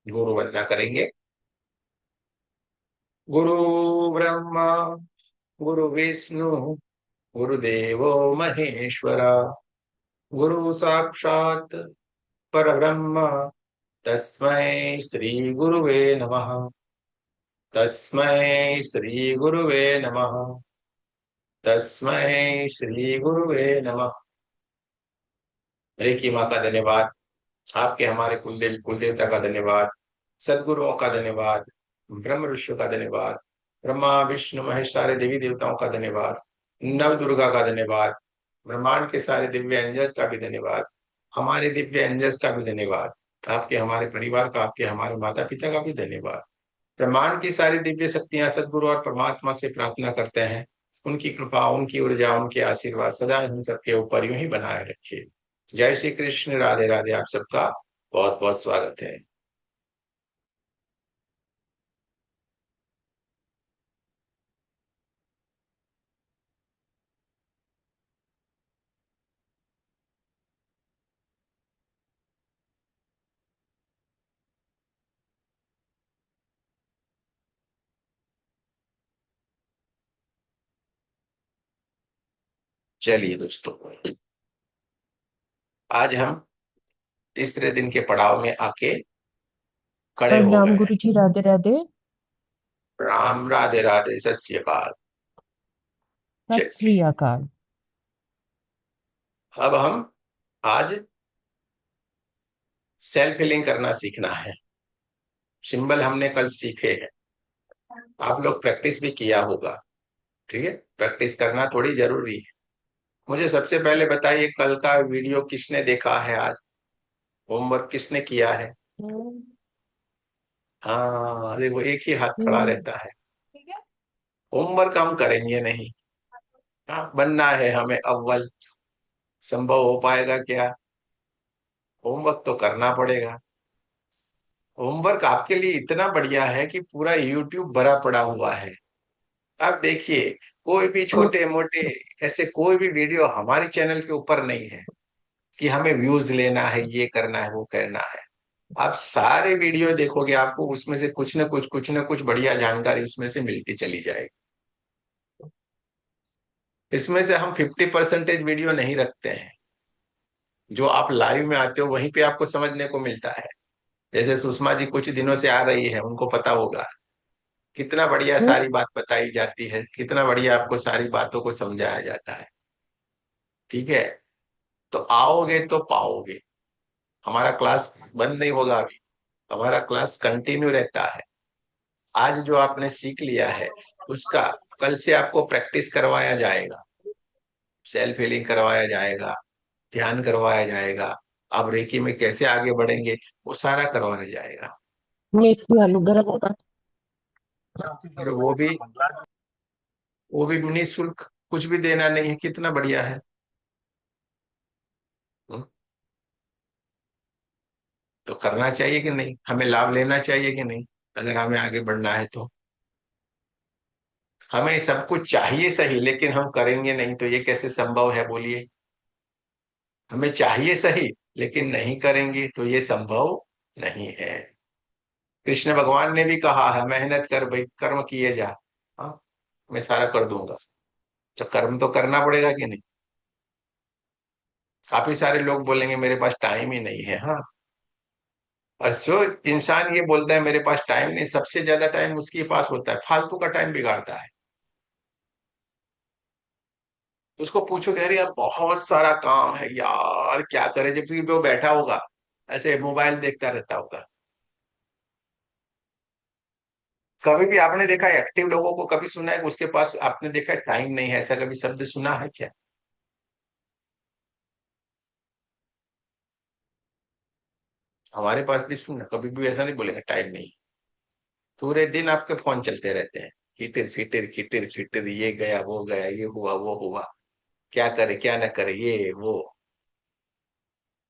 गुरु वंदना करेंगे। गुरु ब्रह्मा गुरु विष्णु गुरुदेवो महेश्वरा, गुरु साक्षात परब्रह्म, तस्मै श्री गुरुवे नमः। तस्मै श्री गुरुवे नमः। तस्मै श्री गुरुवे नमः। रेकी माँ का धन्यवाद। आपके हमारे कुल देवता का धन्यवाद। सदगुरुओं का धन्यवाद। ब्रह्म ऋषियों का धन्यवाद। ब्रह्मा विष्णु महेश सारे देवी देवताओं का धन्यवाद। नव दुर्गा का धन्यवाद। ब्रह्मांड के सारे दिव्य एंजल्स का भी धन्यवाद। हमारे दिव्य एंजल्स का भी धन्यवाद। आपके हमारे परिवार का, आपके हमारे माता पिता का भी धन्यवाद। ब्रह्मांड की सारी दिव्य शक्तियां सदगुरु और परमात्मा से प्रार्थना करते हैं, उनकी कृपा, उनकी ऊर्जा, उनके आशीर्वाद सदा हम सबके ऊपर यूं ही बनाए रखिए। जय श्री कृष्ण, राधे राधे। आप सबका बहुत बहुत स्वागत है। चलिए दोस्तों, आज हम तीसरे दिन के पड़ाव में आके खड़े हो प्रणाम गए हैं। गुरु जी, राधे राधे। राम, राधे राधे, सत श्री अकाल। सत चलिए, श्री अकाल। अब हम आज सेल्फ हीलिंग करना सीखना है। सिंबल हमने कल सीखे हैं, आप लोग प्रैक्टिस भी किया होगा। ठीक है, प्रैक्टिस करना थोड़ी जरूरी है। मुझे सबसे पहले बताइए, कल का वीडियो किसने देखा है? आज होमवर्क किसने किया है? हम्म। हाँ, अरे वो एक ही हाथ खड़ा हम्म। रहता है। होमवर्क हम करेंगे नहीं। हाँ, बनना है हमें अव्वल। संभव हो पाएगा क्या? होमवर्क तो करना पड़ेगा। होमवर्क आपके लिए इतना बढ़िया है कि पूरा यूट्यूब भरा पड़ा हुआ है। आप देखिए, कोई भी छोटे मोटे ऐसे कोई भी वीडियो हमारे चैनल के ऊपर नहीं है कि हमें व्यूज लेना है, ये करना है, वो करना है। आप सारे वीडियो देखोगे, आपको उसमें से कुछ न कुछ बढ़िया जानकारी उसमें से मिलती चली जाएगी। इसमें से हम 50% वीडियो नहीं रखते हैं। जो आप लाइव में आते हो वहीं पे आपको समझने को मिलता है। जैसे सुषमा जी कुछ दिनों से आ रही है, उनको पता होगा कितना बढ़िया सारी बात बताई जाती है, कितना बढ़िया आपको सारी बातों को समझाया जाता है। ठीक है, तो आओगे तो पाओगे। हमारा क्लास बंद नहीं होगा अभी, हमारा क्लास कंटिन्यू रहता है। आज जो आपने सीख लिया है उसका कल से आपको प्रैक्टिस करवाया जाएगा, सेल्फ हीलिंग करवाया जाएगा, ध्यान करवाया जाएगा। आप रेकी में कैसे आगे बढ़ेंगे वो सारा करवाया जाएगा। मेथी आलू गरम होगा। और वो भी निःशुल्क, कुछ भी देना नहीं है। कितना बढ़िया है। हम्म, तो करना चाहिए कि नहीं? हमें लाभ लेना चाहिए कि नहीं? अगर हमें आगे बढ़ना है तो हमें सब कुछ चाहिए सही, लेकिन हम करेंगे नहीं तो ये कैसे संभव है बोलिए? हमें चाहिए सही लेकिन नहीं करेंगे तो ये संभव नहीं है। कृष्ण भगवान ने भी कहा है, मेहनत कर भाई, कर्म किए जा। हाँ, मैं सारा कर दूंगा। तो कर्म तो करना पड़ेगा कि नहीं? काफी सारे लोग बोलेंगे मेरे पास टाइम ही नहीं है। हाँ, और जो इंसान ये बोलता है मेरे पास टाइम नहीं, सबसे ज्यादा टाइम उसके पास होता है, फालतू का टाइम बिगाड़ता है। उसको पूछो, कह रही यार बहुत सारा काम है यार, क्या करे, जबकि वो बैठा होगा ऐसे मोबाइल देखता रहता होगा। कभी भी आपने देखा है एक्टिव लोगों को? कभी सुना है कि उसके पास, आपने देखा है टाइम नहीं है, ऐसा कभी शब्द सुना है क्या? हमारे पास भी सुनना, कभी भी ऐसा नहीं बोलेंगे टाइम नहीं। पूरे दिन आपके फोन चलते रहते हैं, किटिर फिटिर किटिर फिटिर, ये गया वो गया, ये हुआ वो हुआ, क्या करे क्या ना करे, ये वो।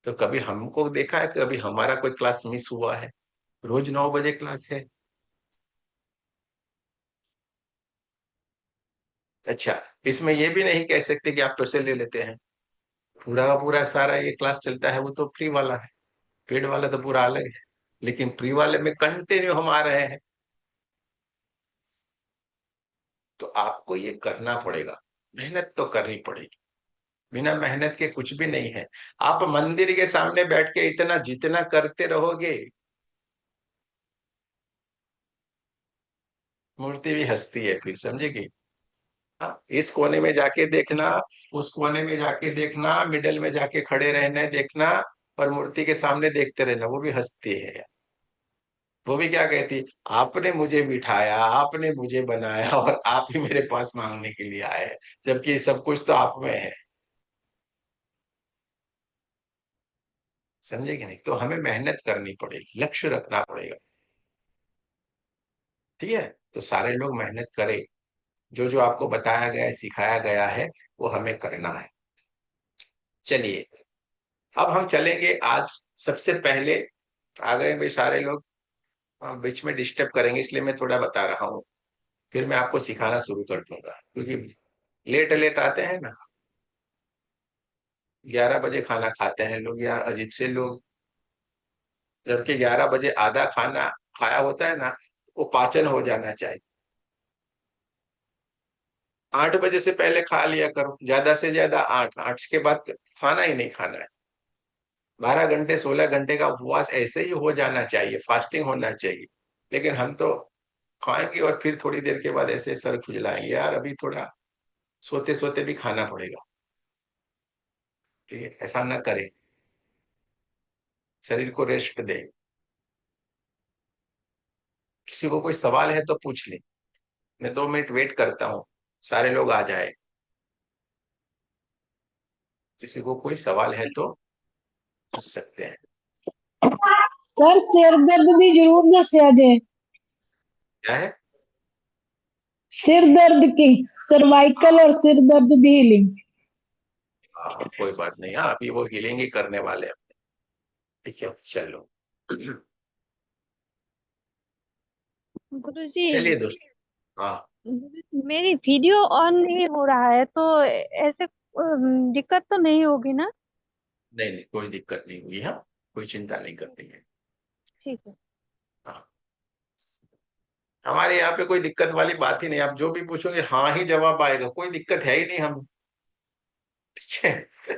तो कभी हमको देखा है, कभी हमारा कोई क्लास मिस हुआ है? रोज 9 बजे क्लास है। अच्छा, इसमें ये भी नहीं कह सकते कि आप पैसे ले लेते हैं। पूरा का पूरा सारा ये क्लास चलता है वो तो फ्री वाला है, पेड वाला तो पूरा अलग है। लेकिन प्री वाले में कंटिन्यू हम आ रहे हैं। तो आपको ये करना पड़ेगा, मेहनत तो करनी पड़ेगी। बिना मेहनत के कुछ भी नहीं है। आप मंदिर के सामने बैठ के इतना जितना करते रहोगे, मूर्ति भी हंसती है फिर, समझेगी। हाँ, इस कोने में जाके देखना, उस कोने में जाके देखना, मिडल में जाके खड़े रहना देखना, और मूर्ति के सामने देखते रहना, वो भी हंसती है। वो भी क्या कहती, आपने मुझे बिठाया, आपने मुझे बनाया, और आप ही मेरे पास मांगने के लिए आए हैं, जबकि सब कुछ तो आप में है। समझे कि नहीं। तो हमें मेहनत करनी पड़ेगी, लक्ष्य रखना पड़ेगा। ठीक है। तो सारे लोग मेहनत करें, जो जो आपको बताया गया है, सिखाया गया है, वो हमें करना है। चलिए, अब हम चलेंगे आज। सबसे पहले आ गए भाई सारे लोग, बीच में डिस्टर्ब करेंगे, इसलिए मैं थोड़ा बता रहा हूँ। फिर मैं आपको सिखाना शुरू कर दूंगा, क्योंकि लेट लेट आते हैं ना, 11 बजे खाना खाते हैं लोग यार, अजीब से लोग। जबकि 11 बजे आधा खाना खाया होता है ना, वो पाचन हो जाना चाहिए। 8 बजे से पहले खा लिया करो, ज्यादा से ज्यादा 8, 8 के बाद खाना ही नहीं खाना है। 12 घंटे 16 घंटे का उपवास ऐसे ही हो जाना चाहिए, फास्टिंग होना चाहिए। लेकिन हम तो खाएंगे और फिर थोड़ी देर के बाद ऐसे सर खुजलाएंगे, यार अभी थोड़ा सोते सोते भी खाना पड़ेगा। ठीक है, ऐसा ना करें, शरीर को रेस्ट दे। किसी को कोई सवाल है तो पूछ ले, मैं 2 मिनट वेट करता हूँ, सारे लोग आ जाए। किसी को कोई सवाल है तो पूछ सकते हैं। सर सिर दर्द दी जरूर दसिया जे। क्या है? सिर दर्द की, सर्वाइकल हाँ और सिर दर्द दी हीलिंग। हाँ, कोई बात नहीं, हाँ अभी वो हीलिंग ही करने वाले हैं। ठीक है, चलो। गुरुजी, चलिए दोस्त। हाँ। मेरी वीडियो ऑन नहीं हो रहा है, तो ऐसे दिक्कत तो नहीं होगी ना? नहीं नहीं, कोई दिक्कत नहीं हुई, हाँ, कोई चिंता नहीं करनी है। ठीक है। हाँ, हमारे यहाँ पे कोई दिक्कत वाली बात ही नहीं, आप जो भी पूछोगे हाँ ही जवाब आएगा, कोई दिक्कत है ही नहीं हम। ठीक है।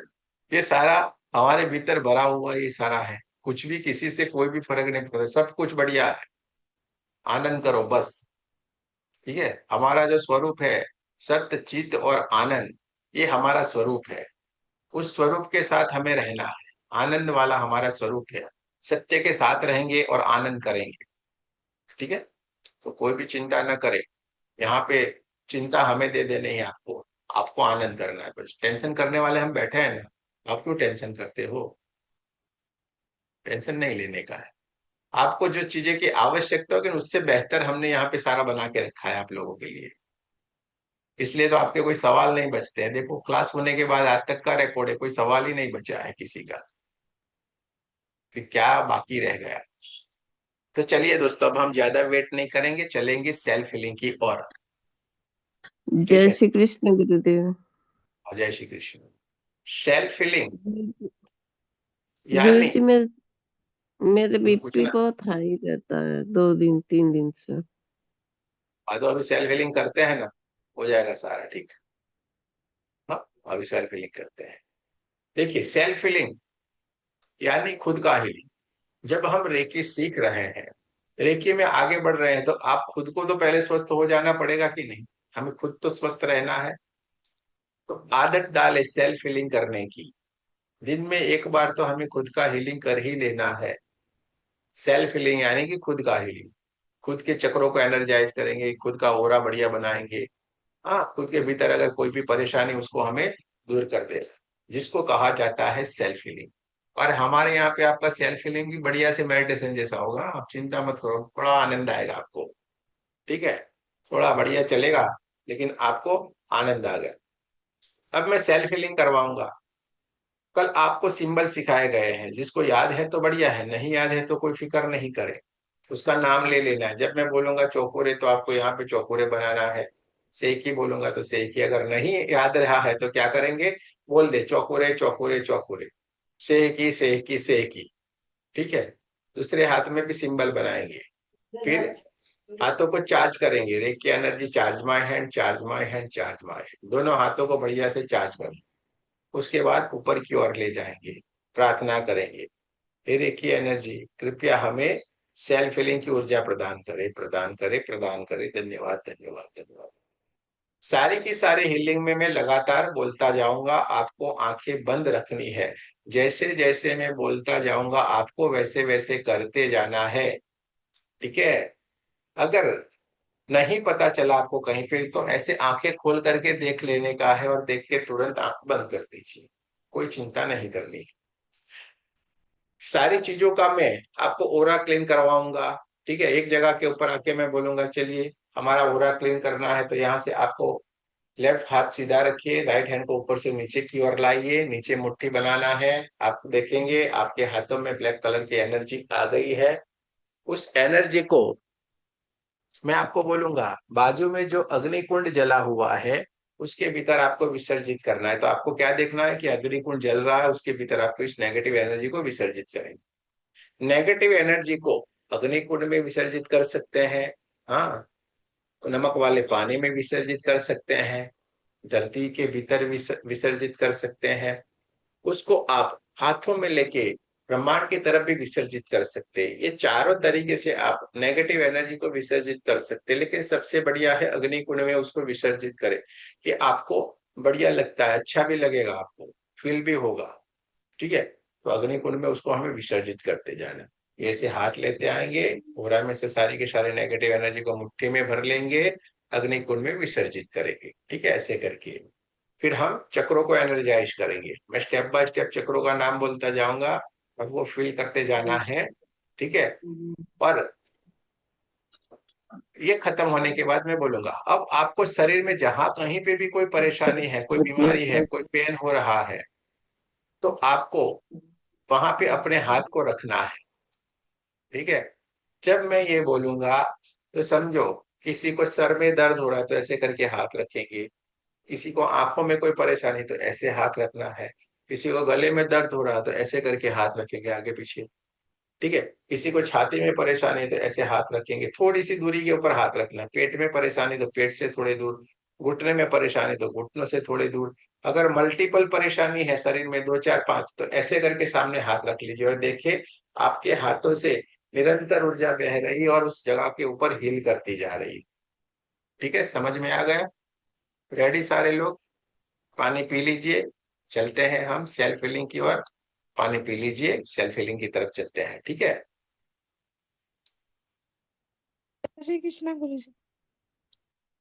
ये सारा हमारे भीतर भरा हुआ ये सारा है, कुछ भी किसी से कोई भी फर्क नहीं पड़ता, सब कुछ बढ़िया है। आनंद करो बस। ठीक है, हमारा जो स्वरूप है, सत्य चित्त और आनंद, ये हमारा स्वरूप है। उस स्वरूप के साथ हमें रहना है। आनंद वाला हमारा स्वरूप है। सत्य के साथ रहेंगे और आनंद करेंगे। ठीक है। तो कोई भी चिंता न करे। यहाँ पे चिंता हमें दे देनी है आपको। आपको आनंद करना है बस, टेंशन करने वाले हम बैठे हैं ना, आप क्यों टेंशन करते हो? टेंशन नहीं लेने का है। आपको जो चीजें की आवश्यकता होगी उससे बेहतर हमने यहाँ पे सारा बना के रखा है आप लोगों के लिए। इसलिए तो आपके कोई सवाल नहीं बचते हैं, देखो क्लास होने के बाद आज तक का रिकॉर्ड है, कोई सवाल ही नहीं बचा है किसी का। फिर क्या बाकी रह गया? तो चलिए दोस्तों, अब हम ज्यादा वेट नहीं करेंगे, चलेंगे सेल्फ हीलिंग की ओर। ठीक जय है। श्री कृष्ण गुरुदेव। जय श्री कृष्ण। सेल्फ हीलिंग गुरु यानी जी मेरे कुछ बीपी ना। बहुत हाई रहता है 2 दिन 3 दिन से। तो अभी सेल्फ हीलिंग करते हैं ना, हो जाएगा सारा ठीक। हाँ, अभी सेल्फ हीलिंग करते हैं। देखिए, सेल्फ हीलिंग यानी खुद का हीलिंग। जब हम रेकी सीख रहे हैं, रेकी में आगे बढ़ रहे हैं, तो आप खुद को तो पहले स्वस्थ हो जाना पड़ेगा कि नहीं? हमें खुद तो स्वस्थ रहना है। तो आदत डाले सेल्फ हीलिंग करने की। दिन में एक बार तो हमें खुद का हीलिंग कर ही लेना है। सेल्फ हीलिंग यानी कि खुद का हीलिंग। खुद के चक्रों को एनर्जाइज करेंगे, खुद का ओरा बढ़िया बनाएंगे। हाँ, खुद के भीतर अगर कोई भी परेशानी, उसको हमें दूर कर दे, जिसको कहा जाता है सेल्फ हीलिंग। और हमारे यहाँ पे आपका सेल्फ हीलिंग भी बढ़िया से मेडिटेशन जैसा होगा, आप चिंता मत करो, बड़ा आनंद आएगा आपको। ठीक है। थोड़ा बढ़िया चलेगा, लेकिन आपको आनंद आ गया। अब मैं सेल्फ हीलिंग करवाऊंगा। कल आपको सिंबल सिखाए गए हैं, जिसको याद है तो बढ़िया है, नहीं याद है तो कोई फिक्र नहीं करे। उसका नाम ले लेना है। जब मैं बोलूंगा चौकोरे, तो आपको यहाँ पे चौकोरे बनाना है। सेकी बोलूंगा तो सेकी। अगर नहीं याद रहा है तो क्या करेंगे, बोल दे चौकोरे चौकोरे चौकोरे, सेकी सेकी सेकी। ठीक है। दूसरे हाथ में भी सिंबल बनाएंगे। फिर हाथों को चार्ज करेंगे, Reiki energy, charge my hand, charge my hand, charge my hand, दोनों हाथों को बढ़िया से चार्ज करें। उसके बाद ऊपर की ओर ले जाएंगे, प्रार्थना करेंगे, हे रेकी एनर्जी कृपया हमें सेल्फ हीलिंग की ऊर्जा प्रदान करे, प्रदान करे, प्रदान करे, धन्यवाद, धन्यवाद, धन्यवाद। सारी की सारी हीलिंग में मैं लगातार बोलता जाऊंगा, आपको आंखें बंद रखनी है। जैसे जैसे मैं बोलता जाऊंगा आपको वैसे वैसे करते जाना है, ठीक है। अगर नहीं पता चला आपको कहीं पे, तो ऐसे आंखें खोल करके देख लेने का है और देख के तुरंत आंख बंद कर दीजिए, कोई चिंता नहीं करनी। सारी चीजों का मैं आपको ओरा क्लीन करवाऊंगा, ठीक है। एक जगह के ऊपर आके मैं बोलूंगा चलिए हमारा ओरा क्लीन करना है, तो यहाँ से आपको लेफ्ट हाथ सीधा रखिए, राइट हैंड को ऊपर से नीचे की ओर लाइए, नीचे मुट्ठी बनाना है। आप देखेंगे आपके हाथों में ब्लैक कलर की एनर्जी आ गई है। उस एनर्जी को मैं आपको बोलूंगा बाजू में जो अग्निकुंड जला हुआ है उसके भीतर आपको विसर्जित करना है। तो आपको क्या देखना है कि अग्निकुंड जल रहा है, उसके भीतर आपको इस नेगेटिव एनर्जी को विसर्जित करेंगे। नेगेटिव एनर्जी को अग्निकुंड में विसर्जित कर सकते हैं, हाँ, नमक वाले पानी में विसर्जित कर सकते हैं, धरती के भीतर विसर्जित कर सकते हैं, उसको आप हाथों में लेके ब्रह्मांड की तरफ भी विसर्जित कर सकते हैं। ये चारों तरीके से आप नेगेटिव एनर्जी को विसर्जित कर सकते हैं, लेकिन सबसे बढ़िया है अग्निकुंड में उसको विसर्जित करें, कि आपको बढ़िया लगता है, अच्छा भी लगेगा, आपको फील भी होगा, ठीक है। तो अग्निकुंड में उसको हमें विसर्जित करते जाना। ऐसे हाथ लेते आएंगे, ओरा में से सारी के सारे नेगेटिव एनर्जी को मुट्ठी में भर लेंगे, अग्निकुंड में विसर्जित करेंगे, ठीक है, ऐसे करके। फिर हम चक्रों को एनर्जाइज करेंगे। मैं स्टेप बाय स्टेप चक्रों का नाम बोलता जाऊंगा और वो फील करते जाना है, ठीक है। और ये खत्म होने के बाद मैं बोलूंगा अब आपको शरीर में जहां कहीं पे भी कोई परेशानी है, कोई बीमारी है, कोई पेन हो रहा है, तो आपको वहां पे अपने हाथ को रखना है, ठीक है। जब मैं ये बोलूंगा तो समझो किसी को सर में दर्द हो रहा है तो ऐसे करके हाथ रखेंगे, किसी को आंखों में कोई परेशानी तो ऐसे हाथ रखना है, किसी को गले में दर्द हो रहा है तो ऐसे करके हाथ रखेंगे आगे पीछे, ठीक है। किसी को छाती में परेशानी है तो ऐसे हाथ रखेंगे, थोड़ी सी दूरी के ऊपर हाथ रखना है। पेट में परेशानी तो पेट से थोड़ी दूर, घुटने में परेशानी तो घुटनों से थोड़ी दूर। अगर मल्टीपल परेशानी है शरीर में, दो चार पांच, तो ऐसे करके सामने हाथ रख लीजिए और देखिए आपके हाथों से निरंतर ऊर्जा बह रही है और उस जगह के ऊपर हील करती जा रही है, ठीक है। समझ में आ गया? रेडी सारे लोग? पानी पी लीजिए, चलते हैं हम सेल्फ हीलिंग की ओर। पानी पी लीजिए, सेल्फ हीलिंग की तरफ चलते हैं, ठीक है। श्री कृष्णा गुरु जी।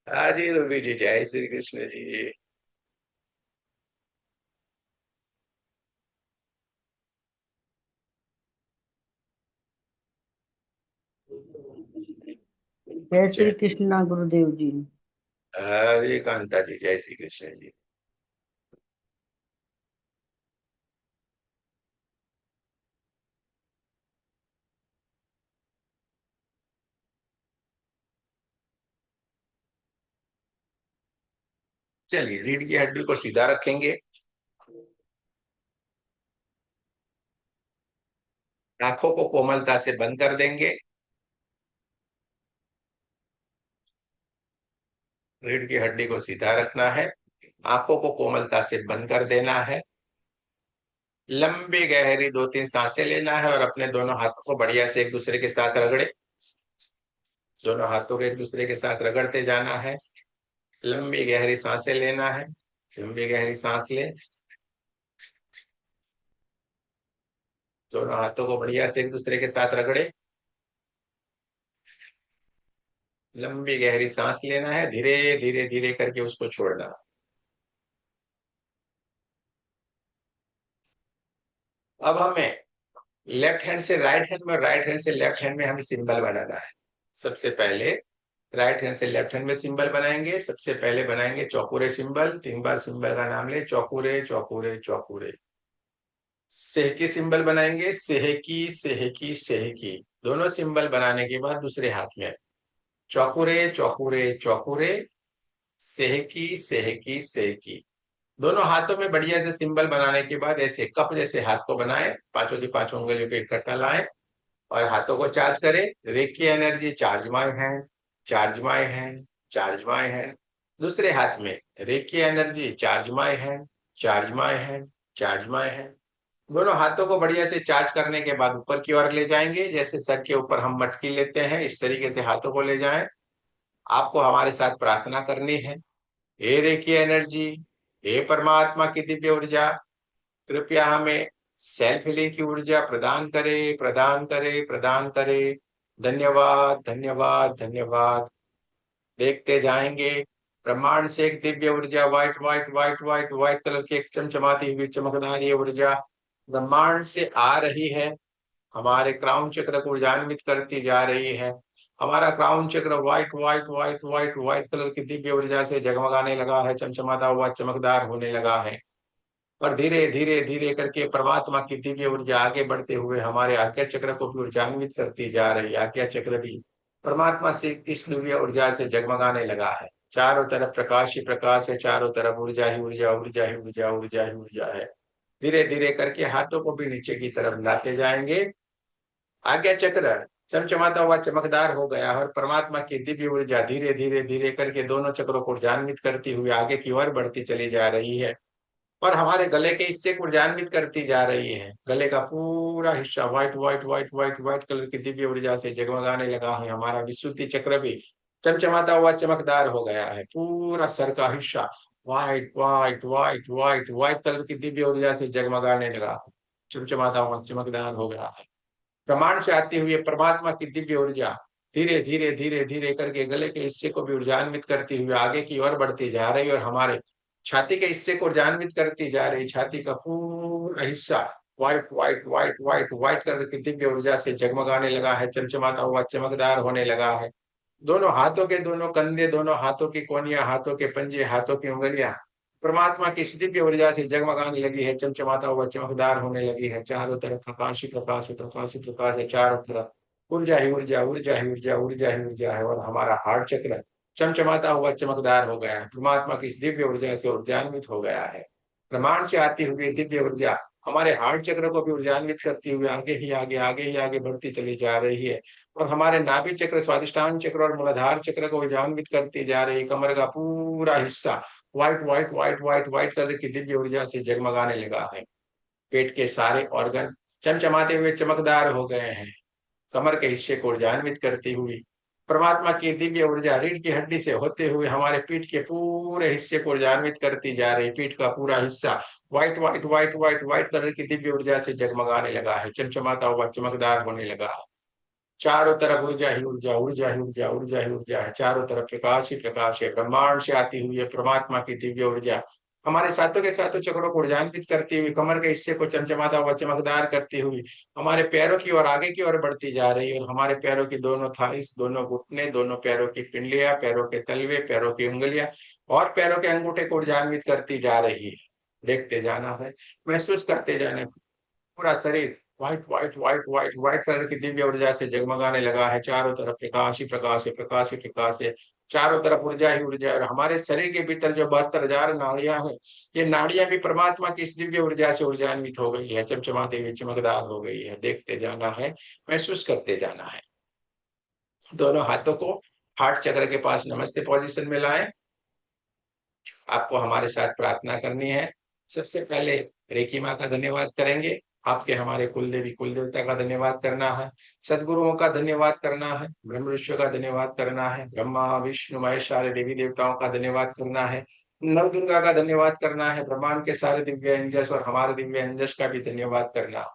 हरे रवि जी, जय श्री कृष्ण जी। जय श्री जय कृष्णा गुरुदेव जी। हरे कांता जी, जय श्री कृष्ण जी। चलिए रीढ़ की हड्डी को सीधा रखेंगे, आंखों को कोमलता से बंद कर देंगे, रीढ़ की हड्डी को सीधा रखना है, आंखों को कोमलता से बंद कर देना है, लंबी गहरी दो तीन सांसें लेना है और अपने दोनों हाथों को बढ़िया से एक दूसरे के साथ रगड़े, दोनों हाथों को एक दूसरे के साथ रगड़ते जाना है। लंबी गहरी सांसें लेना है, लंबी गहरी सांस ले, दोनों हाथों को बढ़िया से एक दूसरे के साथ रगड़े, लंबी गहरी सांस लेना है, धीरे धीरे धीरे करके उसको छोड़ना। अब हमें लेफ्ट हैंड से राइट हैंड में, राइट हैंड से लेफ्ट हैंड में हमें सिंबल बनाना है। सबसे पहले राइट हैंड से लेफ्ट हैंड में सिंबल बनाएंगे। सबसे पहले बनाएंगे चौकुरे सिंबल, 3 बार सिंबल का नाम ले, चौकुरे चौकुरे चौकुरे। सेहकी सिंबल बनाएंगे, सेहकी सेहकी सेहकी। दोनों सिंबल बनाने के बाद दूसरे हाथ में चौकुरे चौकुरे चौकुरे, सेहकी सेहकी सेहकी। दोनों हाथों में बढ़िया से सिंबल बनाने के बाद ऐसे कप जैसे हाथ को बनाए, पांचों की पांचों उंगलियों को इकट्ठा लाएं और हाथों को चार्ज करें। Reiki energy charge my hand, charge my hand, charge my hand. दूसरे हाथ में Reiki energy charge my hand, charge my hand, charge my hand. दोनों हाथों को बढ़िया से चार्ज करने के बाद ऊपर की ओर ले जाएंगे, जैसे सर के ऊपर हम मटकी लेते हैं इस तरीके से हाथों को ले जाएं। आपको हमारे साथ प्रार्थना करनी है। हे रेकी एनर्जी, हे परमात्मा की दिव्य ऊर्जा, कृपया हमें सेल्फ हीलिंग की ऊर्जा प्रदान करे, प्रदान करे, प्रदान करे। धन्यवाद, धन्यवाद, धन्यवाद। देखते जाएंगे। ब्रह्मांड से एक दिव्य ऊर्जा, white white white white white colour की एक चमचमाती हुई चमकदार ये ऊर्जा ब्रह्मांड से आ रही है, हमारे क्राउन चक्र को ऊर्जान्वित करती जा रही है। हमारा क्राउन चक्र white white white white white colour की दिव्य ऊर्जा से जगमगाने लगा है, चमचमाता हुआ चमकदार होने लगा है। और धीरे धीरे धीरे करके परमात्मा की दिव्य ऊर्जा आगे बढ़ते हुए हमारे आज्ञा चक्र को भी ऊर्जान्वित करती जा रही है। आज्ञा चक्र भी परमात्मा से इस दिव्य ऊर्जा से जगमगाने लगा है। चारों तरफ प्रकाश ही प्रकाश है, चारों तरफ ऊर्जा ही ऊर्जा, ऊर्जा ही ऊर्जा, ऊर्जा ही ऊर्जा है। धीरे धीरे करके हाथों को भी नीचे की तरफ लाते जाएंगे। आज्ञा चक्र चमचमाता हुआ चमकदार हो गया और परमात्मा की दिव्य ऊर्जा धीरे धीरे धीरे करके दोनों चक्रों को ऊर्जान्वित करती हुई आगे की ओर बढ़ती चली जा रही है और हमारे गले के हिस्से को ऊर्जान्वित करती जा रही है। गले का पूरा हिस्सा white white white white white colour की दिव्य ऊर्जा से जगमगाने लगा है। हमारा विशुद्धि चक्र भी चमचमाता हुआ चमकदार हो गया है। पूरा सर का हिस्सा white white white white white colour की दिव्य ऊर्जा से जगमगाने लगा है, चमचमाता हुआ चमकदार हो गया है। प्रमाण से आती हुई परमात्मा की दिव्य ऊर्जा धीरे धीरे धीरे धीरे करके गले के हिस्से को भी ऊर्जान्वित करती हुई आगे की ओर बढ़ती जा रही है और हमारे छाती के हिस्से को ऊर्जान्वित करती जा रही। छाती का पूरा हिस्सा white white white white white colour की दिव्य ऊर्जा से जगमगाने लगा है, चमचमाता हुआ चमकदार होने लगा है। दोनों हाथों के दोनों कंधे, दोनों हाथों की कोनियां, हाथों के पंजे, हाथों की उंगलियां परमात्मा की इस दिव्य ऊर्जा से जगमगाने लगी है, चमचमाता हुआ चमकदार होने लगी है। चारों तरफ प्रकाश ही प्रकाश है, प्रकाश ही प्रकाश है। चारों तरफ ऊर्जा ही ऊर्जा, ऊर्जा ही ऊर्जा, ऊर्जा ही ऊर्जा है और हमारा हार्ट चक्र चमचमाता हुआ चमकदार हो गया है, परमात्मा की इस दिव्य ऊर्जा से ऊर्जान्वित हो गया है। ब्रह्मांड से आती हुई दिव्य ऊर्जा हमारे हार्ट चक्र को भी ऊर्जान्वित करती हुई आगे ही आगे, आगे ही आगे बढ़ती चली जा रही है और हमारे नाभि चक्र, स्वादिष्टान चक्र और मूलाधार चक्र को ऊर्जान्वित करती जा रही है। कमर का पूरा हिस्सा white white white white white colour की दिव्य ऊर्जा से जगमगाने लगा है। पेट के सारे ऑर्गन चमचमाते हुए चमकदार हो गए हैं। कमर के हिस्से को ऊर्जान्वित करती हुई परमात्मा की दिव्य ऊर्जा रीढ़ की हड्डी से होते हुए हमारे पीठ के पूरे हिस्से को ऊर्जान्वित करती जा रही। पीठ का पूरा हिस्सा white white white white white colour की दिव्य ऊर्जा से जगमगाने लगा है, चमचमाता हुआ चमकदार होने लगा है। चारों तरफ ऊर्जा ही ऊर्जा, ऊर्जा ही ऊर्जा, ऊर्जा ही ऊर्जा है। चारों तरफ प्रकाश ही प्रकाश है। ब्रह्मांड से आती हुई है परमात्मा की दिव्य ऊर्जा हमारे सातों के सातों चक्रों को ऊर्जान्वित करती हुई, कमर के हिस्से को चमचमाता हुआ चमकदार करती हुई हमारे पैरों की ओर आगे की ओर बढ़ती जा रही है और हमारे पैरों की दोनों थाइस, दोनों घुटने, दोनों पैरों की पिंडलियां, पैरों के तलवे, पैरों की उंगलियां और पैरों के अंगूठे को ऊर्जान्वित करती जा रही है। देखते जाना है, महसूस करते जाना। पूरा शरीर white white white white white colour की दिव्य ऊर्जा से जगमगाने लगा है। चारों तरफ प्रकाश ही प्रकाश है, प्रकाश ही प्रकाश है। चारों तरफ ऊर्जा ही ऊर्जा है और हमारे शरीर के भीतर जो 72,000 नाड़ियां हैं, ये नाड़ियां भी परमात्मा की इस दिव्य ऊर्जा से ऊर्जान्वित हो गई है, चमचमाती हुई चमकदार हो गई है। देखते जाना है, महसूस करते जाना है। दोनों हाथों को हार्ट चक्र के पास नमस्ते पोजीशन में लाएं। आपको हमारे साथ प्रार्थना करनी है। सबसे पहले रेकी माँ का धन्यवाद करेंगे। आपके हमारे कुल देवी कुल देवता का धन्यवाद करना है, सदगुरुओं का धन्यवाद करना है, ब्रह्म विश्व का धन्यवाद करना है, ब्रह्मा विष्णु महेश सारे देवी देवताओं का धन्यवाद करना है, नव दुर्गा का धन्यवाद करना है, ब्रह्मांड के सारे दिव्य अंजस और हमारे दिव्य अंजस का भी धन्यवाद करना है।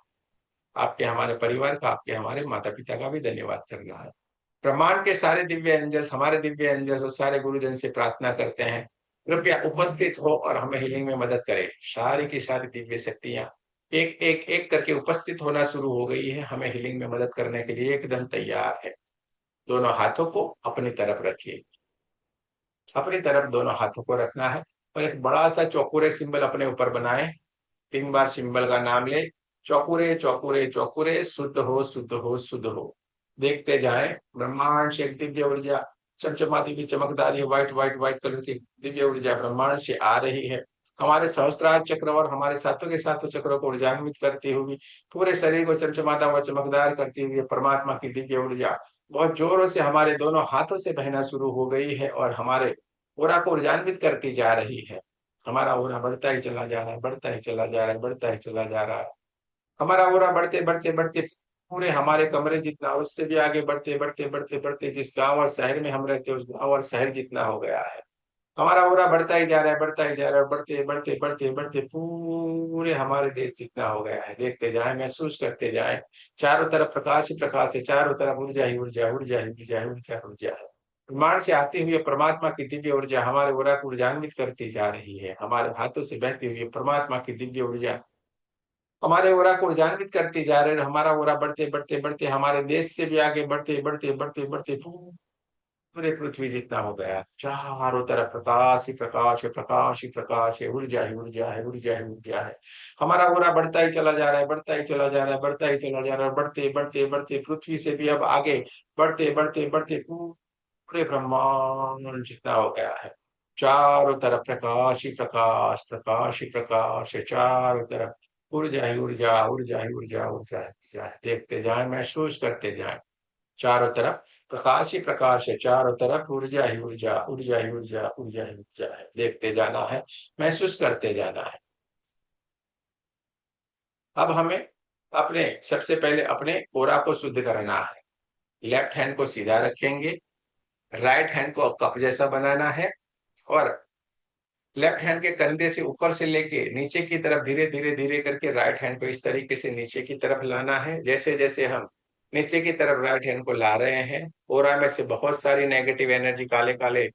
आपके हमारे परिवार का, आपके हमारे माता पिता का भी धन्यवाद करना है। ब्रह्मांड के सारे दिव्य अंजस, हमारे दिव्य अंजस और सारे गुरुजन से प्रार्थना करते हैं, कृपया उपस्थित हो और हमें हीलिंग में मदद करें। सारी की सारी दिव्य शक्तियां एक एक एक करके उपस्थित होना शुरू हो गई है, हमें हीलिंग में मदद करने के लिए एकदम तैयार है। दोनों हाथों को अपनी तरफ रखिए, अपनी तरफ दोनों हाथों को रखना है और एक बड़ा सा चौकुरे सिंबल अपने ऊपर बनाएं। 3 बार सिंबल का नाम ले, चौकुरे चौकुरे चौकुरे, शुद्ध हो शुद्ध हो शुद्ध हो। देखते जाएं, ब्रह्मांड से एक दिव्य ऊर्जा चमचमाती हुई चमकदारी व्हाइट व्हाइट व्हाइट कलर की दिव्य ऊर्जा ब्रह्मांड से आ रही है। हमारे सहस्त्रार चक्र और हमारे सातों के सातों चक्रों को ऊर्जान्वित करती हुई, पूरे शरीर को चमचमाता हुआ चमकदार करती हुई परमात्मा की दिव्य ऊर्जा बहुत जोरों से हमारे दोनों हाथों से बहना शुरू हो गई है और हमारे ओरा को ऊर्जान्वित करती जा रही है। हमारा ओरा बढ़ता ही चला जा रहा है, बढ़ता ही चला जा रहा है, बढ़ता ही चला जा रहा है। हमारा ओरा बढ़ते बढ़ते बढ़ते पूरे हमारे कमरे जितना, उससे भी आगे बढ़ते बढ़ते बढ़ते बढ़ते जिस गांव और शहर में हम रहते हैं उस गांव और शहर जितना हो गया है। हमारा ओरा बढ़ता ही जा रहा है, बढ़ता ही जा रहा है, बढ़ते बढ़ते बढ़ते बढ़ते पूरे हमारे देश जितना हो गया है। देखते जाए, महसूस करते जाए, चारों तरफ प्रकाश ही प्रकाश है, चारों तरफ ऊर्जा ही ऊर्जा, ऊर्जा ही ऊर्जा, ऊर्जा ऊर्जा है। ब्रह्मांड से आती हुई परमात्मा की दिव्य ऊर्जा हमारे ओरा को ऊर्जान्वित करती जा रही है। हमारे हाथों से बहती हुई परमात्मा की दिव्य ऊर्जा हमारे ओरा को ऊर्जान्वित करती जा रही है। हमारा ओरा बढ़ते बढ़ते बढ़ते हमारे देश से भी आगे बढ़ते बढ़ते बढ़ते बढ़ते पूरे पृथ्वी जितना हो गया। चारों तरफ प्रकाश ही प्रकाश है, प्रकाश ही प्रकाश है, ऊर्जा ही ऊर्जा है, ऊर्जा ही ऊर्जा है। हमारा ओरा बढ़ता ही चला जा रहा है, बढ़ता ही चला जा रहा है, बढ़ता ही चला जा रहा है, बढ़ते बढ़ते बढ़ते पृथ्वी से भी अब आगे बढ़ते बढ़ते बढ़ते पूरे ब्रह्मांड जितना हो गया है। चारों तरफ प्रकाश ही प्रकाश, प्रकाश ही प्रकाश है, चारों तरफ ऊर्जा ही ऊर्जा, ऊर्जा ही ऊर्जा, ऊर्जा ही ऊर्जा है। देखते जाए, महसूस करते जाए, चारों तरफ प्रकाश ही प्रकाश है, चारों तरफ ऊर्जा ही ऊर्जा, ऊर्जा ही ऊर्जा, ऊर्जा ही ऊर्जा है। देखते जाना है, महसूस करते जाना है। अब हमें अपने सबसे पहले अपने ओरा को शुद्ध करना है। लेफ्ट हैंड को सीधा रखेंगे, राइट हैंड को कप जैसा बनाना है और लेफ्ट हैंड के कंधे से ऊपर से लेके नीचे की तरफ धीरे धीरे धीरे करके राइट हैंड को इस तरीके से नीचे की तरफ लाना है। जैसे जैसे हम नीचे की तरफ राइट हैंड को ला रहे हैं, ओरा में से बहुत सारी नेगेटिव एनर्जी काले काले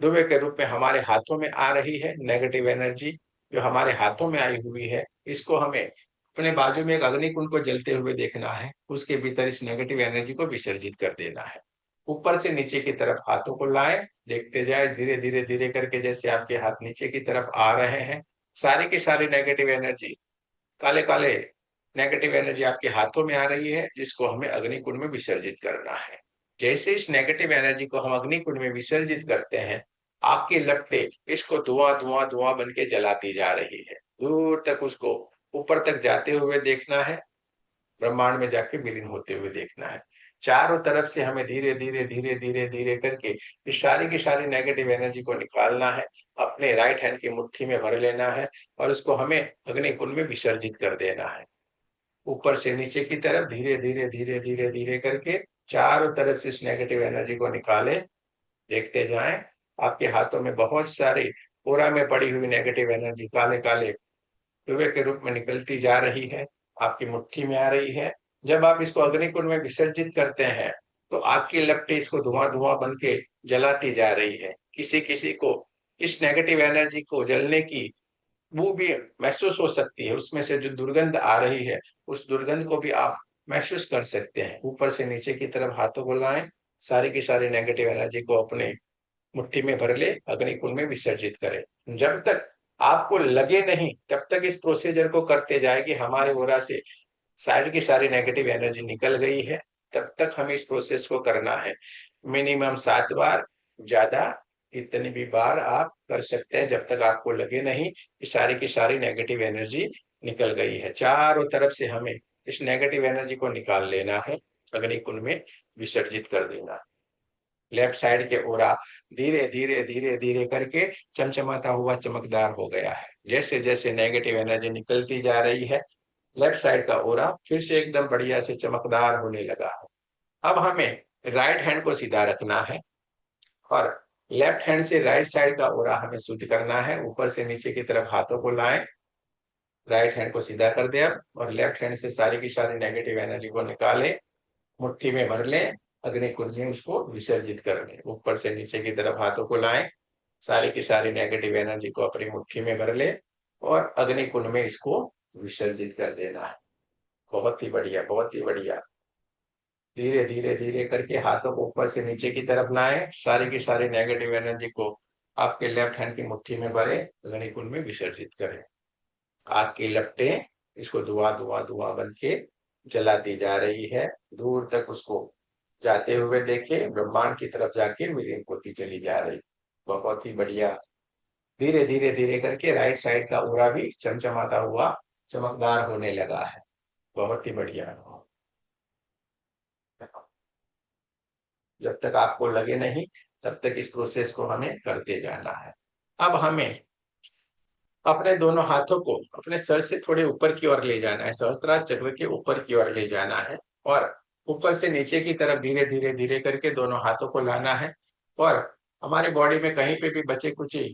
धुएं के रूप में हमारे हाथों में आ रही है। नेगेटिव एनर्जी जो हमारे हाथों में आई हुई है, इसको हमें अपने बाजू में एक अग्निकुंड को जलते हुए देखना है। उसके भीतर इस नेगेटिव एनर्जी को विसर्जित कर देना है। ऊपर से नीचे की तरफ हाथों को लाएं, देखते जाए धीरे धीरे धीरे करके जैसे आपके हाथ नीचे की तरफ आ रहे हैं, सारी की सारी नेगेटिव एनर्जी, काले काले नेगेटिव एनर्जी आपके हाथों में आ रही है, जिसको हमें अग्निकुंड में विसर्जित करना है। जैसे इस नेगेटिव एनर्जी को हम अग्निकुंड में विसर्जित करते हैं, आग की लपटें इसको धुआं धुआं धुआं बन के जलाती जा रही है। दूर तक उसको ऊपर तक जाते हुए देखना है, ब्रह्मांड में जाके विलीन होते हुए देखना है। चारों तरफ से हमें धीरे धीरे धीरे धीरे धीरे करके इस सारी की सारी नेगेटिव एनर्जी को निकालना है, अपने राइट हैंड की मुट्ठी में भर लेना है और उसको हमें अग्निकुंड में विसर्जित कर देना है। ऊपर से नीचे की तरफ धीरे धीरे धीरे धीरे धीरे करके चारों तरफ से इस नेगेटिव एनर्जी को निकाले, देखते जाएं। आपके हाथों में बहुत सारी ओरा में पड़ी हुई नेगेटिव एनर्जी काले काले धुएं के रूप में निकलती जा रही है, आपकी मुट्ठी में आ रही है। जब आप इसको अग्निकुंड में विसर्जित करते हैं तो आग की लपटें इसको धुआं धुआं बन के जलाती जा रही है। किसी किसी को इस नेगेटिव एनर्जी को जलने की बू भी महसूस हो सकती है, उसमें से जो दुर्गंध आ रही है उस दुर्गंध को भी आप महसूस कर सकते हैं। ऊपर से नीचे की तरफ हाथों को लाएं, सारी की सारी नेगेटिव एनर्जी को अपने मुट्ठी में भर ले, अग्निकुंड में विसर्जित करें। जब तक आपको लगे नहीं तब तक इस प्रोसीजर को करते जाए कि हमारे ओरा से सारी की सारी नेगेटिव एनर्जी निकल गई है, तब तक हमें इस प्रोसेस को करना है। मिनिमम 7 बार, ज्यादा इतनी भी बार आप कर सकते हैं जब तक आपको लगे नहीं कि सारी की सारी नेगेटिव एनर्जी निकल गई है। चारों तरफ से हमें इस नेगेटिव एनर्जी को निकाल लेना है, अग्निकुंड में विसर्जित कर देना। लेफ्ट साइड के ओरा धीरे धीरे धीरे धीरे करके चमचमाता हुआ चमकदार हो गया है। जैसे जैसे नेगेटिव एनर्जी निकलती जा रही है, लेफ्ट साइड का ओरा फिर से एकदम बढ़िया से चमकदार होने लगा है। अब हमें राइट हैंड को सीधा रखना है और लेफ्ट हैंड से राइट साइड का ओरा हमें शुद्ध करना है। ऊपर से नीचे की तरफ हाथों को लाएं, राइट हैंड को सीधा कर दे अब और लेफ्ट हैंड से सारी की सारी नेगेटिव एनर्जी को निकालें, मुट्ठी में भर लें, अग्निकुंड में उसको विसर्जित कर लें। ऊपर से नीचे की तरफ हाथों को लाएं, सारी की सारी नेगेटिव एनर्जी को अपनी मुट्ठी में भर ले और अग्निकुंड में इसको विसर्जित कर देना है। बहुत ही बढ़िया, बहुत ही बढ़िया। धीरे धीरे धीरे करके हाथों को ऊपर से नीचे की तरफ लाएं, सारी की सारी नेगेटिव एनर्जी को आपके लेफ्ट हैंड की मुट्ठी में भरे, अग्निकुंड में विसर्जित करें। आग की लपटें इसको धुआं धुआं धुआं बन के जलाती जा रही है। दूर तक उसको जाते हुए देखे, ब्रह्मांड की तरफ जाके विलीन होती चली जा रही। बहुत ही बढ़िया। धीरे धीरे धीरे करके राइट साइड का ओरा भी चमचमाता हुआ चमकदार होने लगा है। बहुत ही बढ़िया। जब तक आपको लगे नहीं तब तक इस प्रोसेस को हमें करते जाना है। अब हमें अपने दोनों हाथों को अपने सर से थोड़े ऊपर की ओर ले जाना है, सहस्त्रार चक्र के ऊपर की ओर ले जाना है और ऊपर से नीचे की तरफ धीरे धीरे धीरे करके दोनों हाथों को लाना है और हमारे बॉडी में कहीं पे भी बचे कुचे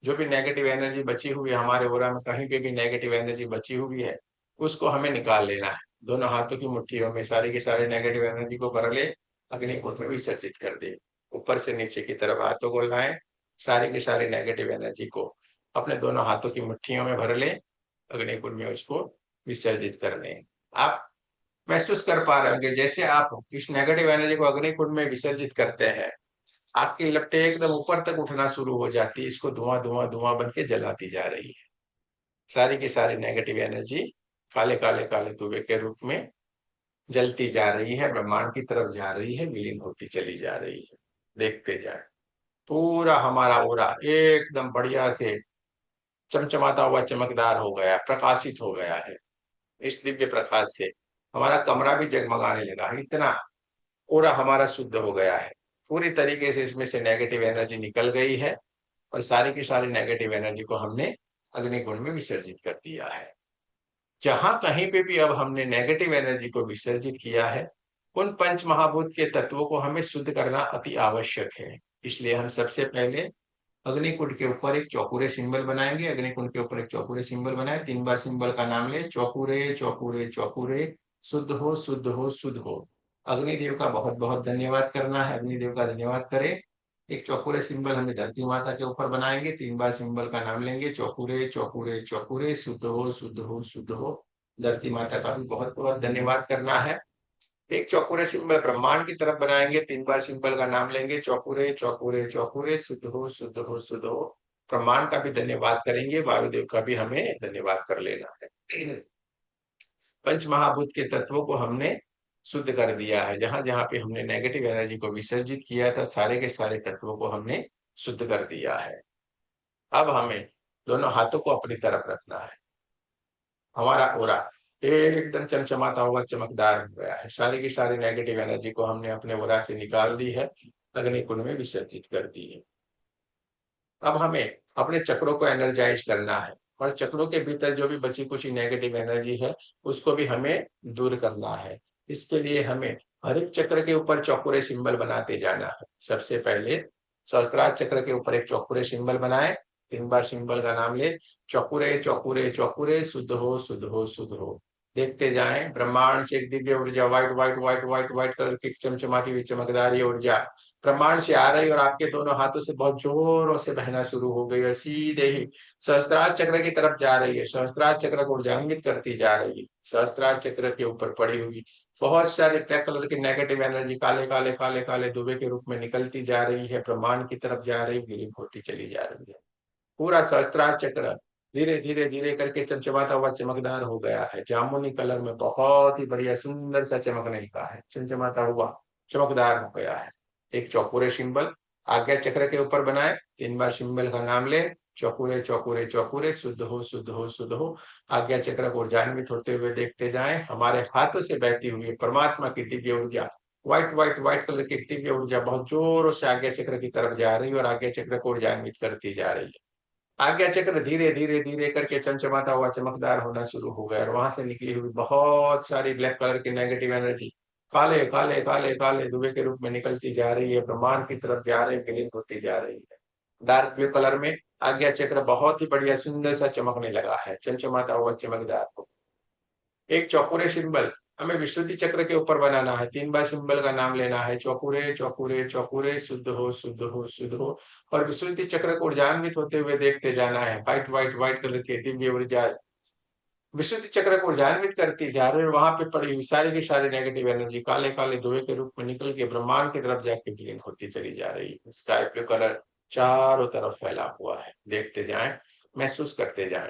जो भी नेगेटिव एनर्जी बची हुई है, हमारे ओरा में कहीं पे भी नेगेटिव एनर्जी बची हुई है, उसको हमें निकाल लेना है। दोनों हाथों की मुट्ठियों में सारे के सारे नेगेटिव एनर्जी को भर ले, अग्निहोत्र में विसर्जित कर दे। ऊपर से नीचे की तरफ हाथों को लाएं, सारे के सारे नेगेटिव एनर्जी को अपने दोनों हाथों की मुट्ठियों में भर ले, अग्निकुंड में उसको विसर्जित कर लें। आप महसूस कर पा रहे होंगे जैसे आप इस नेगेटिव एनर्जी को अग्निकुंड में विसर्जित करते हैं, आपकी लपटें एकदम ऊपर तक उठना शुरू हो जाती है, इसको धुआं धुआं धुआं बन के जलाती जा रही है। सारी की सारी नेगेटिव एनर्जी काले काले काले धुएं के रूप में जलती जा रही है, ब्रह्मांड की तरफ जा रही है, विलीन होती चली जा रही है। देखते जाए पूरा हमारा ओरा एकदम बढ़िया से चमचमाता हुआ चमकदार हो गया, प्रकाशित हो गया है। इस दिव्य प्रकाश से हमारा कमरा भी जगमगाने लगा है, इतना ओरा हमारा शुद्ध हो गया है। पूरी तरीके से इसमें से नेगेटिव एनर्जी निकल गई है और सारी की सारी नेगेटिव एनर्जी को हमने अग्निकुंड में विसर्जित कर दिया है। जहां कहीं पे भी अब हमने नेगेटिव एनर्जी को विसर्जित किया है, उन पंच महाभूत के तत्वों को हमें शुद्ध करना अति आवश्यक है। इसलिए हम सबसे पहले अग्निकुंड के ऊपर एक चौकुरे सिंबल बनाएंगे। अग्निकुंड के ऊपर एक चौकुरे सिंबल बनाए, 3 बार सिंबल का नाम ले, चौकुरे चौकुरे चौकुरे, शुद्ध हो शुद्ध हो शुद्ध हो। अग्निदेव का बहुत बहुत धन्यवाद करना है, अग्निदेव का धन्यवाद करें। एक चौकुरे सिंबल हमें धरती माता के ऊपर बनाएंगे, 3 बार सिंबल का नाम लेंगे, चौकुरे चौकुरे चौकुरे, शुद्ध हो शुद्ध हो शुद्ध हो। धरती माता का भी बहुत बहुत धन्यवाद करना है। एक चौकुरे सिंबल ब्रह्मांड की तरफ बनाएंगे, 3 बार सिंबल का नाम लेंगे, चौकुरे चौकुरे चौकुरे, शुद्ध हो शुद्ध हो शुद्ध हो। ब्रह्मांड का भी धन्यवाद करेंगे, वायुदेव का भी हमें धन्यवाद कर लेना है। पंच महाभूत के तत्वों को हमने शुद्ध कर दिया है। जहां जहां पे हमने नेगेटिव एनर्जी को विसर्जित किया था, सारे के सारे तत्वों को हमने शुद्ध कर दिया है। अब हमें दोनों हाथों को अपनी तरफ रखना है। हमारा ओरा एकदम चमचमाता हुआ चमकदार हो गया है। सारी की सारी नेगेटिव एनर्जी को हमने अपने ओरा से निकाल दी है, अग्निकुंड में विसर्जित कर दी है। अब हमें अपने चक्रों को एनर्जाइज करना है और चक्रों के भीतर जो भी बची कुछ नेगेटिव एनर्जी है उसको भी हमें दूर करना है। इसके लिए हमें हर एक चक्र के ऊपर चौकुरे सिंबल बनाते जाना है। सबसे पहले सहस्त्रार चक्र के ऊपर एक चौकुरे सिंबल बनाए, 3 बार सिंबल का नाम ले, चौकुरे चौकुरे चौकुरे, शुद्ध हो शुद्ध हो शुद्ध हो। देखते जाएं, ब्रह्मांड से एक दिव्य ऊर्जा white white white white white colour की चमचमाती हुई चमकदार ये ऊर्जा ब्रह्मांड से आ रही और आपके दोनों हाथों से बहुत जोरों से बहना शुरू हो गई और सीधे ही सहस्त्रार चक्र की तरफ जा रही है। सहस्त्रार चक्र को ऊर्जान्वित करती जा रही है। सहस्त्रार चक्र के ऊपर पड़ी हुई बहुत सारे ब्लैक कलर की नेगेटिव एनर्जी काले काले काले काले धुएं के रूप में निकलती जा रही है, ब्रह्मांड की तरफ जा रही, विलीन होती चली जा रही है। पूरा सहस्त्रार चक्र धीरे धीरे धीरे करके चमचमाता हुआ चमकदार हो गया है। जामुनी कलर में बहुत ही बढ़िया सुंदर सा चमकने लगा है, चमचमाता हुआ चमकदार हो गया है। एक चौकुरे सिंबल आज्ञा चक्र के ऊपर बनाए, 3 बार सिंबल का नाम ले, चौकुरे चौकुरे चौकुरे, शुद्ध हो शुद्ध हो शुद्ध हो। आज्ञा चक्र को ऊर्जान्वित होते हुए देखते जाएं, हमारे हाथों से बहती हुई परमात्मा की दिव्य ऊर्जा व्हाइट व्हाइट व्हाइट कलर की दिव्य ऊर्जा बहुत जोरों से आज्ञा चक्र की तरफ जा रही है और आज्ञा चक्र को ऊर्जान्वित करती जा रही है। आज्ञा चक्र धीरे धीरे धीरे करके चमचमाता हुआ चमकदार होना शुरू हो गया और वहां से निकली हुई बहुत सारी ब्लैक कलर की नेगेटिव एनर्जी काले काले काले काले धुएं के रूप में निकलती जा रही है, ब्रह्मांड की तरफ जा रही है, विलीन होती जा रही है। डार्क ब्लू कलर में आज्ञा चक्र बहुत ही बढ़िया सुंदर सा चमकने लगा है, चमचमाता हुआ चमकदार हो। एक चौकुरे सिंबल हमें विशुद्धि चक्र के ऊपर बनाना है, 3 बार सिंबल का नाम लेना है, चौकुरे चौकुरे चौकुरे, शुद्ध हो शुद्ध हो शुद्ध हो। और विशुद्धि चक्र को ऊर्जान्वित होते हुए देखते जाना है। व्हाइट व्हाइट व्हाइट कलर की दिव्य ऊर्जा विशुद्धि चक्र को ऊर्जान्वित करती जा रही है। वहां पे पड़ी हुई सारी की सारी नेगेटिव एनर्जी काले काले धुएं के रूप में निकल के ब्रह्मांड की तरफ जाके विलीन होती चली जा रही है। स्काई ब्लू कलर चारों तरफ फैला हुआ है, देखते जाएं, महसूस करते जाएं।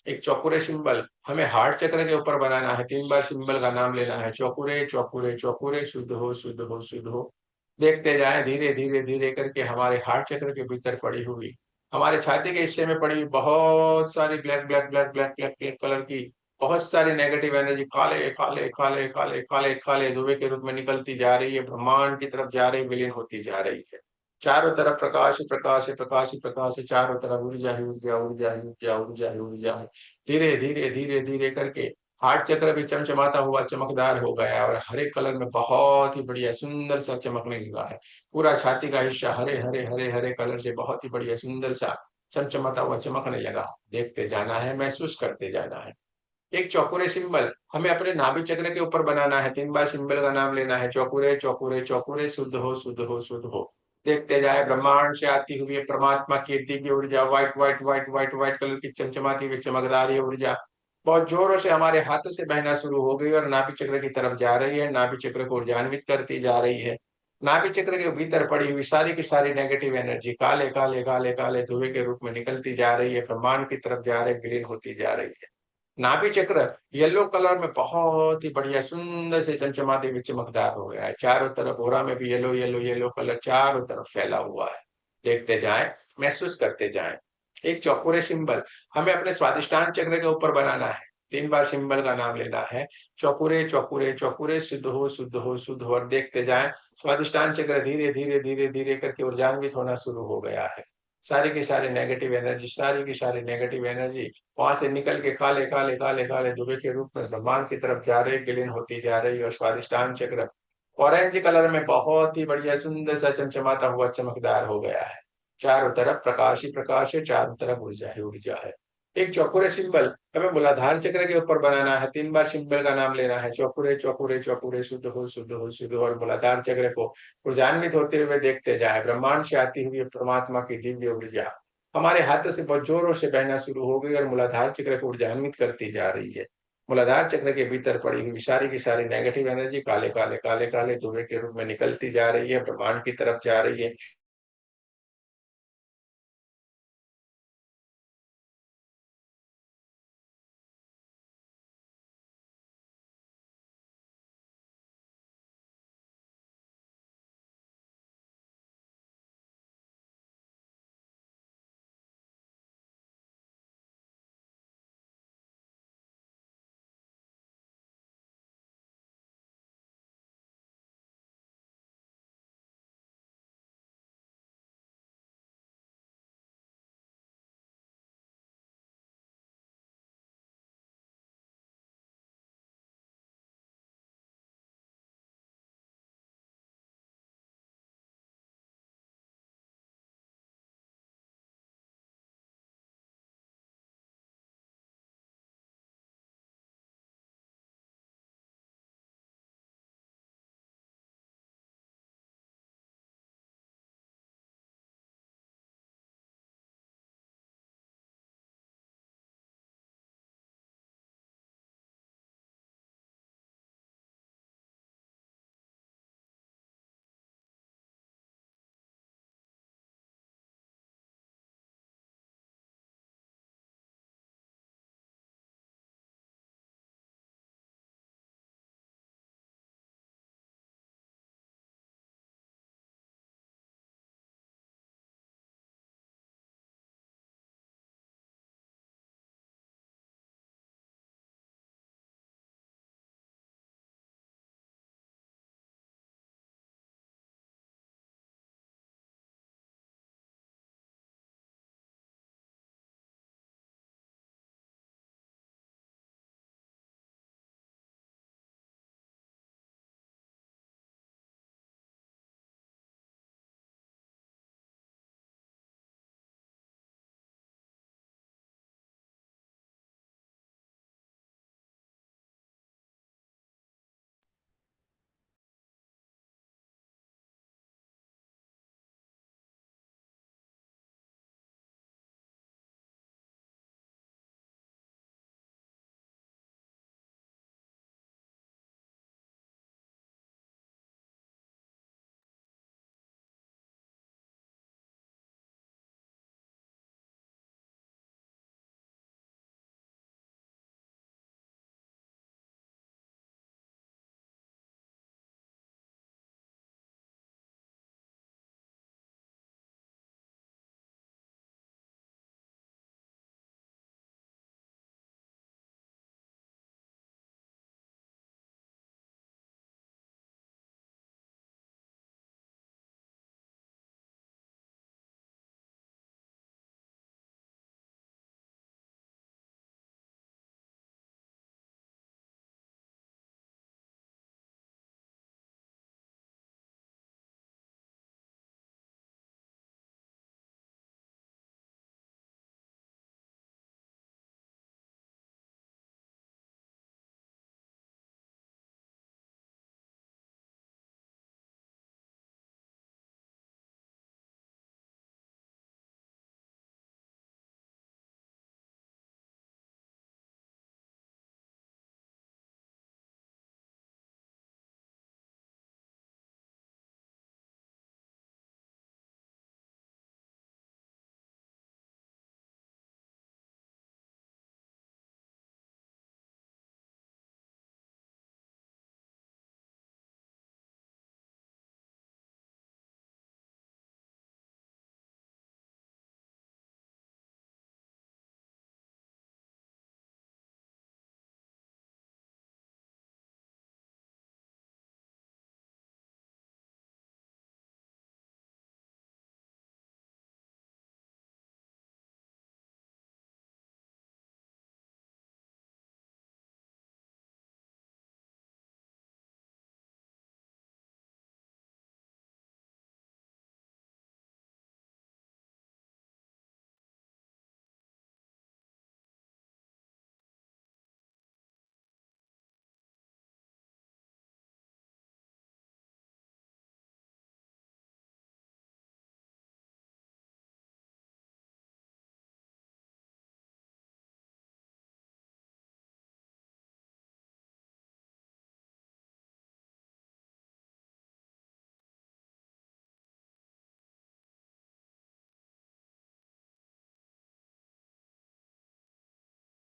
एक चौकुरे सिंबल हमें हार्ट चक्र के ऊपर बनाना है, 3 बार सिंबल का नाम लेना है, चौकुरे चौकुरे चौकुरे, शुद्ध हो शुद्ध हो शुद्ध हो। देखते जाएं, धीरे धीरे धीरे करके हमारे हार्ट चक्र के भीतर पड़ी हुई हमारे छाती के हिस्से में पड़ी हुई बहुत सारी black black black black black black colour की बहुत सारी नेगेटिव एनर्जी काले काले काले काले काले काले धुएं के रूप में निकलती जा रही है, ब्रह्मांड की तरफ जा रही, विलीन होती जा रही है। चारों तरफ प्रकाश ही प्रकाश है, प्रकाश ही प्रकाश है, चारों तरफ ऊर्जा ही ऊर्जा, ऊर्जा ही ऊर्जा, ऊर्जा ही ऊर्जा है। धीरे धीरे धीरे धीरे करके हार्ट चक्र भी चमचमाता हुआ चमकदार हो गया और हरे कलर में बहुत ही बढ़िया सुंदर सा चमकने लगा है। पूरा छाती का हिस्सा हरे हरे हरे हरे कलर से बहुत ही बढ़िया सुंदर सा चमचमाता हुआ चमकने लगा। देखते जाना है, महसूस करते जाना है। एक चौकुरे सिंबल हमें अपने नाभि चक्र के ऊपर बनाना है। 3 बार सिंबल का नाम लेना है, चौकुरे चौकुरे चौकुरे, शुद्ध हो शुद्ध हो शुद्ध हो। देखते जाए, ब्रह्मांड से आती हुई परमात्मा की दिव्य ऊर्जा, white white white white white colour की चमचमाती हुई चमकदार ये ऊर्जा बहुत जोरों से हमारे हाथों से बहना शुरू हो गई और नाभि चक्र की तरफ जा रही है, नाभि चक्र को ऊर्जान्वित करती जा रही है। नाभि चक्र के भीतर पड़ी हुई सारी की सारी नेगेटिव एनर्जी काले काले काले काले धुएं के रूप में निकलती जा रही है, ब्रह्मांड की तरफ जा रही, विलीन होती जा रही है। नाभि चक्र येलो कलर में बहुत ही बढ़िया सुंदर से चमचमाते हुए चमकदार हो गया है। चारों तरफ ओरा में भी येलो येलो येलो कलर चारों तरफ फैला हुआ है। देखते जाएं, महसूस करते जाएं। एक चौकोरे सिंबल हमें अपने स्वादिष्टान चक्र के ऊपर बनाना है। 3 बार सिंबल का नाम लेना है, चौकुरे चौकुरे चौकुरे, शुद्ध हो शुद्ध हो शुद्ध हो। और देखते जाएं, स्वादिष्टान चक्र धीरे धीरे धीरे धीरे करके ऊर्जान्वित होना शुरू हो गया है। सारी की सारी नेगेटिव एनर्जी, सारी की सारी नेगेटिव एनर्जी वहां से निकल के काले काले काले काले धुएं के रूप में ब्रह्मांड की तरफ जा रही, विलीन होती जा रही। और स्वादिष्टान चक्र ऑरेंज कलर में बहुत ही बढ़िया सुंदर सा चमचमाता हुआ चमकदार हो गया है। चारों तरफ प्रकाश ही प्रकाश है, चारों तरफ ऊर्जा ही ऊर्जा है। एक चौकुरे सिंबल हमें मूलाधार चक्र के ऊपर बनाना है। 3 बार सिंबल का नाम लेना है, चौकुरे चौकुरे चौकुरे, शुद्ध हो शुद्ध हो शुद्ध हो। और मूलाधार चक्र को ऊर्जान्वित होते हुए देखते जाए, ब्रह्मांड से आती हुई परमात्मा की दिव्य ऊर्जा हमारे हाथों से बहुत जोरों से बहना शुरू हो गई और मूलाधार चक्र को ऊर्जान्वित करती जा रही है। मूलाधार चक्र के भीतर पड़ी हुई सारी की सारी नेगेटिव एनर्जी काले काले काले काले धुएं के रूप में निकलती जा रही है, ब्रह्मांड की तरफ जा रही है।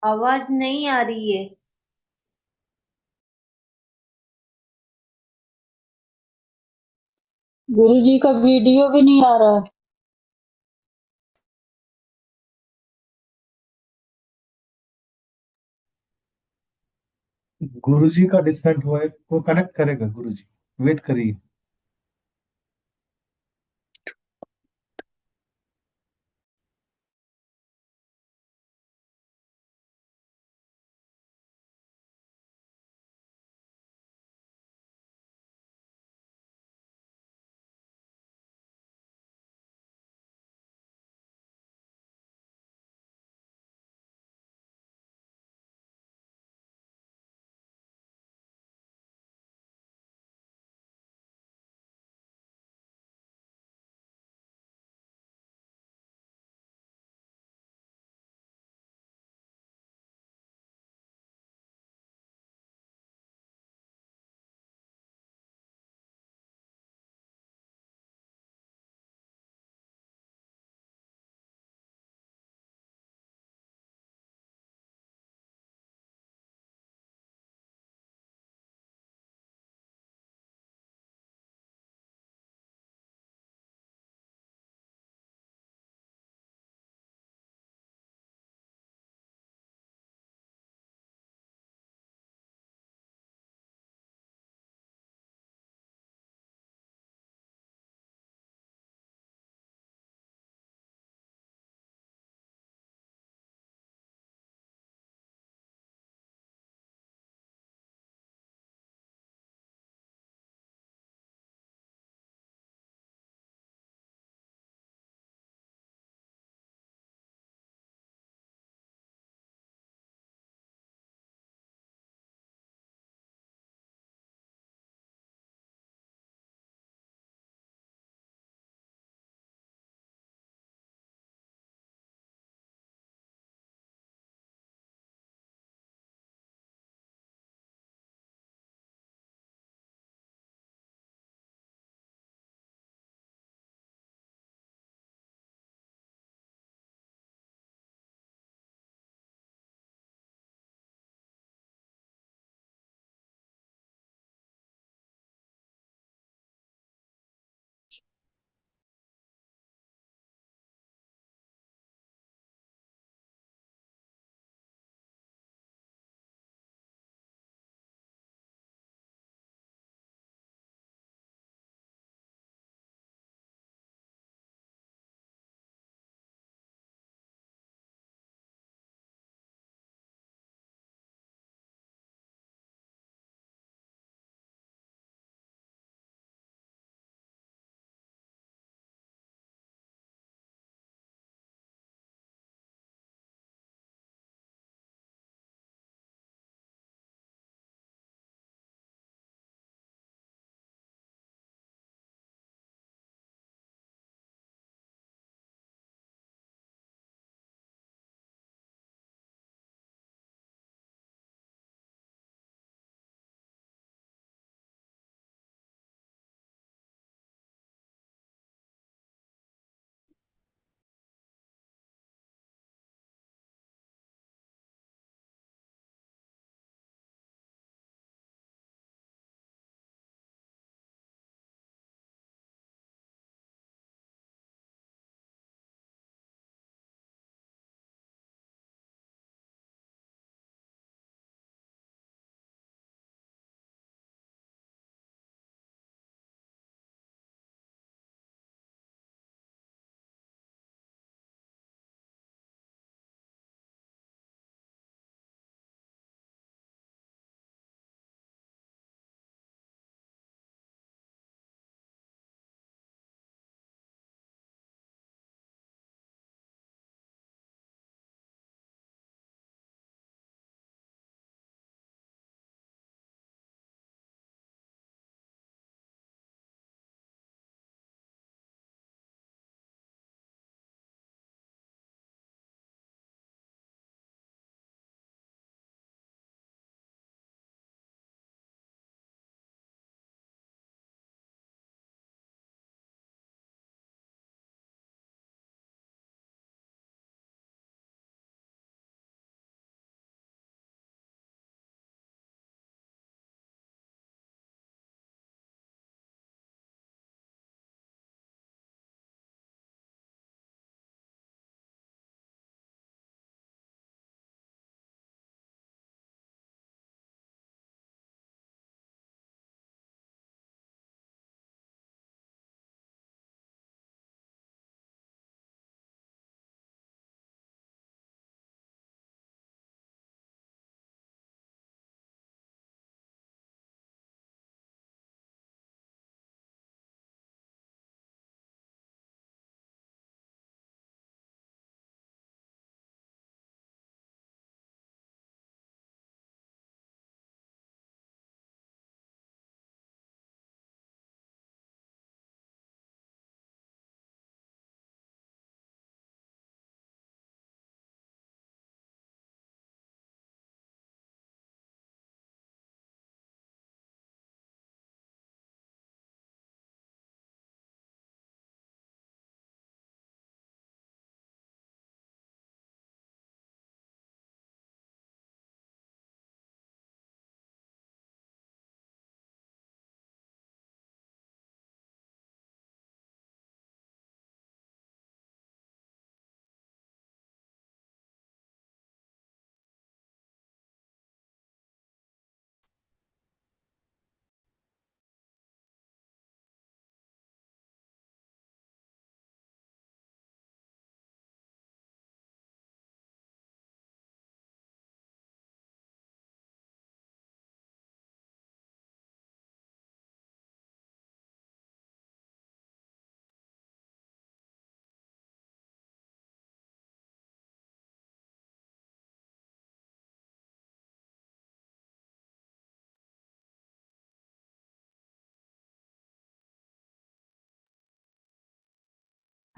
आवाज नहीं आ रही है। गुरुजी का वीडियो भी नहीं आ रहा है। गुरुजी का डिस्कनेक्ट हुआ है, वो कनेक्ट करेगा गुरुजी, वेट करिए।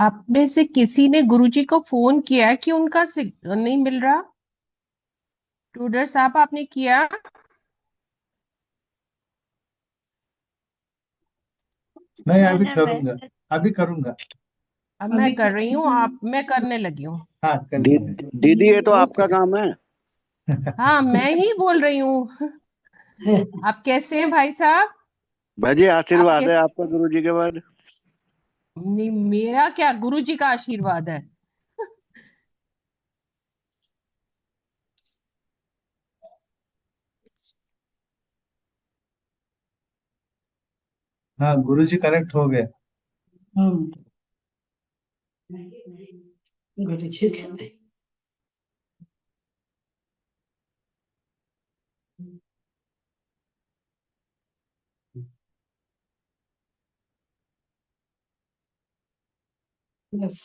आप में से किसी ने गुरुजी को फोन किया कि उनका नहीं मिल रहा? ट्यूडर साहब, आपने किया? नहीं, अभी मैंने करूंगा, मैसेज अभी करूंगा। अब मैं कर रही हूँ, मैं करने लगी हूँ। हाँ, कर लेंगे। दीदी ये तो आपका ओके। काम है। हाँ, मैं ही बोल रही हूँ। आप कैसे हैं भाई साहब? भाजी आप आशीर्वाद है कैसे? आपका गुरुजी के बाद। नहीं, मेरा क्या, गुरुजी का आशीर्वाद है। हाँ, गुरुजी कनेक्ट हो गए। गुरुजी के बस।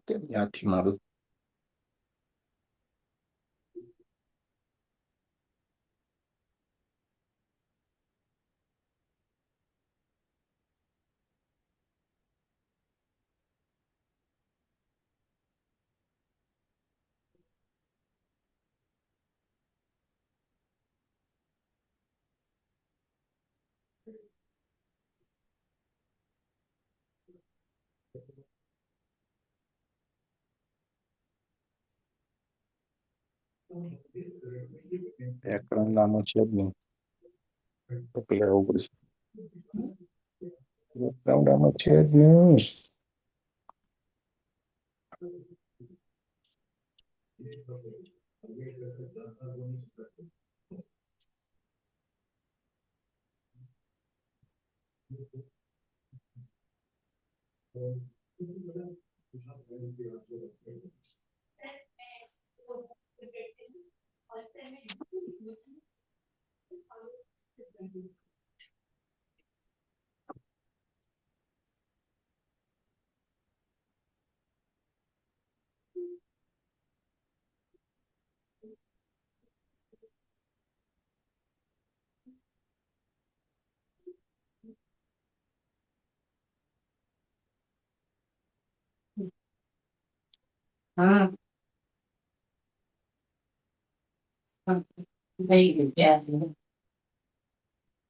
કેમ યાદથી મારું વ્યાકરણ નામો છે જ નહીં તો પેલા આવું પડશે વ્યાકરણ નામો છે જ નહીં. हाँ, नहीं क्या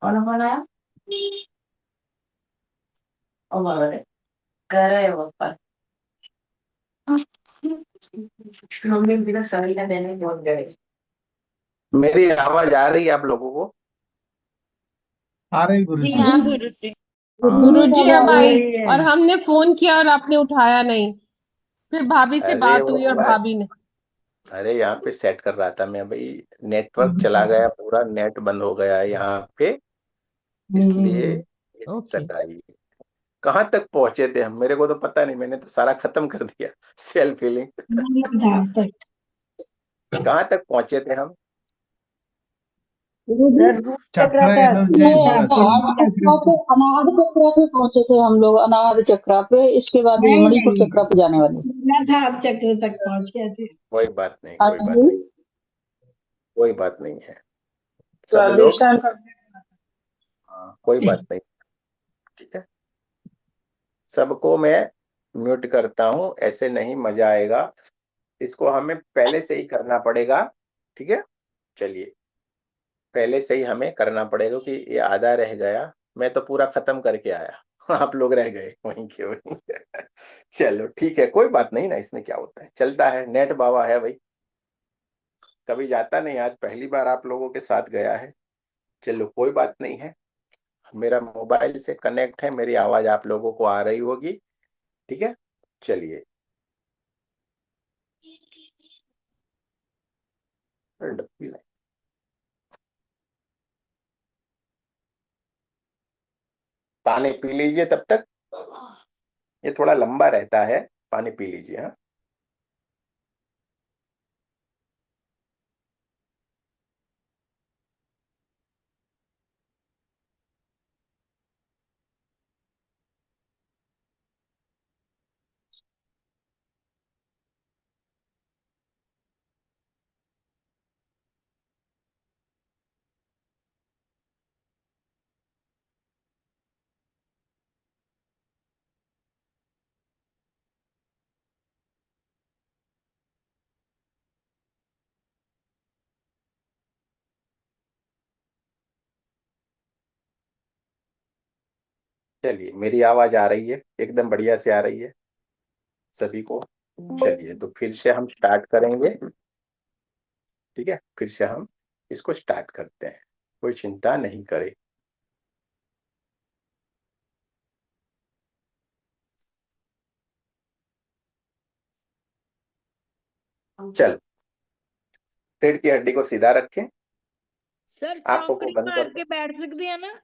कौन बनाया? ओ बाबा रे, कर रहे वो पर मम्मी बिना सही का देने बोल गए। मेरी आवाज आ रही है आप लोगों को? आ रही जी गुरुजी। हाँ गुरुजी। हाँ, गुरुजी अब आई, वही है। और हमने फोन किया और आपने उठाया नहीं। फिर भाभी से अरे बात वो हुई और बात, भाभी ने। अरे यहाँ पे सेट कर रहा था मैं भाई, नेटवर्क चला गया, पूरा नेट बंद हो गया है यहाँ पे, इसलिए हम्म। ये ओके। दिक्कत आई। कहाँ तक पहुंचे थे हम, मेरे को तो पता नहीं, मैंने तो सारा खत्म कर दिया सेल्फ फीलिंग. जहाँ तक कहाँ तक पहुंचे थे हम? गुरुजी सर रूट चक्र चक्र पे एनर्जी ये पूरा था। आठ चक्रा पे अनाहत चक्रा पे पहुंचे थे हम लोग, अनाहत चक्रा पे, इसके बाद ये नहीं मणिपुर नहीं, चक्रा पे जाने वाले। मूलाधार चक्र तक पहुंच गए थे। कोई बात नहीं, हाँ कोई बात जी। नहीं, कोई बात नहीं है. तो सब लोग, अधिष्ठान का हाँ, कोई बात नहीं. ठीक है, सबको मैं म्यूट करता हूँ, ऐसे नहीं मजा आएगा, इसको हमें पहले से ही करना पड़ेगा. ठीक है, चलिए, पहले से ही हमें करना पड़ेगा कि ये आधा रह गया, मैं तो पूरा खत्म करके आया आप लोग रह गए वहीं के वहीं. चलो ठीक है, कोई बात नहीं ना, इसमें क्या होता है, चलता है, नेट बाबा है भाई, कभी जाता नहीं, आज पहली बार आप लोगों के साथ गया है. चलो कोई बात नहीं है, मेरा मोबाइल से कनेक्ट है, मेरी आवाज आप लोगों को आ रही होगी. ठीक है, चलिए. पानी पी लीजिए तब तक, ये थोड़ा लंबा रहता है, पानी पी लीजिए। हाँ, चलिए, मेरी आवाज आ रही है, एकदम बढ़िया से आ रही है सभी को। चलिए, तो फिर से हम स्टार्ट करेंगे। ठीक है, फिर से हम इसको स्टार्ट करते हैं, कोई चिंता नहीं करे। चलो, पेड़ की हड्डी को सीधा रखें, सर आंखों को चौकड़ी बंद मार कर के दें। बैठ सकते हैं ना?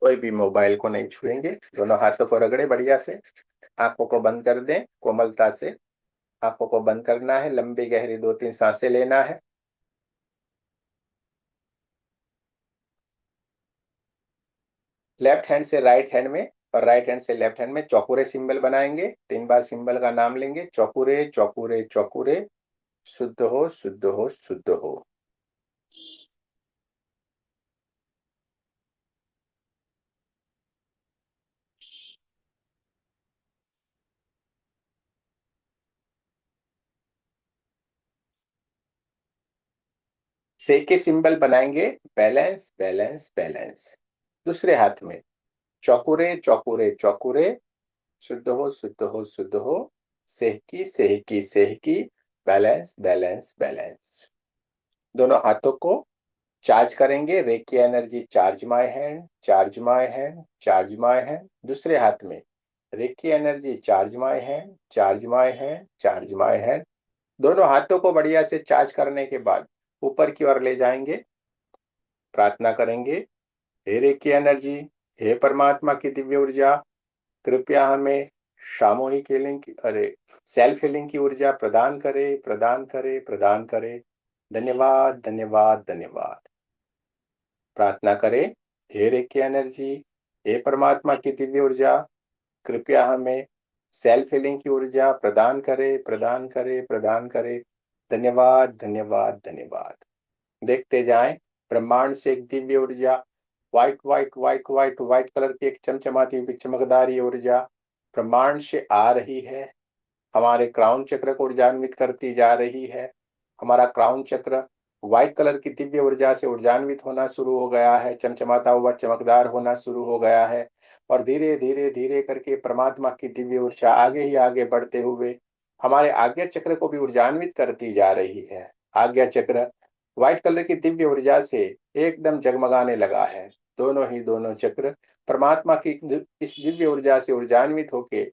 कोई भी मोबाइल को नहीं छुएंगे, दोनों हाथों को रगड़े बढ़िया से, आंखों को बंद कर दें कोमलता से। आंखों को बंद करना है, लंबी गहरी 2-3 सांसें लेना है। लेफ्ट हैंड से राइट हैंड में और राइट हैंड से लेफ्ट हैंड में चौकुरे सिंबल बनाएंगे। 3 बार सिंबल का नाम लेंगे, चौकुरे चौकुरे चौकुरे, शुद्ध हो शुद्ध हो शुद्ध हो। से के सिंबल बनाएंगे, बैलेंस बैलेंस बैलेंस। दूसरे हाथ में चौकुरे चौकुरे चौकुरे, शुद्ध हो शुद्ध हो शुद्ध हो, सेहकी सेहकी सेहकी, बैलेंस बैलेंस बैलेंस। दोनों हाथों को चार्ज करेंगे, Reiki energy charge my hand, charge my hand, charge my hand. दूसरे हाथ में Reiki energy charge my hand, charge my hand, charge my hand. दोनों हाथों को बढ़िया से चार्ज करने के बाद ऊपर की ओर ले जाएंगे, प्रार्थना करेंगे, हे रेकी एनर्जी, हे परमात्मा की दिव्य ऊर्जा, कृपया हमें सामूहिक हीलिंग की, अरे सेल्फ हीलिंग की ऊर्जा प्रदान करे प्रदान करे प्रदान करे। धन्यवाद धन्यवाद धन्यवाद। प्रार्थना करें, हे रेकी एनर्जी, हे परमात्मा की दिव्य ऊर्जा, कृपया हमें सेल्फ हीलिंग की ऊर्जा प्रदान करे प्रदान करे प्रदान करे। धन्यवाद धन्यवाद धन्यवाद। देखते जाएं, ब्रह्मांड से एक दिव्य ऊर्जा, white white white white white colour की एक चमचमाती हुई चमकदार ये ऊर्जा ब्रह्मांड से आ रही है, हमारे क्राउन चक्र को ऊर्जान्वित करती जा रही है। हमारा क्राउन चक्र व्हाइट कलर की दिव्य ऊर्जा से ऊर्जान्वित होना शुरू हो गया है, चमचमाता हुआ चमकदार होना शुरू हो गया है। और धीरे धीरे धीरे करके परमात्मा की दिव्य ऊर्जा आगे ही आगे बढ़ते हुए हमारे आज्ञा चक्र को भी ऊर्जान्वित करती जा रही है। आज्ञा चक्र व्हाइट कलर की दिव्य ऊर्जा से एकदम जगमगाने लगा है। दोनों चक्र परमात्मा की इस दिव्य ऊर्जा से ऊर्जान्वित होके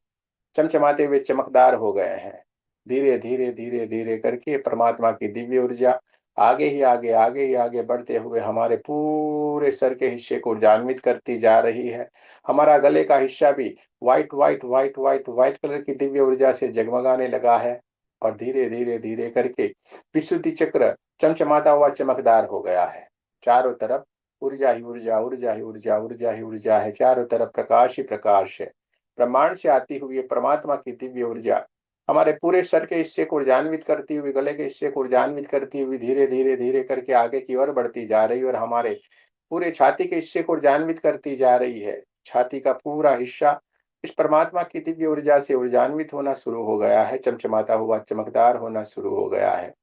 चमचमाते हुए चमकदार हो गए हैं। धीरे धीरे धीरे धीरे करके परमात्मा की दिव्य ऊर्जा आगे ही आगे आगे ही आगे बढ़ते हुए हमारे पूरे सर के हिस्से को ऊर्जान्वित करती जा रही है। हमारा गले का हिस्सा भी white white white white white colour की दिव्य ऊर्जा से जगमगाने लगा है। और धीरे धीरे धीरे करके विशुद्धि चक्र चमचमाता हुआ चमकदार हो गया है। चारों तरफ ऊर्जा ही ऊर्जा ऊर्जा ही ऊर्जा ऊर्जा ही ऊर्जा है, चारों तरफ प्रकाश ही प्रकाश है। ब्रह्मांड से आती हुई परमात्मा की दिव्य ऊर्जा हमारे पूरे सर के हिस्से को ऊर्जान्वित करती हुई, गले के हिस्से को ऊर्जान्वित करती हुई धीरे धीरे धीरे करके आगे की ओर बढ़ती जा रही है और हमारे पूरे छाती के हिस्से को ऊर्जान्वित करती जा रही है। छाती का पूरा हिस्सा इस परमात्मा की दिव्य ऊर्जा से ऊर्जान्वित होना शुरू हो गया है, चमचमाता हुआ चमकदार होना शुरू हो गया है।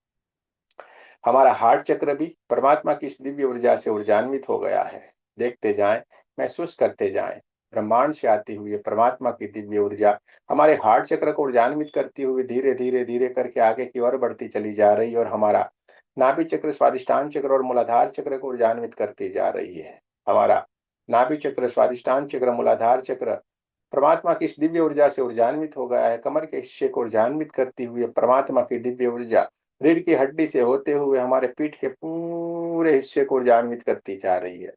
हमारा हार्ट चक्र भी परमात्मा की इस दिव्य ऊर्जा से ऊर्जान्वित हो गया है। देखते जाएं, महसूस करते जाएं, ब्रह्मांड से आती हुई परमात्मा की दिव्य ऊर्जा हमारे हार्ट चक्र को ऊर्जान्वित करती हुई धीरे धीरे धीरे करके आगे की ओर बढ़ती चली जा रही है और हमारा नाभि चक्र, स्वादिष्टान चक्र और मूलाधार चक्र को ऊर्जान्वित करती जा रही है। हमारा नाभि चक्र, स्वादिष्टान चक्र, मूलाधार चक्र परमात्मा की इस दिव्य ऊर्जा से ऊर्जान्वित हो गया है। कमर के हिस्से को ऊर्जान्वित करती हुई परमात्मा की दिव्य ऊर्जा रीढ़ की हड्डी से होते हुए हमारे पीठ के पूरे हिस्से को ऊर्जान्वित करती जा रही है।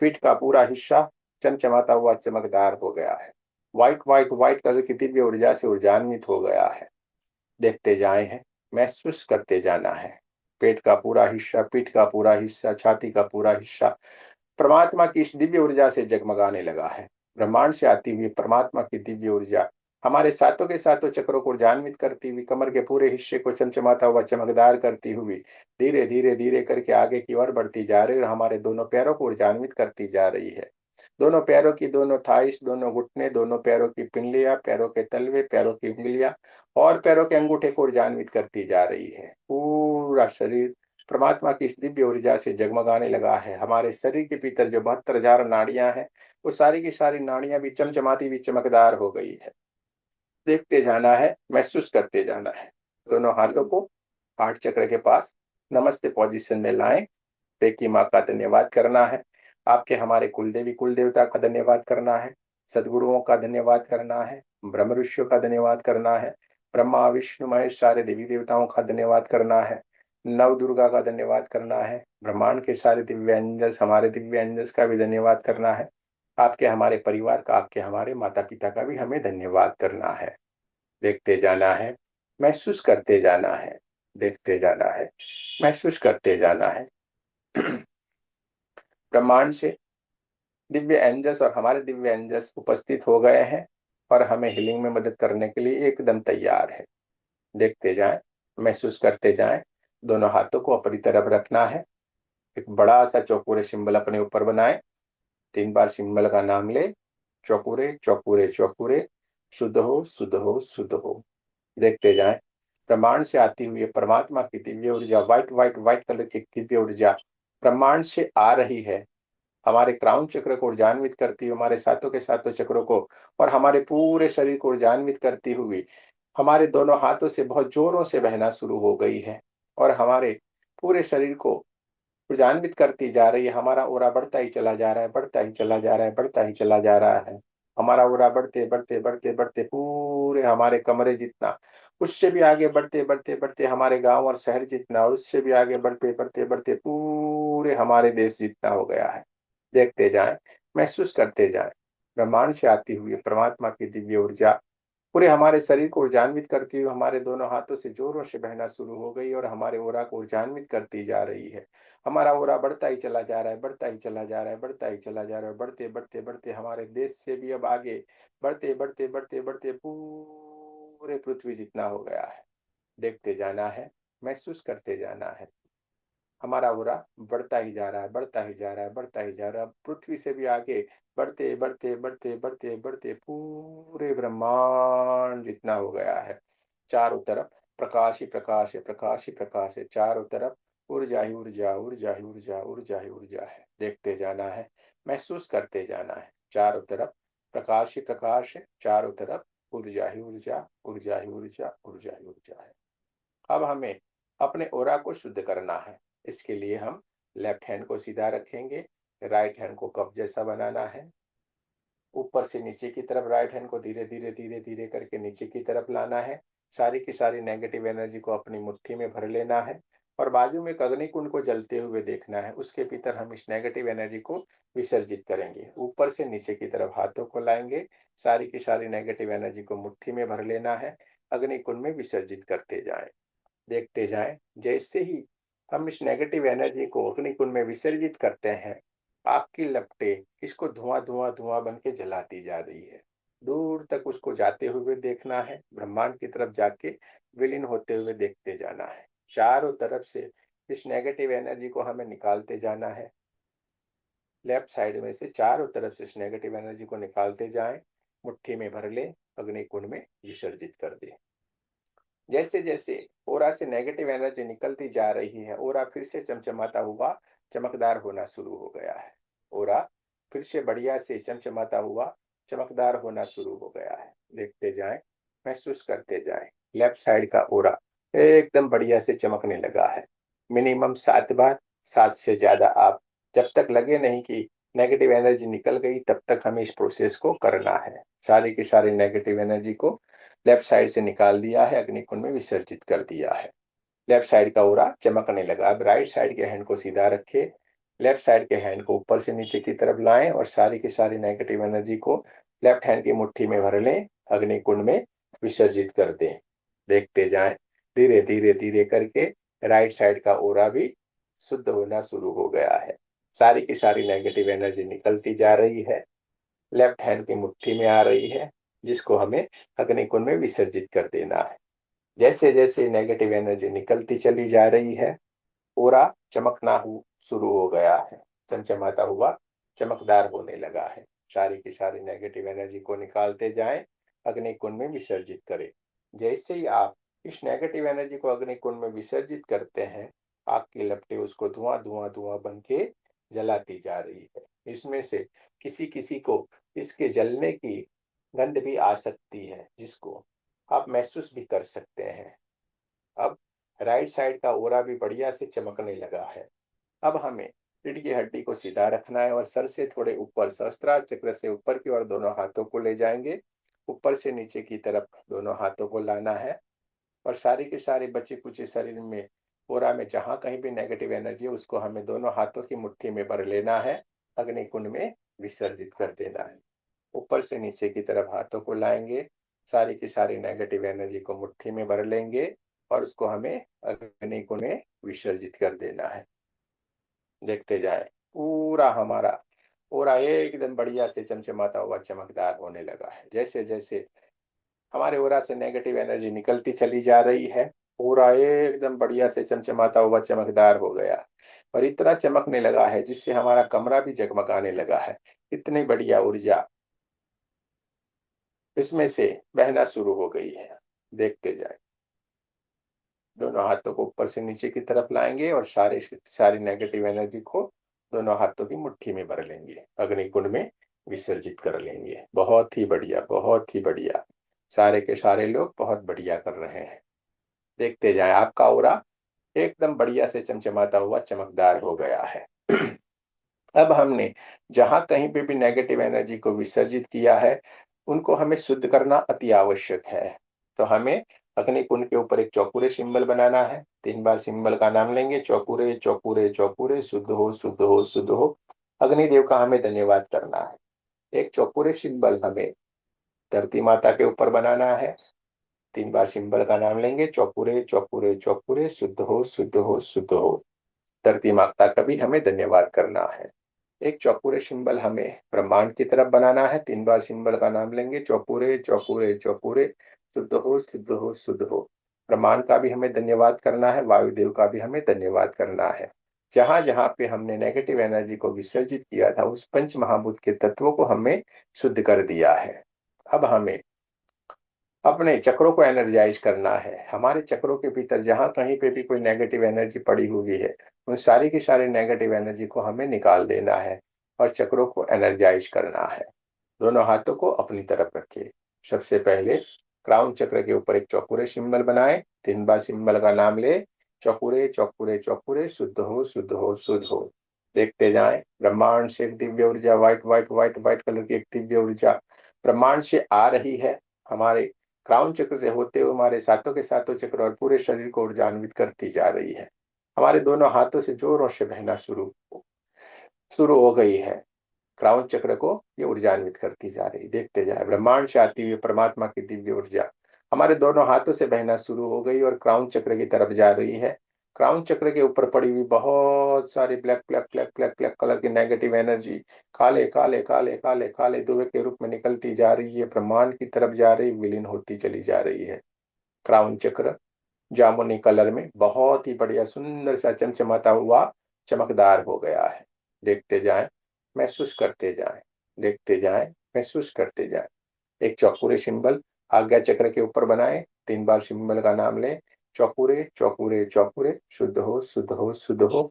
पीठ का पूरा हिस्सा चमचमाता हुआ चमकदार हो गया है। व्हाइट व्हाइट व्हाइट कलर की दिव्य ऊर्जा से ऊर्जान्वित हो गया है। देखते जाए हैं, महसूस करते जाना है। पेट का पूरा हिस्सा, पीठ का पूरा हिस्सा, छाती का पूरा हिस्सा परमात्मा की इस दिव्य ऊर्जा से जगमगाने लगा है। ब्रह्मांड से आती हुई परमात्मा की दिव्य ऊर्जा हमारे सातों के सातों चक्रों को ऊर्जान्वित करती हुई कमर के पूरे हिस्से को चमचमाता हुआ चमकदार करती हुई धीरे धीरे धीरे करके आगे की ओर बढ़ती जा रही है और हमारे दोनों पैरों को ऊर्जान्वित करती जा रही है। दोनों पैरों की दोनों थाइस, दोनों घुटने, दोनों पैरों की पिंडलियां, पैरों के तलवे, पैरों की उंगलियां और पैरों के अंगूठे को ऊर्जान्वित करती जा रही है। पूरा शरीर परमात्मा की इस दिव्य ऊर्जा से जगमगाने लगा है। हमारे शरीर के भीतर जो 72,000 नाड़ियां हैं, वो सारी की सारी नाड़ियां भी चमचमाती हुई चमकदार हो गई है। देखते जाना है, महसूस करते जाना है। दोनों हाथों को हार्ट चक्र के पास नमस्ते पोजीशन में लाएं। रेकी माँ का धन्यवाद करना है। आपके हमारे कुलदेवी कुल देवता का धन्यवाद करना है। सदगुरुओं का धन्यवाद करना है। ब्रह्म ऋषियों का धन्यवाद करना है। ब्रह्मा विष्णु महेश सारे देवी देवताओं का धन्यवाद करना है। नव दुर्गा का धन्यवाद करना है। ब्रह्मांड के सारे दिव्य अंजस, हमारे दिव्य अंजस का भी धन्यवाद करना है। आपके हमारे परिवार का, आपके हमारे माता पिता का भी हमें धन्यवाद करना है। देखते जाना है, महसूस करते जाना है। देखते जाना है, महसूस करते जाना है। ब्रह्मांड से दिव्य एंजल्स और हमारे दिव्य एंजल्स उपस्थित हो गए हैं और हमें हीलिंग में मदद करने के लिए एकदम तैयार है। देखते जाएं, महसूस करते जाएं। दोनों हाथों को अपनी तरफ रखना है। एक बड़ा सा चौकोरे सिंबल अपने ऊपर बनाएं। 3 बार सिंबल का नाम ले। चौकोरे चौकोरे चौकोरे, शुद्ध हो शुद्ध हो शुद्ध हो। देखते जाएं, ब्रह्मांड से आती हुई परमात्मा की दिव्य ऊर्जा, व्हाइट व्हाइट व्हाइट कलर की दिव्य ऊर्जा ब्रह्मांड से आ रही है। हमारे क्राउन चक्र को ऊर्जान्वित करती हुई हमारे सातों के सातों चक्रों को और हमारे पूरे शरीर को ऊर्जान्वित करती हुई हमारे दोनों हाथों से बहुत जोरों से बहना शुरू हो गई है और हमारे पूरे शरीर को ऊर्जान्वित करती जा रही है। हमारा ओरा बढ़ता ही चला जा रहा है, बढ़ता ही चला जा रहा है, बढ़ता ही चला जा रहा है। हमारा ओरा बढ़ते बढ़ते बढ़ते बढ़ते पूरे हमारे कमरे जितना, उससे भी आगे बढ़ते बढ़ते बढ़ते हमारे गांव और शहर जितना, और उससे भी आगे बढ़ते बढ़ते बढ़ते पूरे हमारे देश जितना हो गया है। देखते जाएं, महसूस करते जाएं। ब्रह्मांड से आती हुई परमात्मा की दिव्य ऊर्जा पूरे हमारे शरीर को ऊर्जान्वित करती हुई हमारे दोनों हाथों से जोरों से बहना शुरू हो गई और हमारे ओरा को ऊर्जान्वित करती जा रही है। हमारा ओरा बढ़ता ही चला जा रहा है, बढ़ता ही चला जा रहा है, बढ़ता ही चला जा रहा है। बढ़ते बढ़ते बढ़ते हमारे देश से भी अब आगे बढ़ते बढ़ते बढ़ते बढ़ते पूरे पृथ्वी जितना हो गया है। देखते जाना है, महसूस करते जाना है। हमारा ओरा बढ़ता ही जा रहा है, बढ़ता ही जा रहा है, बढ़ता ही जा रहा है। पृथ्वी से भी आगे बढ़ते बढ़ते बढ़ते बढ़ते बढ़ते पूरे ब्रह्मांड जितना हो गया है। चारों तरफ प्रकाश ही प्रकाश है, प्रकाश ही प्रकाश है। चारों तरफ ऊर्जा ही ऊर्जा, ऊर्जा ही ऊर्जा, ऊर्जा ही ऊर्जा है। देखते जाना है, महसूस करते जाना है। चारों तरफ प्रकाश ही प्रकाश है, चारों तरफ ऊर्जा ही ऊर्जा, ऊर्जा ही ऊर्जा, ऊर्जा ही ऊर्जा है। अब हमें अपने ओरा को शुद्ध करना है। इसके लिए हम लेफ्ट हैंड को सीधा रखेंगे, राइट हैंड को कप जैसा बनाना है। ऊपर से नीचे की तरफ राइट हैंड को धीरे धीरे धीरे धीरे करके नीचे की तरफ लाना है। सारी की सारी नेगेटिव एनर्जी को अपनी मुट्ठी में भर लेना है और बाजू में एक अग्निकुंड को जलते हुए देखना है। उसके भीतर हम इस नेगेटिव एनर्जी को विसर्जित करेंगे। ऊपर से नीचे की तरफ हाथों को लाएंगे, सारी की सारी नेगेटिव एनर्जी को मुट्ठी में भर लेना है, अग्निकुंड में विसर्जित करते जाएं। देखते जाएं, जैसे ही हम इस नेगेटिव एनर्जी को अग्निकुंड में विसर्जित करते हैं, आपकी लपटें इसको धुआं धुआं धुआं बन के जलाती जा रही है। दूर तक उसको जाते हुए देखना है, ब्रह्मांड की तरफ जाके विलीन होते हुए देखते जाना है। चारों तरफ से इस नेगेटिव एनर्जी को हमें निकालते जाना है। लेफ्ट साइड में से चारों तरफ से इस नेगेटिव एनर्जी को निकालते जाएं, मुट्ठी में भर ले, अग्निकुंड में विसर्जित कर दे। जैसे जैसे ओरा से नेगेटिव एनर्जी निकलती जा रही है, ओरा फिर से चमचमाता हुआ चमकदार होना शुरू हो गया है। ओरा फिर से बढ़िया से चमचमाता हुआ चमकदार होना शुरू हो गया है। देखते जाएं, महसूस करते जाएं। लेफ्ट साइड का ओरा एकदम बढ़िया से चमकने लगा है। मिनिमम 7 बार, 7 से ज्यादा आप, जब तक लगे नहीं कि नेगेटिव एनर्जी निकल गई तब तक हमें इस प्रोसेस को करना है। सारी की सारी नेगेटिव एनर्जी को लेफ्ट साइड से निकाल दिया है, अग्निकुंड में विसर्जित कर दिया है। लेफ्ट साइड का ओरा चमकने लगा। अब राइट साइड के हैंड को सीधा रखे, लेफ्ट साइड के हैंड को ऊपर से नीचे की तरफ लाएं और सारी की सारी नेगेटिव एनर्जी को लेफ्ट हैंड की मुट्ठी में भर लें, अग्निकुंड में विसर्जित कर दें। देखते जाएं, धीरे धीरे धीरे करके राइट साइड का ओरा भी शुद्ध होना शुरू हो गया है। सारी की सारी नेगेटिव एनर्जी निकलती जा रही है, लेफ्ट हैंड की मुट्ठी में आ रही है, जिसको हमें अग्निकुंड में विसर्जित कर देना है। जैसे जैसे नेगेटिव एनर्जी निकलती चली जा रही है, ओरा चमकना शुरू हो गया है, चमचमाता हुआ चमकदार होने लगा है। सारी की सारी नेगेटिव एनर्जी को निकालते जाएं, अग्निकुंड में विसर्जित करें। जैसे ही आप इस नेगेटिव एनर्जी को अग्निकुंड में विसर्जित करते हैं, आग की लपटें उसको धुआं धुआं धुआं बन के जलाती जा रही है। इसमें से किसी किसी को इसके जलने की गंध भी आ सकती है, जिसको आप महसूस भी कर सकते हैं। अब राइट साइड का ओरा भी बढ़िया से चमकने लगा है। अब हमें रीढ़ की हड्डी को सीधा रखना है और सर से थोड़े ऊपर, सहस्त्रार चक्र से ऊपर की ओर दोनों हाथों को ले जाएंगे, ऊपर से नीचे की तरफ दोनों हाथों को लाना है और सारी की सारी बची कुची शरीर में, ओरा में जहां कहीं भी नेगेटिव एनर्जी है उसको हमें दोनों हाथों की मुट्ठी में भर लेना है, अग्निकुंड में विसर्जित कर देना है। ऊपर से नीचे की तरफ हाथों को लाएंगे, सारी की सारी नेगेटिव एनर्जी को मुट्ठी में भर लेंगे और उसको हमें अग्निकुंड में विसर्जित कर देना है। देखते जाए, पूरा हमारा ओरा एकदम बढ़िया से चमचमाता हुआ चमकदार होने लगा है। जैसे जैसे हमारे ओरा से नेगेटिव एनर्जी निकलती चली जा रही है, ओरा एकदम बढ़िया से चमचमाता हुआ चमकदार हो गया और इतना चमकने लगा है जिससे हमारा कमरा भी जगमगाने लगा है। इतनी बढ़िया ऊर्जा इसमें से बहना शुरू हो गई है। देखते जाए, दोनों हाथों को ऊपर से नीचे की तरफ लाएंगे और सारी नेगेटिव एनर्जी को दोनों हाथों की मुट्ठी में भर लेंगे, अग्निकुंड में विसर्जित कर लेंगे। बहुत ही बढ़िया, बहुत ही बढ़िया। सारे के सारे लोग बहुत बढ़िया कर रहे हैं। देखते जाए, आपका ओरा एकदम बढ़िया से चमचमाता हुआ चमकदार हो गया है। अब हमने जहां कहीं पे भी नेगेटिव एनर्जी को विसर्जित किया है, उनको हमें शुद्ध करना अति आवश्यक है। तो हमें अग्निकुंड के ऊपर एक चौकुरे सिंबल बनाना है। 3 बार सिंबल का नाम लेंगे, चौकुरे चौकुरे चौकुरे, शुद्ध हो शुद्ध हो शुद्ध हो। अग्निदेव का हमें धन्यवाद करना है। एक चौकुरे सिंबल हमें धरती माता के ऊपर बनाना है। 3 बार सिंबल का नाम लेंगे, चौकुरे चौकुरे चौकुरे, शुद्ध हो शुद्ध हो शुद्ध हो। धरती माता का भी हमें धन्यवाद करना है। एक चौकुरे सिंबल हमें ब्रह्मांड की तरफ बनाना है। 3 बार सिंबल का नाम लेंगे, चौकुरे चौकुरे चौकुरे, शुद्ध हो शुद्ध हो शुद्ध हो। ब्रह्मांड का भी हमें धन्यवाद करना है, वायुदेव का भी हमें धन्यवाद करना है। जहां जहां पे हमने नेगेटिव एनर्जी को विसर्जित किया था, उस पंच महाभूत के तत्वों को हमने शुद्ध कर दिया है। अब हमें अपने चक्रों को एनर्जाइज करना है। हमारे चक्रों के भीतर जहां कहीं पे भी कोई नेगेटिव एनर्जी पड़ी हुई है, उन सारी की सारी नेगेटिव एनर्जी को हमें निकाल देना है और चक्रों को एनर्जाइज करना है। दोनों हाथों को अपनी तरफ रखिए। सबसे पहले क्राउन चक्र के ऊपर एक चौकुरे सिंबल बनाए। 3 बार सिंबल का नाम ले, चौकुरे चौकुरे चौकुरे, शुद्ध हो शुद्ध हो शुद्ध हो। देखते जाएं, ब्रह्मांड से एक दिव्य ऊर्जा, white white white white colour की एक दिव्य ऊर्जा ब्रह्मांड से आ रही है। हमारे क्राउन चक्र से होते हुए हमारे सातों के सातों चक्र और पूरे शरीर को ऊर्जान्वित करती जा रही है। हमारे दोनों हाथों से जोरों से बहना शुरू हो गई है। क्राउन चक्र को ये ऊर्जान्वित करती जा रही। देखते जाए, ब्रह्मांड से आती हुई परमात्मा की दिव्य ऊर्जा हमारे दोनों हाथों से बहना शुरू हो गई और क्राउन चक्र की तरफ जा रही है। क्राउन चक्र के ऊपर पड़ी हुई बहुत सारी black black black black black colour की नेगेटिव एनर्जी काले काले काले काले काले धुएं के रूप में निकलती जा रही है, ब्रह्मांड की तरफ जा रही, विलीन होती चली जा रही है। क्राउन चक्र जामुनी कलर में बहुत ही बढ़िया सुंदर सा चमचमाता हुआ चमकदार हो गया है। देखते जाएं, महसूस करते जाएं, देखते जाएं, महसूस करते जाएं। एक चौकुरे सिंबल आज्ञा चक्र के ऊपर बनाएं। 3 बार सिंबल का नाम लें, चौकुरे चौकुरे चौकुरे, शुद्ध हो शुद्ध हो शुद्ध हो।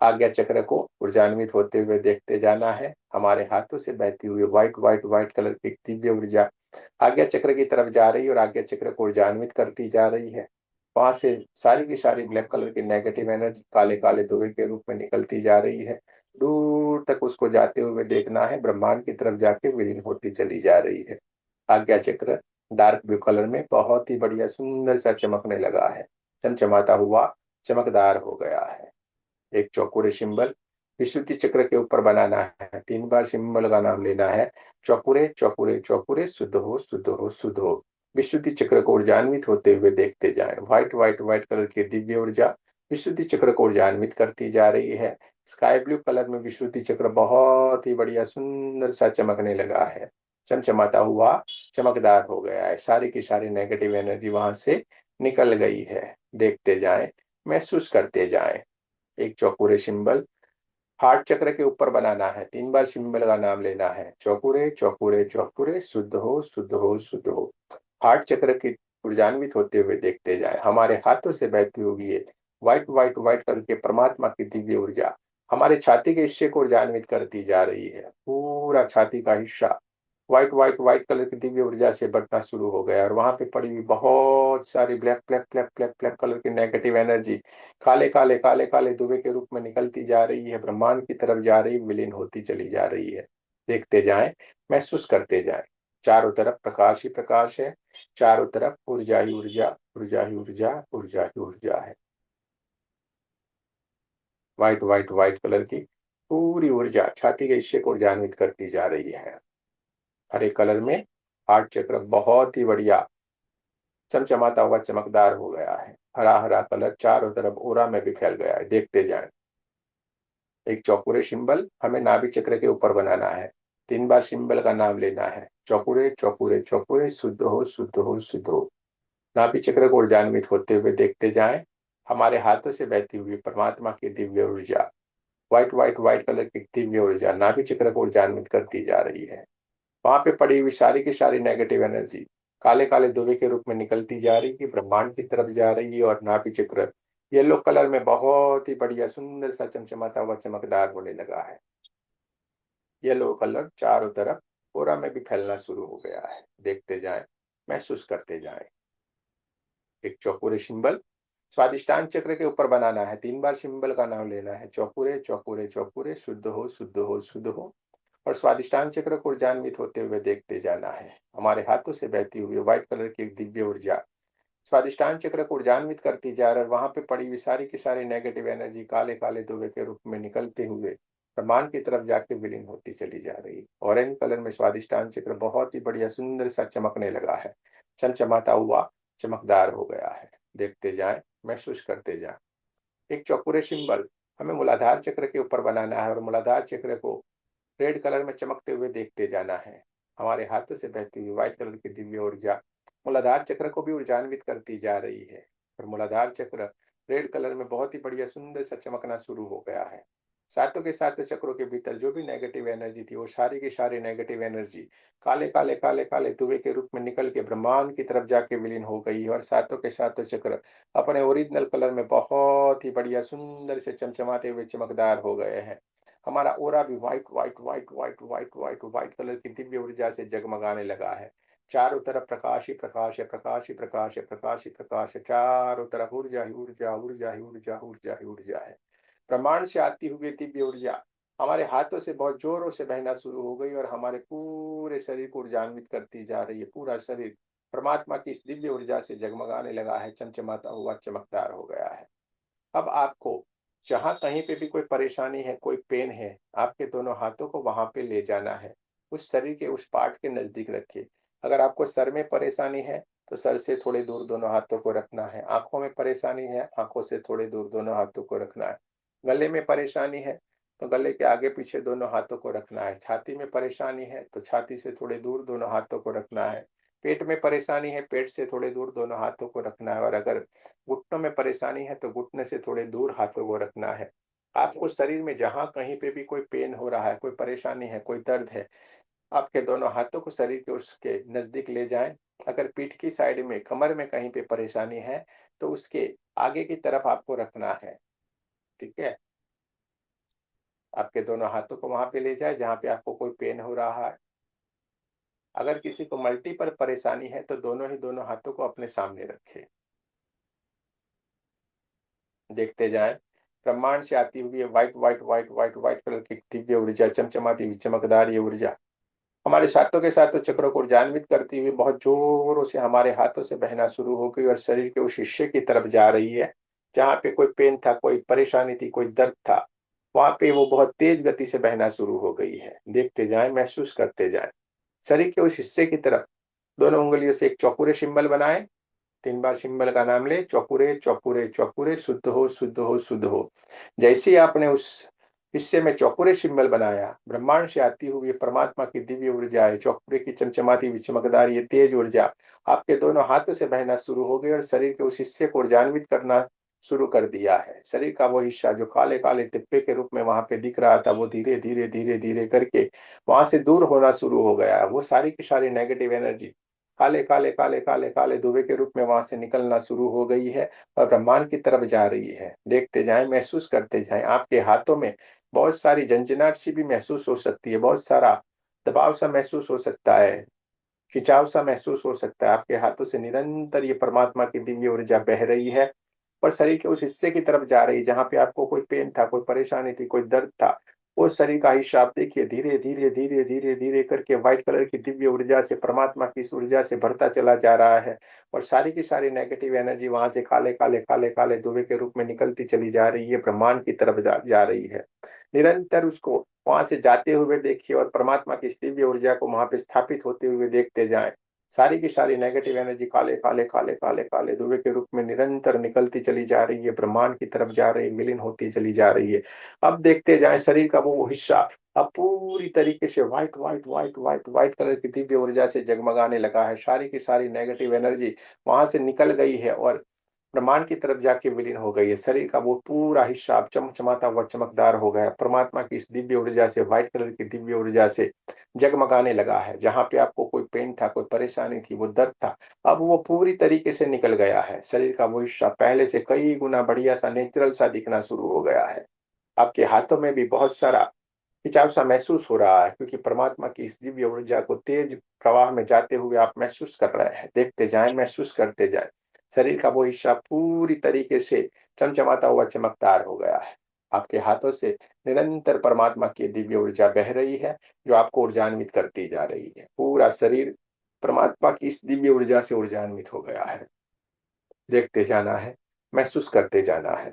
आज्ञा चक्र को ऊर्जान्वित होते हुए देखते जाना है। हमारे हाथों से बहती हुई व्हाइट व्हाइट व्हाइट कलर की दिव्य ऊर्जा आज्ञा चक्र की तरफ जा रही है और आज्ञा चक्र को ऊर्जान्वित करती जा रही है। वहां से सारी की सारी ब्लैक कलर की नेगेटिव एनर्जी काले काले धुएं के रूप में निकलती जा रही है। दूर तक उसको जाते हुए देखना है, ब्रह्मांड की तरफ जाके विलीन होती चली जा रही है। आज्ञा चक्र डार्क ब्लू कलर में बहुत ही बढ़िया सुंदर सा चमकने लगा है, चमचमाता हुआ चमकदार हो गया है। एक चौकोरे सिंबल विशुद्धि चक्र के ऊपर बनाना है, 3 बार सिंबल का नाम लेना है, चौकुरे चौकुरे चौकुरे, शुद्ध हो शुद्ध हो शुद्ध हो। विशुद्धि चक्र को ऊर्जान्वित होते हुए देखते जाएं। व्हाइट व्हाइट व्हाइट कलर की दिव्य ऊर्जा विशुद्धि चक्र को ऊर्जान्वित करती जा रही है। स्काई ब्लू कलर में विशुद्धि चक्र बहुत ही बढ़िया सुंदर सा चमकने लगा है, चमचमाता हुआ चमकदार हो गया है। सारी की सारी नेगेटिव एनर्जी वहां से निकल गई है। देखते जाएं, महसूस करते जाएं। एक चौकोरे सिंबल हार्ट चक्र के ऊपर बनाना है, 3 बार सिंबल का नाम लेना है, चौकुरे चौकुरे चौकुरे, शुद्ध हो शुद्ध हो शुद्ध हो। हार्ट चक्र की ऊर्जान्वित होते हुए देखते जाए। हमारे हाथों से बहती होगी ये व्हाइट व्हाइट व्हाइट करके परमात्मा की दिव्य ऊर्जा हमारे छाती के हिस्से को ऊर्जान्वित करती जा रही है। पूरा छाती का हिस्सा व्हाइट व्हाइट व्हाइट कलर की दिव्य ऊर्जा से बढ़ना शुरू हो गया और वहां पे पड़ी हुई बहुत सारी black black black black black colour की नेगेटिव एनर्जी काले काले काले काले धुएं के रूप में निकलती जा रही है, ब्रह्मांड की तरफ जा रही, विलीन होती चली जा रही है। देखते जाएं, महसूस करते जाएं। चारों तरफ प्रकाश ही प्रकाश है, चारों तरफ ऊर्जा ही ऊर्जा, ऊर्जा ही ऊर्जा, ऊर्जा ही ऊर्जा है। व्हाइट व्हाइट व्हाइट कलर की पूरी ऊर्जा छाती के हिस्से को ऊर्जान्वित करती जा रही है। हरे कलर में हार्ट चक्र बहुत ही बढ़िया चमचमाता हुआ चमकदार हो गया है। हरा हरा कलर चारों तरफ ओरा में भी फैल गया है। देखते जाएं। एक चौकुरे सिंबल हमें नाभि चक्र के ऊपर बनाना है, 3 बार सिंबल का नाम लेना है, चौकुरे चौकुरे चौकुरे, शुद्ध हो शुद्ध हो शुद्ध हो। नाभि चक्र को ऊर्जान्वित होते हुए देखते जाएं। हमारे हाथों से बहती हुई परमात्मा की दिव्य ऊर्जा व्हाइट व्हाइट व्हाइट कलर की दिव्य ऊर्जा नाभि चक्र को ऊर्जान्वित करती जा रही है। वहां पे पड़ी हुई सारी की सारी नेगेटिव एनर्जी काले काले धुएं के रूप में निकलती जा रही है, ब्रह्मांड की तरफ जा रही है और नाभि चक्र येलो कलर में बहुत ही बढ़िया सुंदर सा चमचमाता हुआ चमकदार होने लगा है। येलो कलर चारों तरफ पूरा में भी फैलना शुरू हो गया है। देखते जाएं, महसूस करते जाएं। एक चौकुरे सिंबल स्वादिष्टान चक्र के ऊपर बनाना है, 3 बार सिंबल का नाम लेना है, चौकुरे चौकुरे चौकुरे, शुद्ध हो शुद्ध हो शुद्ध हो। और स्वादिष्टान चक्र को ऊर्जान्वित होते हुए देखते जाना है। हमारे हाथों से बहती हुई व्हाइट कलर की एक दिव्य ऊर्जा स्वादिष्टान चक्र को ऊर्जान्वित करती जा रही है। वहां पे पड़ी हुई सारी की सारी नेगेटिव एनर्जी काले काले धुएं के रूप में निकलते हुए ब्रह्मांड की तरफ जाके विलीन होती चली जा रही है। ऑरेंज कलर में स्वादिष्टान चक्र बहुत ही बढ़िया सुंदर सा चमकने लगा है, चमचमाता हुआ चमकदार हो गया है। देखते जाएं, महसूस करते जाएं। एक चौकुरे सिंबल हमें मूलाधार चक्र के ऊपर बनाना है और मूलाधार चक्र को रेड कलर में चमकते हुए देखते जाना है। हमारे हाथों से बहती हुई व्हाइट कलर की दिव्य ऊर्जा मूलाधार चक्र को भी ऊर्जान्वित करती जा रही है और मूलाधार चक्र रेड कलर में बहुत ही बढ़िया सुंदर सा चमकना शुरू हो गया है। सातों के सातों चक्रों के भीतर जो भी नेगेटिव एनर्जी थी वो सारी की सारी नेगेटिव एनर्जी काले काले काले काले धुएं के रूप में निकल के ब्रह्मांड की तरफ जाके विलीन हो गई और सातों के सातों चक्र अपने ओरिजिनल कलर में बहुत ही बढ़िया सुंदर से चमचमाते हुए चमकदार हो गए हैं। हमारा ओरा भी white white white white white white white colour की दिव्य ऊर्जा से जगमगाने लगा है। चारों तरफ प्रकाश ही प्रकाश है, प्रकाश ही प्रकाश है, प्रकाश ही प्रकाश है। चारों तरफ ऊर्जा ही ऊर्जा, ऊर्जा ही ऊर्जा, ऊर्जा ही ऊर्जा है। ब्रह्मांड से आती हुई दिव्य ऊर्जा हमारे हाथों से बहुत जोरों से बहना शुरू हो गई और हमारे पूरे शरीर को ऊर्जान्वित करती जा रही है। पूरा शरीर परमात्मा की इस दिव्य ऊर्जा से जगमगाने लगा है, चमचमाता हुआ चमकदार हो गया है। अब आपको जहां कहीं पे भी कोई परेशानी है, कोई पेन है, आपके दोनों हाथों को वहां पे ले जाना है, उस शरीर के उस पार्ट के नजदीक रखिए। अगर आपको सर में परेशानी है तो सर से थोड़े दूर दोनों हाथों को रखना है। आंखों में परेशानी है, आंखों से थोड़े दूर दोनों हाथों को रखना है। गले में परेशानी है तो गले के आगे पीछे दोनों हाथों को रखना है। छाती में परेशानी है तो छाती से थोड़े दूर दोनों हाथों को रखना है। पेट में परेशानी है, पेट से थोड़े दूर दोनों हाथों को रखना है। और अगर घुटनों में परेशानी है तो घुटने से थोड़े दूर हाथों को रखना है। आपको शरीर में जहां कहीं पे भी कोई पेन हो रहा है, कोई परेशानी है, कोई दर्द है, आपके दोनों हाथों को शरीर के उसके नजदीक ले जाएं। अगर पीठ की साइड में, कमर में कहीं पे परेशानी है तो उसके आगे की तरफ आपको रखना है। ठीक है, आपके दोनों हाथों को वहां पे ले जाए जहां पे आपको कोई पेन हो रहा है। अगर किसी को मल्टीपल परेशानी है तो दोनों हाथों को अपने सामने रखें। देखते जाएं, ब्रह्मांड से आती हुई ये white white white white white colour की दिव्य ऊर्जा, चमचमाती हुई चमकदार ये ऊर्जा हमारे सातों के सातों चक्रों को ऊर्जान्वित करती हुई बहुत जोरों से हमारे हाथों से बहना शुरू हो गई और शरीर के उस हिस्से की तरफ जा रही है जहाँ पे कोई पेन था, कोई परेशानी थी, कोई दर्द था, वहां पे वो बहुत तेज गति से बहना शुरू हो गई है। देखते जाएं, महसूस करते जाएं। शरीर के उस हिस्से की तरफ दोनों उंगलियों से एक चौकुरे सिंबल बनाए, 3 बार सिंबल का नाम ले, चौकुरे चौकुरे चौकुरे, शुद्ध हो शुद्ध हो शुद्ध हो। जैसे ही आपने उस हिस्से में चौकुरे सिंबल बनाया, ब्रह्मांड से आती हुई परमात्मा की दिव्य ऊर्जा है, चौकुरे की चमचमाती हुई चमकदार ये तेज ऊर्जा आपके दोनों हाथों से बहना शुरू हो गई और शरीर के उस हिस्से को ऊर्जान्वित करना शुरू कर दिया है। शरीर का वो हिस्सा जो काले काले तिप्पे के रूप में वहां पे दिख रहा था, वो धीरे धीरे धीरे धीरे करके वहां से दूर होना शुरू हो गया है। वो सारी की सारी नेगेटिव एनर्जी काले काले काले काले काले धुएं के रूप में वहां से निकलना शुरू हो गई है और ब्रह्मांड की तरफ जा रही है। देखते जाएं, महसूस करते जाएं। आपके हाथों में बहुत सारी झंझनाहट सी भी महसूस हो सकती है, बहुत सारा दबाव सा महसूस हो सकता है, खिंचाव सा महसूस हो सकता है। आपके हाथों से निरंतर ये परमात्मा की दिव्य ऊर्जा बह रही है और शरीर के उस हिस्से की तरफ जा रही है जहां पे आपको कोई पेन था, कोई परेशानी थी, कोई दर्द था। वो शरीर का हिस्सा आप देखिए धीरे धीरे धीरे धीरे धीरे करके व्हाइट कलर की दिव्य ऊर्जा से, परमात्मा की इस ऊर्जा से भरता चला जा रहा है और सारी की सारी नेगेटिव एनर्जी वहां से काले काले काले काले धुएं के रूप में निकलती चली जा रही है, ब्रह्मांड की तरफ जा रही है। निरंतर उसको वहां से जाते हुए देखिए और परमात्मा की इस दिव्य ऊर्जा को वहां पे स्थापित होते हुए देखते जाएं। सारी की सारी नेगेटिव एनर्जी काले काले काले काले काले धुएं के रूप में निरंतर निकलती चली जा रही है, ब्रह्मांड की तरफ जा रही है, विलीन होती चली जा रही है। अब देखते जाएं, शरीर का वो हिस्सा अब पूरी तरीके से white white white white white colour की दिव्य ऊर्जा से जगमगाने लगा है। सारी की सारी नेगेटिव एनर्जी वहां से निकल गई है और ब्रह्मांड की तरफ जाके विलीन हो गई है। शरीर का वो पूरा हिस्सा अब चमचमाता हुआ चमकदार हो गया, परमात्मा की इस दिव्य ऊर्जा से, व्हाइट कलर की दिव्य ऊर्जा से जगमगाने लगा है। जहां पे आपको कोई पेन था, कोई परेशानी थी, वो दर्द था, अब वो पूरी तरीके से निकल गया है। शरीर का वो हिस्सा पहले से कई गुना बढ़िया सा, नेचुरल सा दिखना शुरू हो गया है। आपके हाथों में भी बहुत सारा खिंचाव सा महसूस हो रहा है क्योंकि परमात्मा की इस दिव्य ऊर्जा को तेज प्रवाह में जाते हुए आप महसूस कर रहे हैं। देखते जाएं, महसूस करते जाएं। शरीर का वो हिस्सा पूरी तरीके से चमचमाता हुआ चमकदार हो गया है। आपके हाथों से निरंतर परमात्मा की दिव्य ऊर्जा बह रही है जो आपको ऊर्जान्वित करती जा रही है। पूरा शरीर परमात्मा की इस दिव्य ऊर्जा से ऊर्जान्वित हो गया है। देखते जाना है, महसूस करते जाना है।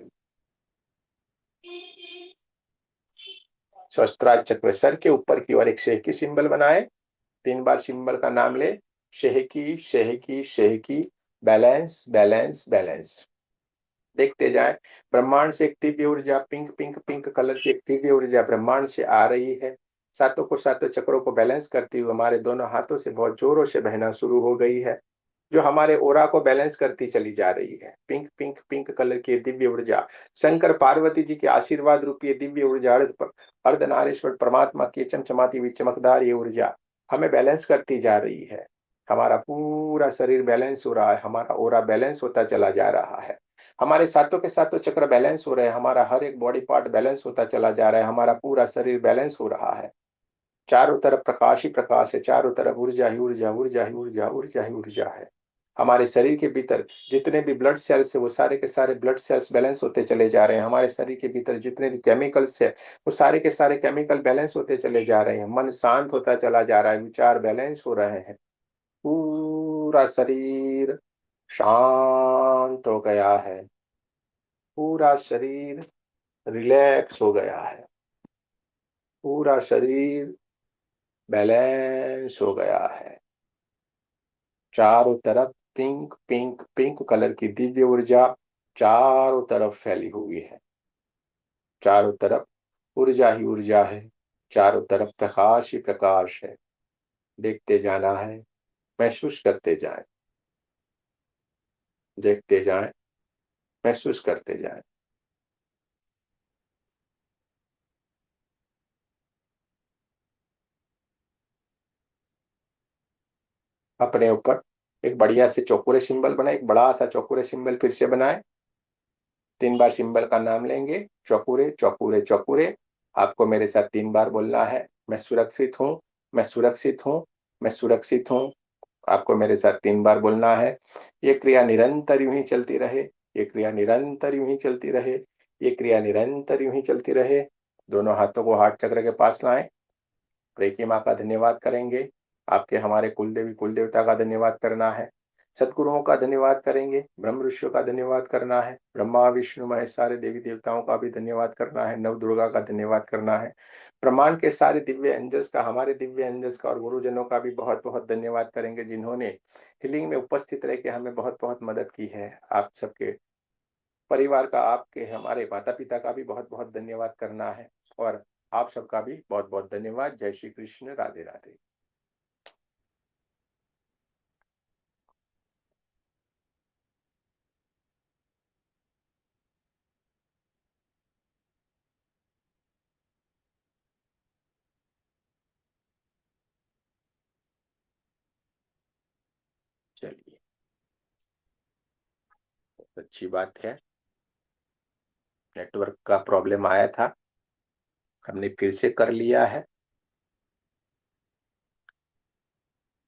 सहस्त्रार चक्र सर के ऊपर की ओर एक शेहकी सिंबल बनाए, 3 बार सिंबल का नाम ले, शेहकी शेहकी शेहकी, बैलेंस बैलेंस बैलेंस। देखते जाएं, ब्रह्मांड से एक दिव्य ऊर्जा पिंक पिंक पिंक कलर की एक दिव्य ऊर्जा ब्रह्मांड से आ रही है। सातों को सातों चक्रों को बैलेंस करती हुई हमारे दोनों हाथों से बहुत जोरों से बहना शुरू हो गई है, जो हमारे ओरा को बैलेंस करती चली जा रही है। पिंक पिंक पिंक कलर की दिव्य ऊर्जा, शंकर पार्वती जी के आशीर्वाद रूपी दिव्य ऊर्जा, अर्धनारीश्वर परमात्मा की चमचमाती हुई चमकदार ये ऊर्जा हमें बैलेंस करती जा रही है। हमारा पूरा शरीर बैलेंस हो रहा है, हमारा ओरा बैलेंस होता चला जा रहा है, हमारे सातों के सातों चक्र बैलेंस हो रहे हैं, हमारा हर एक बॉडी पार्ट बैलेंस होता चला जा रहा है, हमारा पूरा शरीर बैलेंस हो रहा है। चारों तरफ प्रकाश ही प्रकाश है, चारों तरफ ऊर्जा ही ऊर्जा, ऊर्जा ही ऊर्जा, ऊर्जा ही ऊर्जा है। हमारे शरीर के भीतर जितने भी ब्लड सेल्स है वो सारे के सारे ब्लड सेल्स बैलेंस होते चले जा रहे हैं। हमारे शरीर के भीतर जितने भी केमिकल्स है वो सारे के सारे केमिकल बैलेंस होते चले जा रहे हैं। मन शांत होता चला जा रहा है, विचार बैलेंस हो रहे हैं, पूरा शरीर शांत हो गया है, पूरा शरीर रिलैक्स हो गया है, पूरा शरीर बैलेंस हो गया है। चारों तरफ पिंक पिंक पिंक कलर की दिव्य ऊर्जा चारों तरफ फैली हुई है, चारों तरफ ऊर्जा ही ऊर्जा है, चारों तरफ प्रकाश ही प्रकाश है। देखते जाना है, महसूस करते जाएं, देखते जाएं, महसूस करते जाएं। अपने ऊपर एक बढ़िया से चौकोरे सिंबल बनाए, एक बड़ा सा चौकोरे सिंबल फिर से बनाए। 3 बार सिंबल का नाम लेंगे, चौकुरे चौकुरे चौकुरे। आपको मेरे साथ 3 बार बोलना है, मैं सुरक्षित हूँ, मैं सुरक्षित हूँ, मैं सुरक्षित हूँ। आपको मेरे साथ 3 बार बोलना है। ये क्रिया निरंतर यूं ही चलती रहे, ये क्रिया निरंतर यूं ही चलती रहे, ये क्रिया निरंतर यूं ही चलती रहे। दोनों हाथों को हार्ट चक्र के पास लाएं। रेकी माँ का धन्यवाद करेंगे। आपके हमारे कुलदेवी कुल देवता का धन्यवाद करना है। सदगुरुओं का धन्यवाद करेंगे। ब्रह्म ऋषियों का धन्यवाद करना है। ब्रह्मा विष्णु महेश सारे देवी देवताओं का भी धन्यवाद करना है। नव दुर्गा का धन्यवाद करना है। ब्रह्मांड के सारे दिव्य एंजल्स का, हमारे दिव्य एंजल्स का और गुरुजनों का भी बहुत बहुत धन्यवाद करेंगे, जिन्होंने हीलिंग में उपस्थित रह के हमें बहुत बहुत मदद की है। आप सबके परिवार का, आपके हमारे माता पिता का भी बहुत बहुत धन्यवाद करना है, और आप सबका भी बहुत बहुत धन्यवाद। जय श्री कृष्ण, राधे राधे। चलिए, बहुत अच्छी बात है। नेटवर्क का प्रॉब्लम आया था, हमने फिर से कर लिया है।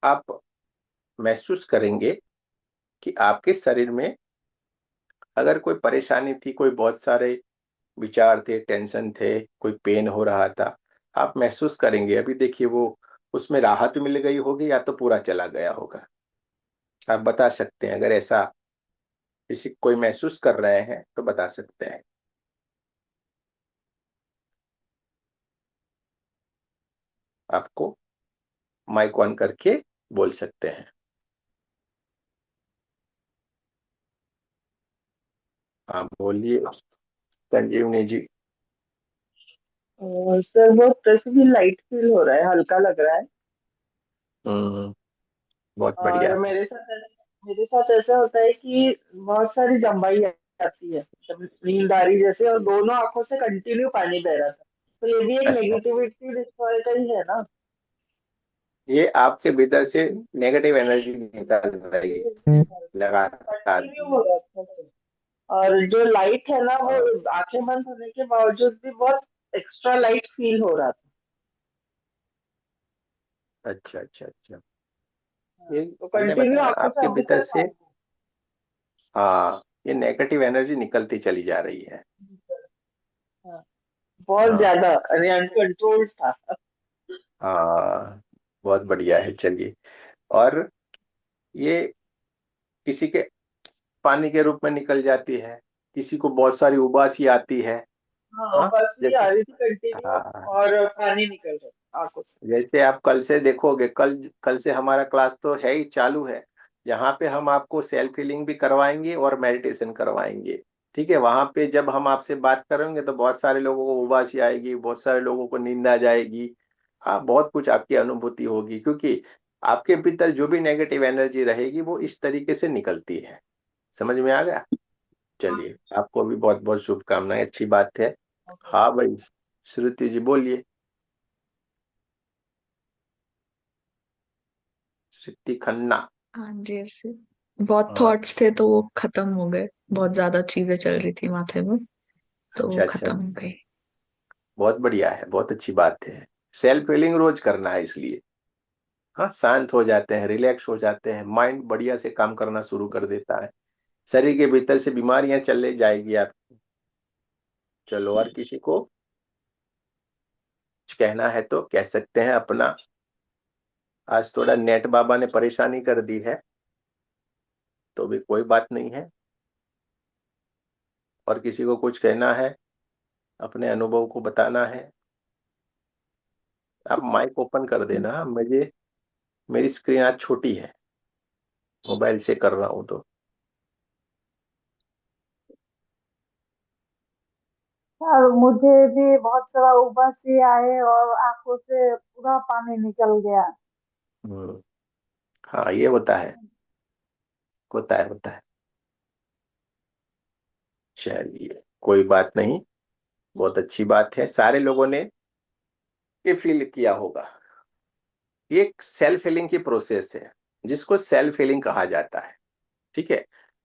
आप महसूस करेंगे कि आपके शरीर में अगर कोई परेशानी थी, कोई बहुत सारे विचार थे, टेंशन थे, कोई पेन हो रहा था, आप महसूस करेंगे अभी देखिए वो उसमें राहत मिल गई होगी या तो पूरा चला गया होगा। आप बता सकते हैं, अगर ऐसा किसी कोई महसूस कर रहे हैं तो बता सकते हैं। आपको माइक ऑन करके बोल सकते हैं। आप बोलिए संजीवनी जी। सर बहुत प्रेसिबल लाइट फील हो रहा है, हल्का लग रहा है। बहुत और बढ़िया। मेरे साथ ऐसा होता है कि बहुत सारी जम्बाई आती है, मतलब नींद आ रही जैसे, और दोनों आंखों से कंटिन्यू पानी बह रहा था। तो ये भी एक अच्छा, नेगेटिविटी डिस्ट्रॉय का ही है ना? ये आपके भीतर से नेगेटिव एनर्जी निकाल रही है लगातार। कंटिन्यू हो रहा था सर। और जो लाइट है ना, वो हाँ, आंखें बंद होने के बावजूद भी बहुत एक्स्ट्रा लाइट फील हो रहा था। अच्छा अच्छा अच्छा। ये तो मैंने कंटिन्यू बताया आंखों से आपके अभी भीतर तक से, हाँ, ये नेगेटिव एनर्जी निकलती चली जा रही है। हाँ, बहुत हाँ ज्यादा अनकंट्रोल्ड था। हाँ, बहुत बढ़िया है। चलिए, और ये किसी के पानी के रूप में निकल जाती है, किसी को बहुत सारी उबासी आती है। हाँ, हाँ, बस भी आ जैसे, रही थी कंटिन्यू, हाँ, और पानी निकल रहा था आंखों से। जैसे आप कल से देखोगे, कल कल से हमारा क्लास तो है ही, चालू है, जहाँ पे हम आपको सेल्फ हीलिंग भी करवाएंगे और मेडिटेशन करवाएंगे। ठीक है, वहां पे जब हम आपसे बात करेंगे तो बहुत सारे लोगों को उबासी आएगी, बहुत सारे लोगों को नींद आ जाएगी। हाँ, बहुत कुछ आपकी अनुभूति होगी, क्योंकि आपके भीतर जो भी नेगेटिव एनर्जी रहेगी वो इस तरीके से निकलती है। समझ में आ गया? चलिए, आपको भी बहुत बहुत शुभकामनाएं, अच्छी बात है। हाँ भाई, श्रुति जी बोलिए। श्रुति खन्ना। हाँ जी, ऐसे बहुत हाँ, थॉट्स थे तो वो खत्म हो गए। बहुत ज्यादा चीजें चल रही थी माथे में, तो वो अच्छा अच्छा, खत्म हो गई। बहुत बढ़िया है, बहुत अच्छी बात है। सेल्फ हीलिंग रोज करना है, इसलिए हाँ, शांत हो जाते हैं, रिलैक्स हो जाते हैं, माइंड बढ़िया से काम करना शुरू कर देता है, शरीर के भीतर से बीमारियां चले जाएगी आप। चलो, और किसी को कुछ कहना है तो कह सकते हैं अपना। आज थोड़ा नेट बाबा ने परेशानी कर दी है, तो भी कोई बात नहीं है। और किसी को कुछ कहना है, अपने अनुभव को बताना है, आप माइक ओपन कर देना। मुझे, मेरी स्क्रीन आज छोटी है, मोबाइल से कर रहा हूँ तो। सर मुझे भी बहुत सारा उबासी आए और आंखों से पूरा पानी निकल गया। हम्म, हाँ, ये होता है, होता है, होता है। चलिए, कोई बात नहीं, बहुत अच्छी बात है, सारे लोगों ने ये फील किया होगा। ये एक सेल्फ हीलिंग की प्रोसेस है, जिसको सेल्फ हीलिंग कहा जाता है। ठीक है,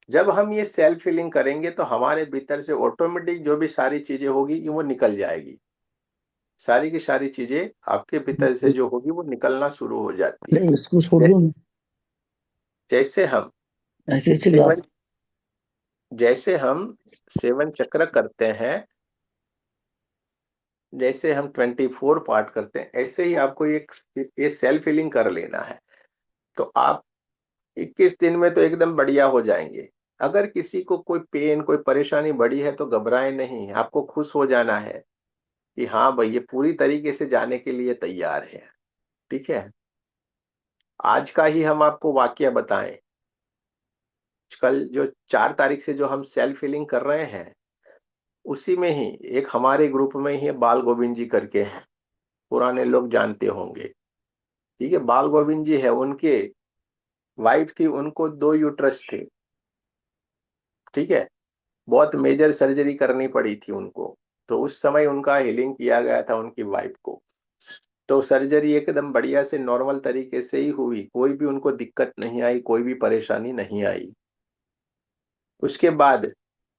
जब हम ये सेल्फ हीलिंग करेंगे तो हमारे भीतर से ऑटोमेटिक जो भी सारी चीजें होगी वो निकल जाएगी। सारी की सारी चीजें आपके भीतर से जो होगी वो निकलना शुरू हो जाती है। इसको छोड़ दो ना, जैसे हम ऐसे ऐसे सेवन ग्लास जैसे हम 7 चक्र करते हैं, जैसे हम 24 पार्ट करते हैं, ऐसे ही आपको ये सेल्फ हीलिंग कर लेना है। तो आप 21 दिन में तो एकदम बढ़िया हो जाएंगे। अगर किसी को कोई पेन, कोई परेशानी बड़ी है तो घबराए नहीं, आपको खुश हो जाना है कि हाँ भाई ये पूरी तरीके से जाने के लिए तैयार है। ठीक है, आज का ही हम आपको वाकया बताएं। कल जो 4 तारीख से जो हम सेल्फ हीलिंग कर रहे हैं, उसी में ही एक हमारे ग्रुप में ही बाल गोविंद जी करके हैं, पुराने लोग जानते होंगे। ठीक है, बाल गोविंद जी है, उनके वाइफ थी, उनको 2 यूट्रस थे। ठीक है, बहुत मेजर सर्जरी करनी पड़ी थी उनको, तो उस समय उनका हीलिंग किया गया था उनकी वाइफ को। तो सर्जरी एकदम बढ़िया से नॉर्मल तरीके से ही हुई, कोई भी उनको दिक्कत नहीं आई, कोई भी परेशानी नहीं आई। उसके बाद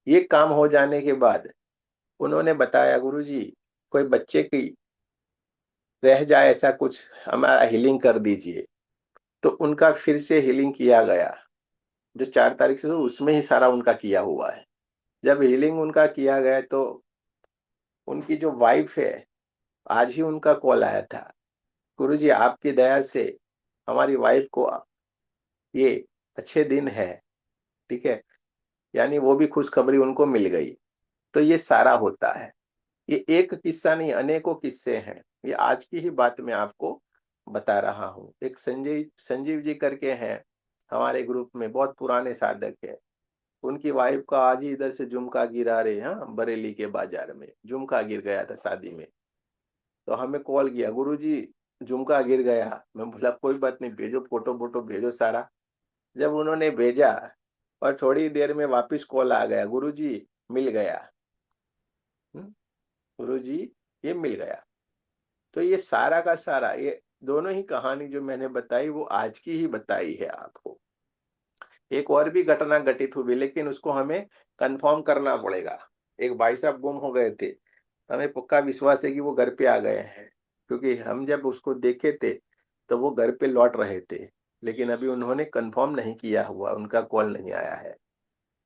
ये काम हो जाने के बाद उन्होंने बताया, गुरुजी कोई बच्चे की रह जाए ऐसा कुछ, हमारा हीलिंग कर दीजिए। तो उनका फिर से हीलिंग किया गया, जो 4 तारीख से उसमें ही सारा उनका किया हुआ है। जब हीलिंग उनका किया गया तो उनकी जो वाइफ है, आज ही उनका कॉल आया था, गुरुजी आपकी दया से हमारी वाइफ को ये अच्छे दिन है। ठीक है, यानी वो भी खुशखबरी उनको मिल गई। तो ये सारा होता है, ये एक किस्सा नहीं, अनेकों किस्से हैं। ये आज की ही बात मैं आपको बता रहा हूँ। एक संजीव जी करके हैं हमारे ग्रुप में, बहुत पुराने साधक है। उनकी वाइफ का आज ही इधर से झुमका गिरा रहे, हाँ, बरेली के बाजार में झुमका गिर गया था शादी में। तो हमें कॉल किया, गुरुजी झुमका गिर गया। मैं बोला कोई बात नहीं, भेजो फोटो फोटो भेजो सारा। जब उन्होंने भेजा और थोड़ी देर में वापस कॉल आ गया, गुरुजी मिल गया। गुरुजी ये मिल गया। तो ये सारा का सारा, ये दोनों ही कहानी जो मैंने बताई वो आज की ही बताई है आपको। एक और भी घटना घटित हुई, लेकिन उसको हमें कंफर्म करना पड़ेगा। एक भाई साहब गुम हो गए थे, हमें पक्का विश्वास है कि वो घर पे आ गए हैं, क्योंकि हम जब उसको देखे थे तो वो घर पे लौट रहे थे, लेकिन अभी उन्होंने कंफर्म नहीं किया हुआ, उनका कॉल नहीं आया है।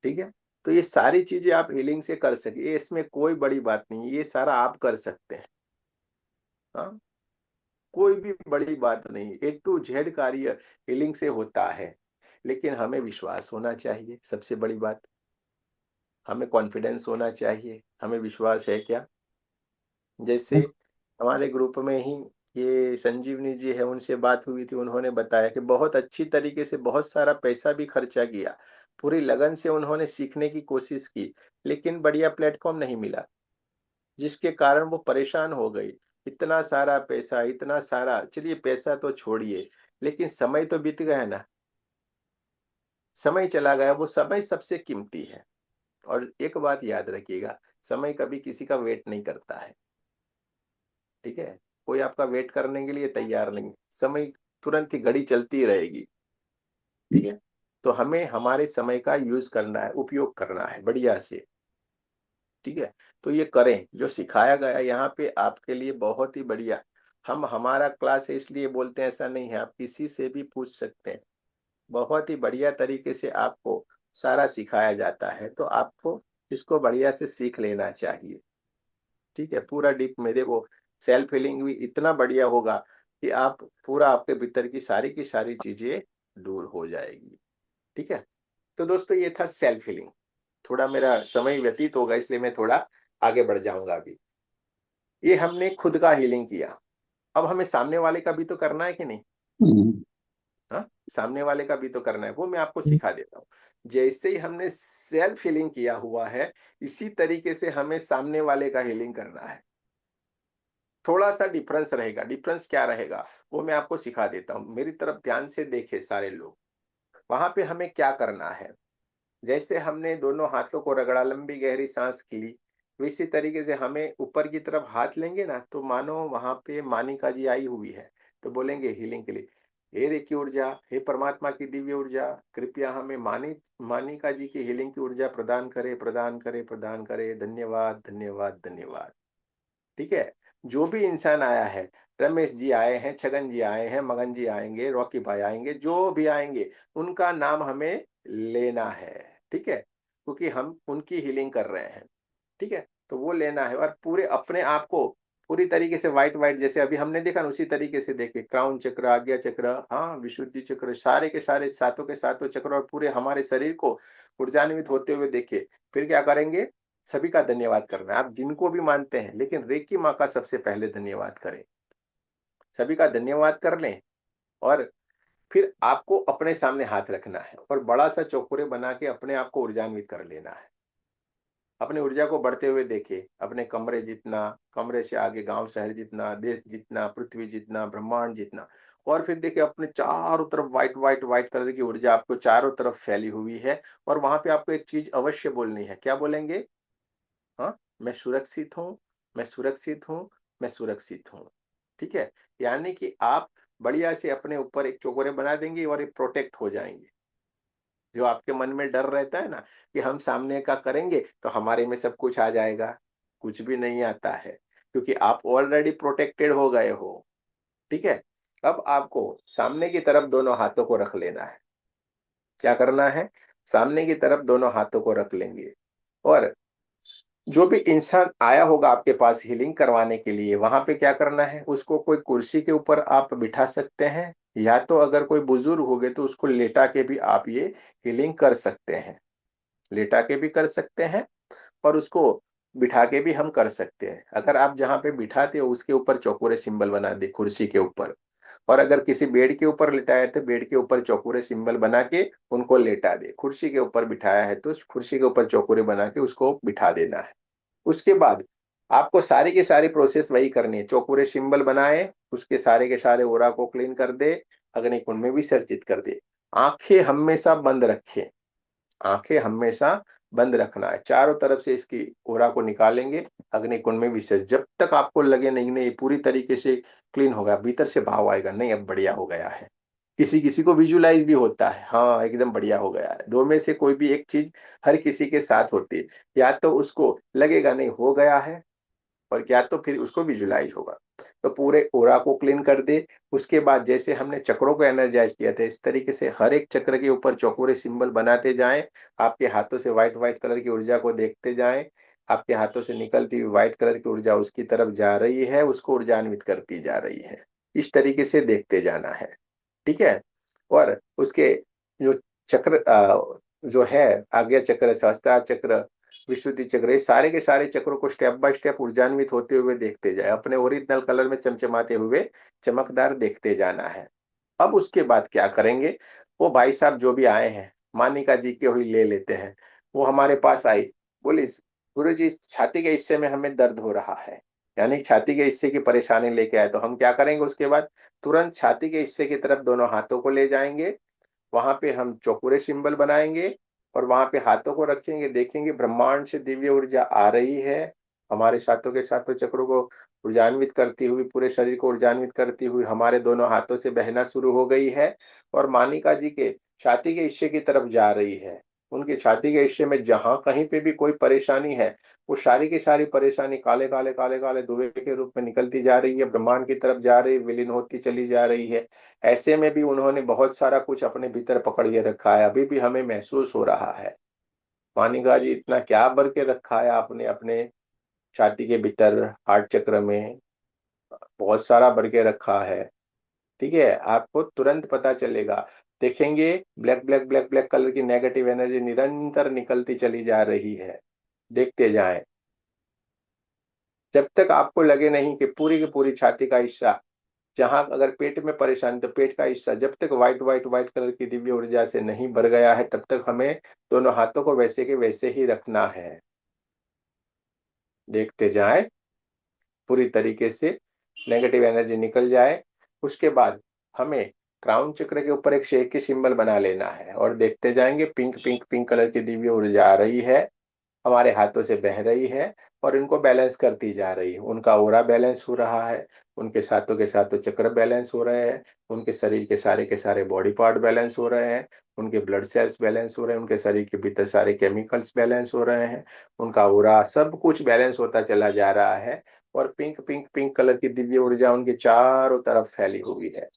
ठीक है, तो ये सारी चीजें आप हीलिंग से कर सके, इसमें कोई बड़ी बात नहीं, ये सारा आप कर सकते हैं। हाँ, कोई भी बड़ी बात नहीं, A to Z कार्य हीलिंग से होता है। लेकिन हमें विश्वास होना चाहिए, सबसे बड़ी बात। हमें कॉन्फिडेंस होना चाहिए, हमें विश्वास है क्या। जैसे हमारे ग्रुप में ही ये संजीवनी जी है, उनसे बात हुई थी, उन्होंने बताया कि बहुत अच्छी तरीके से बहुत सारा पैसा भी खर्चा किया, पूरी लगन से उन्होंने सीखने की कोशिश की, लेकिन बढ़िया प्लेटफॉर्म नहीं मिला, जिसके कारण वो परेशान हो गई। इतना सारा पैसा, इतना सारा, चलिए पैसा तो छोड़िए, लेकिन समय तो बीत गया ना, समय चला गया। वो समय सबसे कीमती है। और एक बात याद रखिएगा, समय कभी किसी का वेट नहीं करता है। ठीक है, कोई आपका वेट करने के लिए तैयार नहीं, समय तुरंत ही घड़ी चलती रहेगी। ठीक है, तो हमें हमारे समय का यूज करना है, उपयोग करना है बढ़िया से। ठीक है, तो ये करें जो सिखाया गया यहाँ पे आपके लिए, बहुत ही बढ़िया। हम हमारा क्लास है इसलिए बोलते हैं, ऐसा नहीं है, आप किसी से भी पूछ सकते हैं। बहुत ही बढ़िया तरीके से आपको सारा सिखाया जाता है, तो आपको इसको बढ़िया से सीख लेना चाहिए। ठीक है, पूरा डीप में देखो, सेल्फ हीलिंग भी इतना बढ़िया होगा कि आप पूरा, आपके भीतर की सारी चीजें दूर हो जाएगी। ठीक है, तो दोस्तों ये था सेल्फ हीलिंग। थोड़ा मेरा समय व्यतीत होगा, इसलिए मैं थोड़ा आगे बढ़ जाऊंगा अभी। ये हमने खुद का हीलिंग किया, अब हमें सामने वाले का भी तो करना है कि नहीं। हाँ, सामने वाले का भी तो करना है, वो मैं आपको सिखा देता हूँ। जैसे ही हमने सेल्फ हीलिंग किया हुआ है, इसी तरीके से हमें सामने वाले का हीलिंग करना है। थोड़ा सा डिफरेंस रहेगा, डिफरेंस क्या रहेगा वो मैं आपको सिखा देता हूँ। मेरी तरफ ध्यान से देखे सारे लोग। वहां पे हमें क्या करना है, जैसे हमने दोनों हाथों को रगड़ा, लंबी गहरी सांस ली, इसी तरीके से हमें ऊपर की तरफ हाथ लेंगे ना, तो मानो वहां पे मानिका जी आई हुई है, तो बोलेंगे हीलिंग के लिए, हे रेकी ऊर्जा, हे परमात्मा की दिव्य ऊर्जा, कृपया हमें मानिका जी की हीलिंग की ऊर्जा प्रदान करे, प्रदान करे, प्रदान करे, धन्यवाद धन्यवाद धन्यवाद। ठीक है, जो भी इंसान आया है, रमेश जी आए हैं, छगन जी आए हैं, मगन जी आएंगे, रॉकी भाई आएंगे, जो भी आएंगे उनका नाम हमें लेना है। ठीक है, क्योंकि हम उनकी हीलिंग कर रहे हैं। ठीक है, तो वो लेना है और पूरे अपने आप को पूरी तरीके से व्हाइट व्हाइट, जैसे अभी हमने देखा ना, उसी तरीके से देखे क्राउन चक्र, आज्ञा चक्र, हाँ विशुद्धि चक्र, सारे के सारे सातों के सातों चक्र और पूरे हमारे शरीर को ऊर्जान्वित होते हुए देखे। फिर क्या करेंगे, सभी का धन्यवाद करना है, आप जिनको भी मानते हैं, लेकिन रेकी माँ का सबसे पहले धन्यवाद करें, सभी का धन्यवाद कर लें। और फिर आपको अपने सामने हाथ रखना है और बड़ा सा चौकोरे बना के अपने आप को ऊर्जान्वित कर लेना है। अपनी ऊर्जा को बढ़ते हुए देखे, अपने कमरे जितना, कमरे से आगे गांव शहर जितना, देश जितना, पृथ्वी जितना, ब्रह्मांड जितना। और फिर देखिए अपने चारों तरफ व्हाइट व्हाइट व्हाइट कलर की ऊर्जा आपको चारों तरफ फैली हुई है। और वहां पे आपको एक चीज अवश्य बोलनी है, क्या बोलेंगे, हाँ, मैं सुरक्षित हूँ, मैं सुरक्षित हूँ, मैं सुरक्षित हूँ। ठीक है, यानी कि आप बढ़िया से अपने ऊपर एक चौकोरे बना देंगे और ये प्रोटेक्ट हो जाएंगे। जो आपके मन में डर रहता है ना कि हम सामने का करेंगे तो हमारे में सब कुछ आ जाएगा, कुछ भी नहीं आता है, क्योंकि आप ऑलरेडी प्रोटेक्टेड हो गए हो। ठीक है, अब आपको सामने की तरफ दोनों हाथों को रख लेना है। क्या करना है, सामने की तरफ दोनों हाथों को रख लेंगे और जो भी इंसान आया होगा आपके पास हीलिंग करवाने के लिए, वहां पे क्या करना है, उसको कोई कुर्सी के ऊपर आप बिठा सकते हैं, या तो अगर कोई बुजुर्ग हो गए तो उसको लेटा के भी आप ये हीलिंग कर सकते हैं, लेटा के भी कर सकते हैं और उसको बिठा के भी हम कर सकते हैं। अगर आप जहाँ पे बिठाते हो उसके ऊपर चौकोरे सिंबल बना दे कुर्सी के ऊपर, और अगर किसी बेड के ऊपर लिटाया है तो बेड के ऊपर चौकोरे सिंबल बना के उनको लेटा दे, कुर्सी के ऊपर बिठाया है तो कुर्सी के ऊपर चौकोरे बना के उसको बिठा देना है। उसके बाद आपको सारी की सारी प्रोसेस वही करनी है, चौकोरे सिंबल बनाए, उसके सारे के सारे ओरा को क्लीन कर दे, अग्निकुंड में विसर्जित कर दे। आंखें हमेशा बंद रखें, आंखें हमेशा बंद रखना है, चारों तरफ से इसकी ओरा को निकालेंगे, अग्निकुंड में विसर्जित, जब तक आपको लगे नहीं नहीं पूरी तरीके से क्लीन हो गया, भीतर से भाव आएगा नहीं अब बढ़िया हो गया है। किसी किसी को विजुलाइज भी होता है, हाँ एकदम बढ़िया हो गया है, दो में से कोई भी एक चीज हर किसी के साथ होती है, या तो उसको लगेगा नहीं हो गया है और या तो फिर उसको विजुलाइज होगा। तो पूरे ओरा को क्लीन कर दे। उसके बाद जैसे हमने चक्रों को एनर्जाइज किया था, इस तरीके से हर एक चक्र के ऊपर चौकोरे सिंबल बनाते जाएं, आपके हाथों से व्हाइट व्हाइट कलर की ऊर्जा को देखते जाएं, आपके हाथों से निकलती हुई व्हाइट कलर की ऊर्जा उसकी तरफ जा रही है, उसको ऊर्जान्वित करती जा रही है, इस तरीके से देखते जाना है। ठीक है, और उसके जो चक्र जो है आज्ञा चक्र, सहस्त्रार चक्र, विशुद्धि चक्र, ये सारे के सारे चक्रों को स्टेप बाय स्टेप ऊर्जान्वित होते हुए देखते जाए, अपने ओरिजिनल कलर में चमचमाते हुए चमकदार देखते जाना है। अब उसके बाद क्या करेंगे, वो भाई साहब जो भी आए हैं, मानिका जी के हुई ले लेते हैं, वो हमारे पास आई, बोली गुरु जी छाती के हिस्से में हमें दर्द हो रहा है, यानी छाती के हिस्से की परेशानी लेके आए। तो हम क्या करेंगे, उसके बाद तुरंत छाती के हिस्से की तरफ दोनों हाथों को ले जाएंगे, वहां पे हम चौकोरे सिंबल बनाएंगे और वहां पे हाथों को रखेंगे, देखेंगे ब्रह्मांड से दिव्य ऊर्जा आ रही है, हमारे सातों के सातों चक्रों को ऊर्जान्वित करती हुई, पूरे शरीर को ऊर्जान्वित करती हुई हमारे दोनों हाथों से बहना शुरू हो गई है और मानिका जी के छाती के हिस्से की तरफ जा रही है। उनके छाती के हिस्से में जहां कहीं पे भी कोई परेशानी है, वो सारी की सारी परेशानी काले काले काले काले धुएं के रूप में निकलती जा रही है, ब्रह्मांड की तरफ जा रही, विलीन होती चली जा रही है। ऐसे में भी उन्होंने बहुत सारा कुछ अपने भीतर पकड़ के रखा है, अभी भी हमें महसूस हो रहा है। मानिका जी इतना क्या भर के रखा है आपने अपने छाती के भीतर, हार्ट चक्र में बहुत सारा भर के रखा है। ठीक है, आपको तुरंत पता चलेगा, देखेंगे black black black black colour की नेगेटिव एनर्जी निरंतर निकलती चली जा रही है, देखते जाएं जब तक आपको लगे नहीं कि पूरी की पूरी छाती का हिस्सा, जहां अगर पेट में परेशानी तो पेट का हिस्सा जब तक व्हाइट व्हाइट व्हाइट कलर की दिव्य ऊर्जा से नहीं भर गया है, तब तक हमें दोनों हाथों को वैसे के वैसे ही रखना है। देखते जाए पूरी तरीके से नेगेटिव एनर्जी निकल जाए। उसके बाद हमें क्राउन चक्र के ऊपर एक शेक की सिंबल बना लेना है और देखते जाएंगे पिंक पिंक पिंक कलर की दिव्य ऊर्जा आ रही है, हमारे हाथों से बह रही है और इनको बैलेंस करती जा रही है। उनका ओरा बैलेंस हो रहा है, उनके साथों के साथों चक्र बैलेंस हो रहे हैं, उनके शरीर के सारे बॉडी पार्ट बैलेंस हो रहे हैं, उनके ब्लड सेल्स बैलेंस हो रहे हैं, उनके शरीर के भीतर सारे केमिकल्स बैलेंस हो रहे हैं, उनका ओरा सब कुछ बैलेंस होता चला जा रहा है और पिंक पिंक पिंक कलर की दिव्य ऊर्जा उनके चारों तरफ फैली हुई है।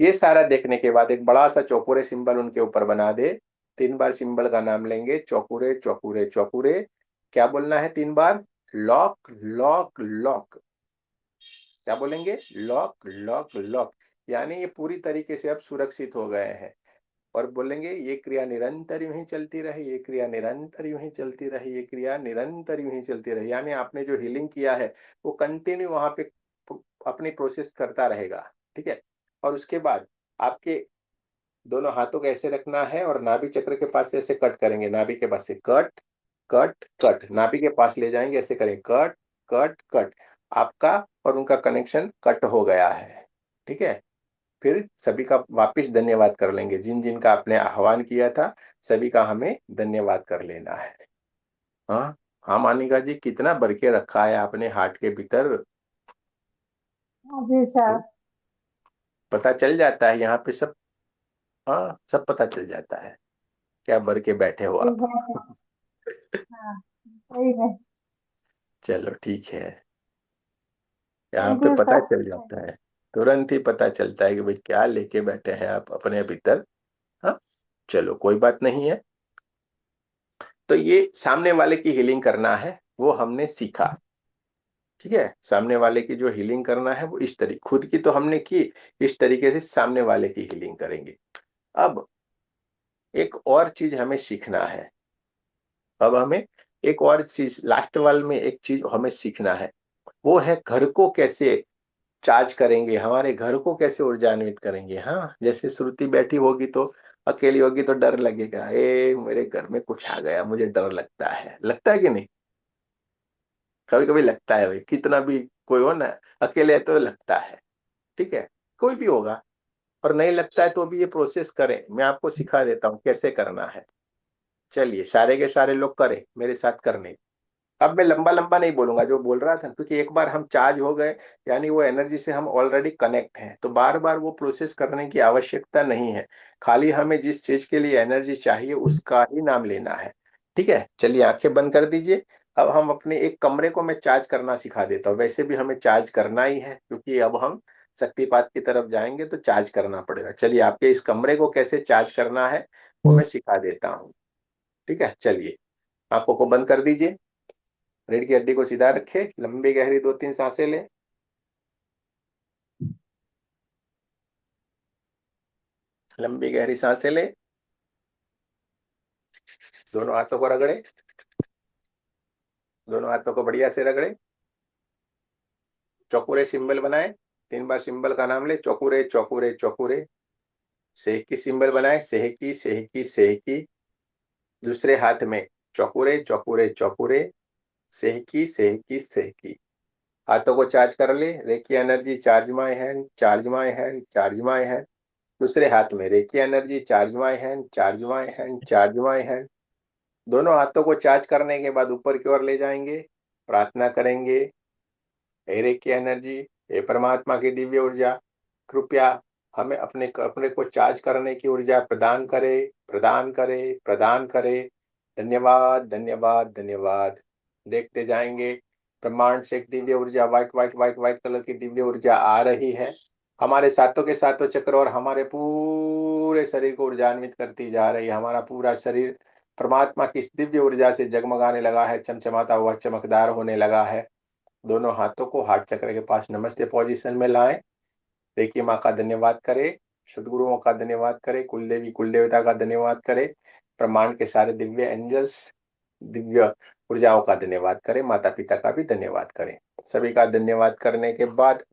ये सारा देखने के बाद एक बड़ा सा चौकोरे सिंबल उनके ऊपर बना दे 3 बार सिंबल का नाम लेंगे, चौकुरे चौकुरे चौकुरे। क्या बोलना है 3 बार? Lock lock lock. क्या बोलेंगे? Lock lock lock. यानी ये पूरी तरीके से अब सुरक्षित हो गए हैं। और बोलेंगे ये क्रिया निरंतर यूं ही चलती रहे, ये क्रिया निरंतर यूं ही चलती रहे, ये क्रिया निरंतर यूं ही चलती रहे। यानी आपने जो हीलिंग किया है वो कंटिन्यू वहां पे अपनी प्रोसेस करता रहेगा। ठीक है। और उसके बाद आपके दोनों हाथों को ऐसे रखना है और नाभि चक्र के पास से ऐसे कट करेंगे, नाभि के पास से कट कट कट, नाभि के पास ले जाएंगे, ऐसे करें कट कट कट। आपका और उनका कनेक्शन कट हो गया है। ठीक है। फिर सभी का वापिस धन्यवाद कर लेंगे, जिन जिन का आपने आह्वान किया था सभी का हमें धन्यवाद कर लेना है। हाँ हाँ मानिका जी, कितना भर के रखा है आपने हार्ट के भीतर। हाँ जी सर। पता चल जाता है यहाँ पे सब। हाँ सब पता चल जाता है क्या भर के बैठे हो सही आप। है। हाँ सही है। चलो ठीक है। यहाँ थैंक पे यू पता सर। चल जाता है, तुरंत ही पता चलता है कि भाई क्या लेके बैठे हैं आप अपने भीतर। हाँ चलो कोई बात नहीं है। तो ये सामने वाले की हीलिंग करना है वो हमने सीखा। ठीक है। सामने वाले की जो हीलिंग करना है वो इस तरीके, खुद की तो हमने की, इस तरीके से सामने वाले की हीलिंग करेंगे। अब एक और चीज हमें सीखना है। अब हमें एक और चीज लास्ट वाल में एक चीज हमें सीखना है, वो है घर को कैसे चार्ज करेंगे, हमारे घर को कैसे ऊर्जान्वित करेंगे। हाँ जैसे श्रुति बैठी होगी तो अकेली होगी तो डर लगेगा, ए मेरे घर में कुछ आ गया, मुझे डर लगता है। लगता है कि नहीं? कभी कभी लगता है भाई, कितना भी कोई हो ना, अकेले है तो लगता है। ठीक है। कोई भी होगा। और नहीं लगता है तो भी ये प्रोसेस करें, मैं आपको सिखा देता हूँ कैसे करना है। चलिए सारे के सारे लोग करें मेरे साथ करने। अब मैं लंबा लंबा नहीं बोलूंगा जो बोल रहा था, क्योंकि एक बार हम चार्ज हो गए यानी वो एनर्जी से हम ऑलरेडी कनेक्ट हैं, तो बार बार वो प्रोसेस करने की आवश्यकता नहीं है। खाली हमें जिस चीज के लिए एनर्जी चाहिए उसका ही नाम लेना है। ठीक है। चलिए आंखें बंद कर दीजिए। अब हम अपने एक कमरे को मैं चार्ज करना सिखा देता हूँ, वैसे भी हमें चार्ज करना ही है क्योंकि अब हम शक्तिपात की तरफ जाएंगे तो चार्ज करना पड़ेगा। चलिए आपके इस कमरे को कैसे चार्ज करना है वो मैं सिखा देता हूँ। ठीक है। चलिए आंखों को बंद कर दीजिए, रीढ़ की हड्डी को सीधा रखे, लंबी गहरी 2-3 सांसें ले। लंबी गहरी सांसें ले। दोनों हाथों को रगड़े, दोनों हाथों को बढ़िया से रगड़े। चौकुरे सिंबल बनाए, 3 बार सिंबल का नाम ले, चौकुरे चौकुरे चौकुरे। सेहकी सिंबल बनाए, सेहकी सेहकी सेहकी। दूसरे हाथ में चौकुरे चौकुरे चौकुरे, सेहकी सेहकी सेहकी। हाथों को चार्ज कर ले, Reiki energy charge my hand, charge my hand, charge my hand. दूसरे हाथ में Reiki energy charge my hand, charge my hand, charge my hand. दोनों हाथों को चार्ज करने के बाद ऊपर की ओर ले जाएंगे, प्रार्थना करेंगे, हे रेकी एनर्जी, हे परमात्मा की दिव्य ऊर्जा, कृपया हमें अपने अपने को चार्ज करने की ऊर्जा प्रदान करे, प्रदान करे, प्रदान करे। धन्यवाद धन्यवाद धन्यवाद। देखते जाएंगे ब्रह्मांड से एक दिव्य ऊर्जा, white white white white colour की दिव्य ऊर्जा आ रही है हमारे सातों के सातों चक्र और हमारे पूरे शरीर को ऊर्जान्वित करती जा रही है। हमारा पूरा शरीर परमात्मा की इस दिव्य ऊर्जा से जगमगाने लगा है, चमचमाता हुआ चमकदार होने लगा है। दोनों हाथों को हार्ट चक्र के पास नमस्ते पोजीशन में लाएं। रेकी माँ का धन्यवाद करें, सदगुरुओं का धन्यवाद करें, कुलदेवी कुल देवता का धन्यवाद करें, ब्रह्मांड के सारे दिव्य एंजल्स, दिव्य ऊर्जाओं का धन्यवाद करें, माता पिता का भी धन्यवाद करें। सभी का धन्यवाद करने के बाद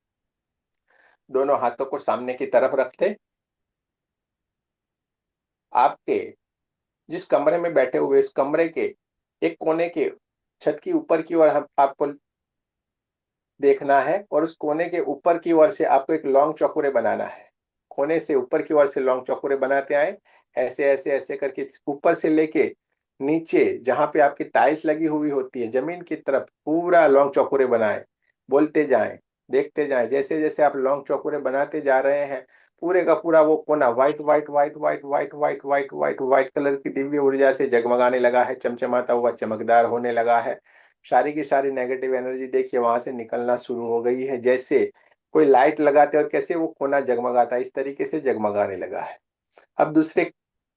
दोनों हाथों को सामने की तरफ रखते, आपके जिस कमरे में बैठे हुए इस कमरे के एक कोने के छत की ऊपर की ओर हम आपको देखना है और उस कोने के ऊपर की ओर से आपको एक लॉन्ग चौकुरे बनाना है। कोने से ऊपर की ओर से लॉन्ग चौकुरे बनाते आए, ऐसे ऐसे ऐसे करके ऊपर से लेके नीचे जहां पे आपकी टाइल्स लगी हुई होती है जमीन की तरफ पूरा लॉन्ग चौकुरे बनाए। बोलते जाएं, देखते जाएं, जैसे जैसे आप लॉन्ग चौकुरे बनाते जा रहे हैं पूरे का पूरा वो कोना white white white white white white white white white colour की दिव्य ऊर्जा से जगमगाने लगा है, चमचमाता हुआ चमकदार होने लगा है। सारी की सारी नेगेटिव एनर्जी देखिए वहां से निकलना शुरू हो गई है, जैसे कोई लाइट लगाते और कैसे वो कोना जगमगाता है इस तरीके से जगमगाने लगा है। अब दूसरे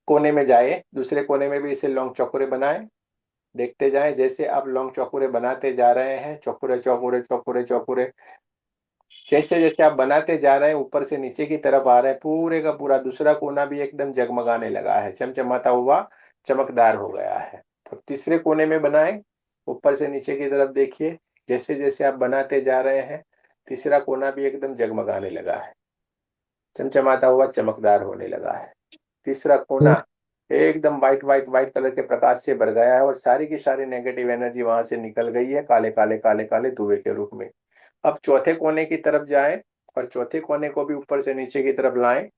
कोने में जाए, दूसरे कोने में भी इसे लॉन्ग चौकोरे बनाए, देखते जाएं। जैसे आप लॉन्ग चौकोरे बनाते जा रहे हैं, चौकोरे चौकोरे चौकोरे चौकोरे, जैसे जैसे आप बनाते जा रहे हैं ऊपर से नीचे की तरफ आ रहे हैं, पूरे का पूरा दूसरा कोना भी एकदम जगमगाने लगा है, चमचमाता हुआ चमकदार हो गया है। तो तीसरे कोने में बनाएं, ऊपर से नीचे की तरफ देखिए, जैसे जैसे आप बनाते जा रहे हैं तीसरा कोना भी एकदम जगमगाने लगा है, चमचमाता हुआ चमकदार होने लगा है। तीसरा कोना एकदम व्हाइट व्हाइट व्हाइट कलर के प्रकाश से भर गया है और सारी की सारी नेगेटिव एनर्जी वहां से निकल गई है, काले काले काले काले धुएं के रूप में। अब चौथे कोने की तरफ जाएं और चौथे कोने को भी ऊपर से नीचे की तरफ लाएं,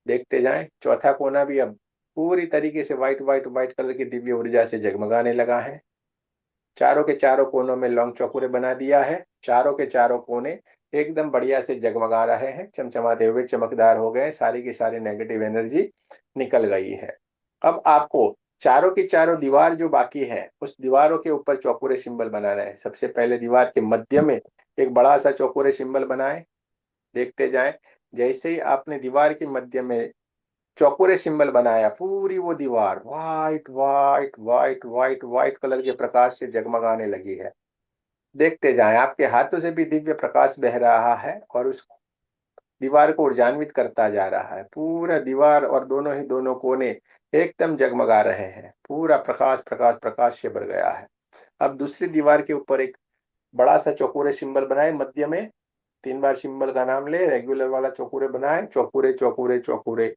देखते जाएं। चौथा कोना भी अब पूरी तरीके से व्हाइट व्हाइट व्हाइट कलर की दिव्य ऊर्जा से जगमगाने लगा है। चारों के चारों कोनों में लौंग चौकोरे बना दिया है, चारों के चारों कोने एकदम बढ़िया से जगमगा रहे हैं, चमचमाते हुए चमकदार हो गए, सारी की सारी नेगेटिव एनर्जी निकल गई है। अब आपको चारों की चारों दीवार जो बाकी है उस दीवारों के ऊपर चौकोरे सिंबल बनाना है। सबसे पहले दीवार के मध्य में एक बड़ा सा चौकोरे सिंबल बनाए, देखते जाएं। जैसे ही आपने दीवार के मध्य में चौकोरे सिंबल बनाया, पूरी वो दीवार white white white white white colour के प्रकाश से जगमगाने लगी है। देखते जाएं, आपके हाथों से भी दिव्य प्रकाश बह रहा है और उस दीवार को ऊर्जान्वित करता जा रहा है। पूरा दीवार और दोनों कोने एकदम जगमगा रहे हैं, पूरा प्रकाश प्रकाश प्रकाश से भर गया है। अब दूसरी दीवार के ऊपर एक बड़ा सा चौकोरे सिंबल बनाए, मध्य में 3 बार सिंबल का नाम ले, रेगुलर वाला चौकोरे बनाए, चौकोरे चौकोरे चौकोरे,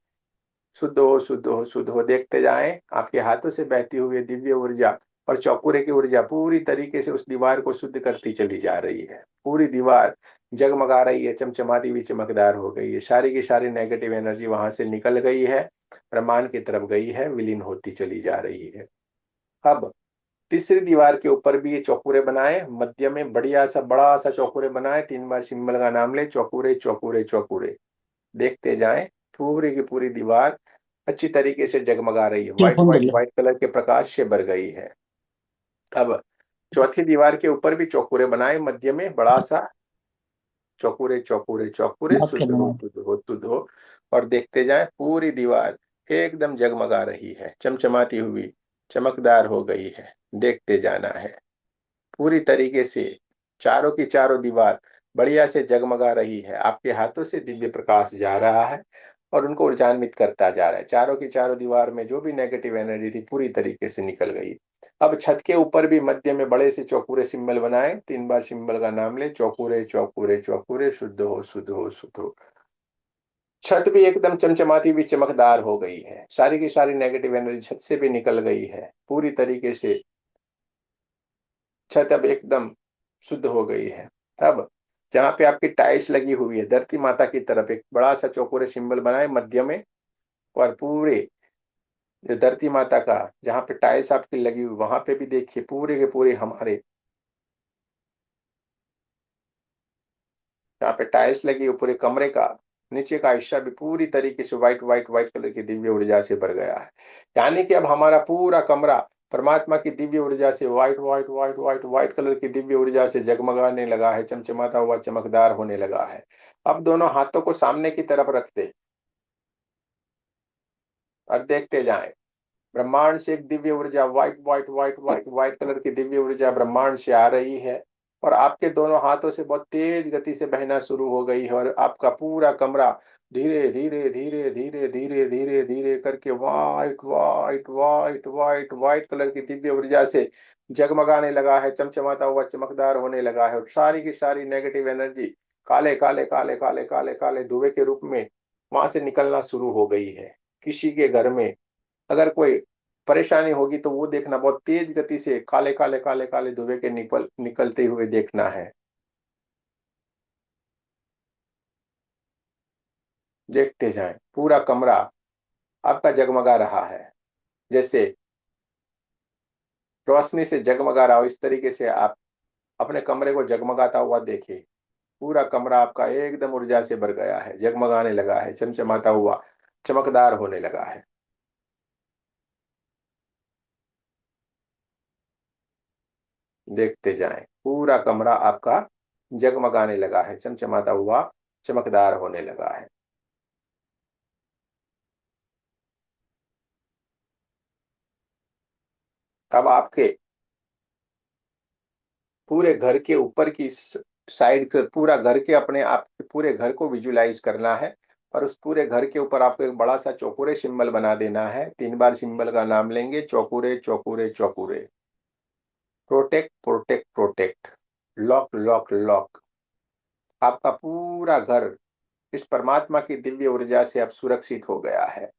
शुद्ध हो शुद्ध हो शुद्ध हो। देखते जाएं, आपके हाथों से बहती हुई दिव्य ऊर्जा और चौकोरे की ऊर्जा पूरी तरीके से उस दीवार को शुद्ध करती चली जा रही है। पूरी दीवार जगमगा रही है, चमचमाती हुई चमकदार हो गई है, सारी की सारी नेगेटिव एनर्जी वहां से निकल गई है, ब्रह्मांड की तरफ गई है, विलीन होती चली जा रही है। अब तीसरी दीवार के ऊपर भी ये चौकोरे बनाए, मध्य में बढ़िया सा बड़ा सा चौकोरे बनाए, 3 बार सिंबल का नाम ले, चौकोरे चौकोरे चौकोरे। देखते जाएं, पूरी की पूरी दीवार अच्छी तरीके से जगमगा रही है, व्हाइट व्हाइट व्हाइट कलर के प्रकाश से भर गई है। अब चौथी दीवार के ऊपर भी चौकोरे बनाए, मध्य में बड़ा सा चौकोरे चौकोरे चौकोरे, शुद्ध हो शुद्ध हो शुद्ध हो। और देखते जाएं, पूरी दीवार एकदम जगमगा रही है, चमचमाती हुई चमकदार हो गई है। देखते जाना है, पूरी तरीके से चारों की चारों दीवार बढ़िया से जगमगा रही है, आपके हाथों से दिव्य प्रकाश जा रहा है और उनको ऊर्जान्वित करता जा रहा है। चारों की चारों दीवार में जो भी नेगेटिव एनर्जी थी पूरी तरीके से निकल गई। अब छत के ऊपर भी मध्य में बड़े से चौकोरे सिंबल बनाए, 3 बार सिंबल का नाम ले, चौकोरे चौकोरे चौकोरे, शुद्ध हो शुद्ध हो शुद्ध हो। छत भी एकदम चमचमाती हुई चमकदार हो गई है, सारी की सारी नेगेटिव एनर्जी छत से भी निकल गई है, पूरी तरीके से छत अब एकदम शुद्ध हो गई है। अब जहाँ पे आपकी टाइल्स लगी हुई है, धरती माता की तरफ एक बड़ा सा चौकोरे सिंबल बनाए मध्य में, और पूरे जो धरती माता का जहाँ पे टाइल्स आपकी लगी हुई वहां पे भी देखिए, पूरे के पूरे हमारे जहाँ पे टाइल्स लगी हुई पूरे कमरे का नीचे का हिस्सा भी पूरी तरीके से व्हाइट व्हाइट व्हाइट कलर की दिव्य ऊर्जा से भर गया है। यानी कि अब हमारा पूरा कमरा परमात्मा की दिव्य ऊर्जा से white white white white white colour की दिव्य ऊर्जा से जगमगाने लगा है, चमचमाता हुआ चमकदार होने लगा है। अब दोनों हाथों को सामने की तरफ रखते और देखते जाएं, ब्रह्मांड से एक दिव्य ऊर्जा white white white white white colour की दिव्य ऊर्जा ब्रह्मांड से आ रही है और आपके दोनों हाथों से बहुत तेज गति से बहना शुरू हो गई है और आपका पूरा कमरा धीरे धीरे धीरे धीरे धीरे धीरे धीरे करके white white white white white colour की दिव्य ऊर्जा से जगमगाने लगा है, चमचमाता हुआ चमकदार होने लगा है और सारी की सारी नेगेटिव एनर्जी काले काले काले काले काले काले धुएं के रूप में वहां से निकलना शुरू हो गई है। किसी के घर में अगर कोई परेशानी होगी तो वो देखना, बहुत तेज गति से काले काले काले काले धुएं के निकलते हुए देखना है। देखते जाएं, पूरा कमरा आपका जगमगा रहा है, जैसे रोशनी से जगमगा रहा हो इस तरीके से आप अपने कमरे को जगमगाता हुआ देखिए। पूरा कमरा आपका एकदम ऊर्जा से भर गया है, जगमगाने लगा है, चमचमाता हुआ चमकदार होने लगा है। देखते जाएं, पूरा कमरा आपका जगमगाने लगा है, चमचमाता हुआ चमकदार होने लगा है। अब आपके पूरे घर के ऊपर की साइड के पूरा घर के अपने आप पूरे घर को विजुलाइज करना है, और उस पूरे घर के ऊपर आपको एक बड़ा सा चौकोरे सिंबल बना देना है। 3 बार सिंबल का नाम लेंगे, चौकोरे चौकोरे चौकोरे। Protect protect protect, lock lock lock. आपका पूरा घर इस परमात्मा की दिव्य ऊर्जा से अब सुरक्षित हो गया है।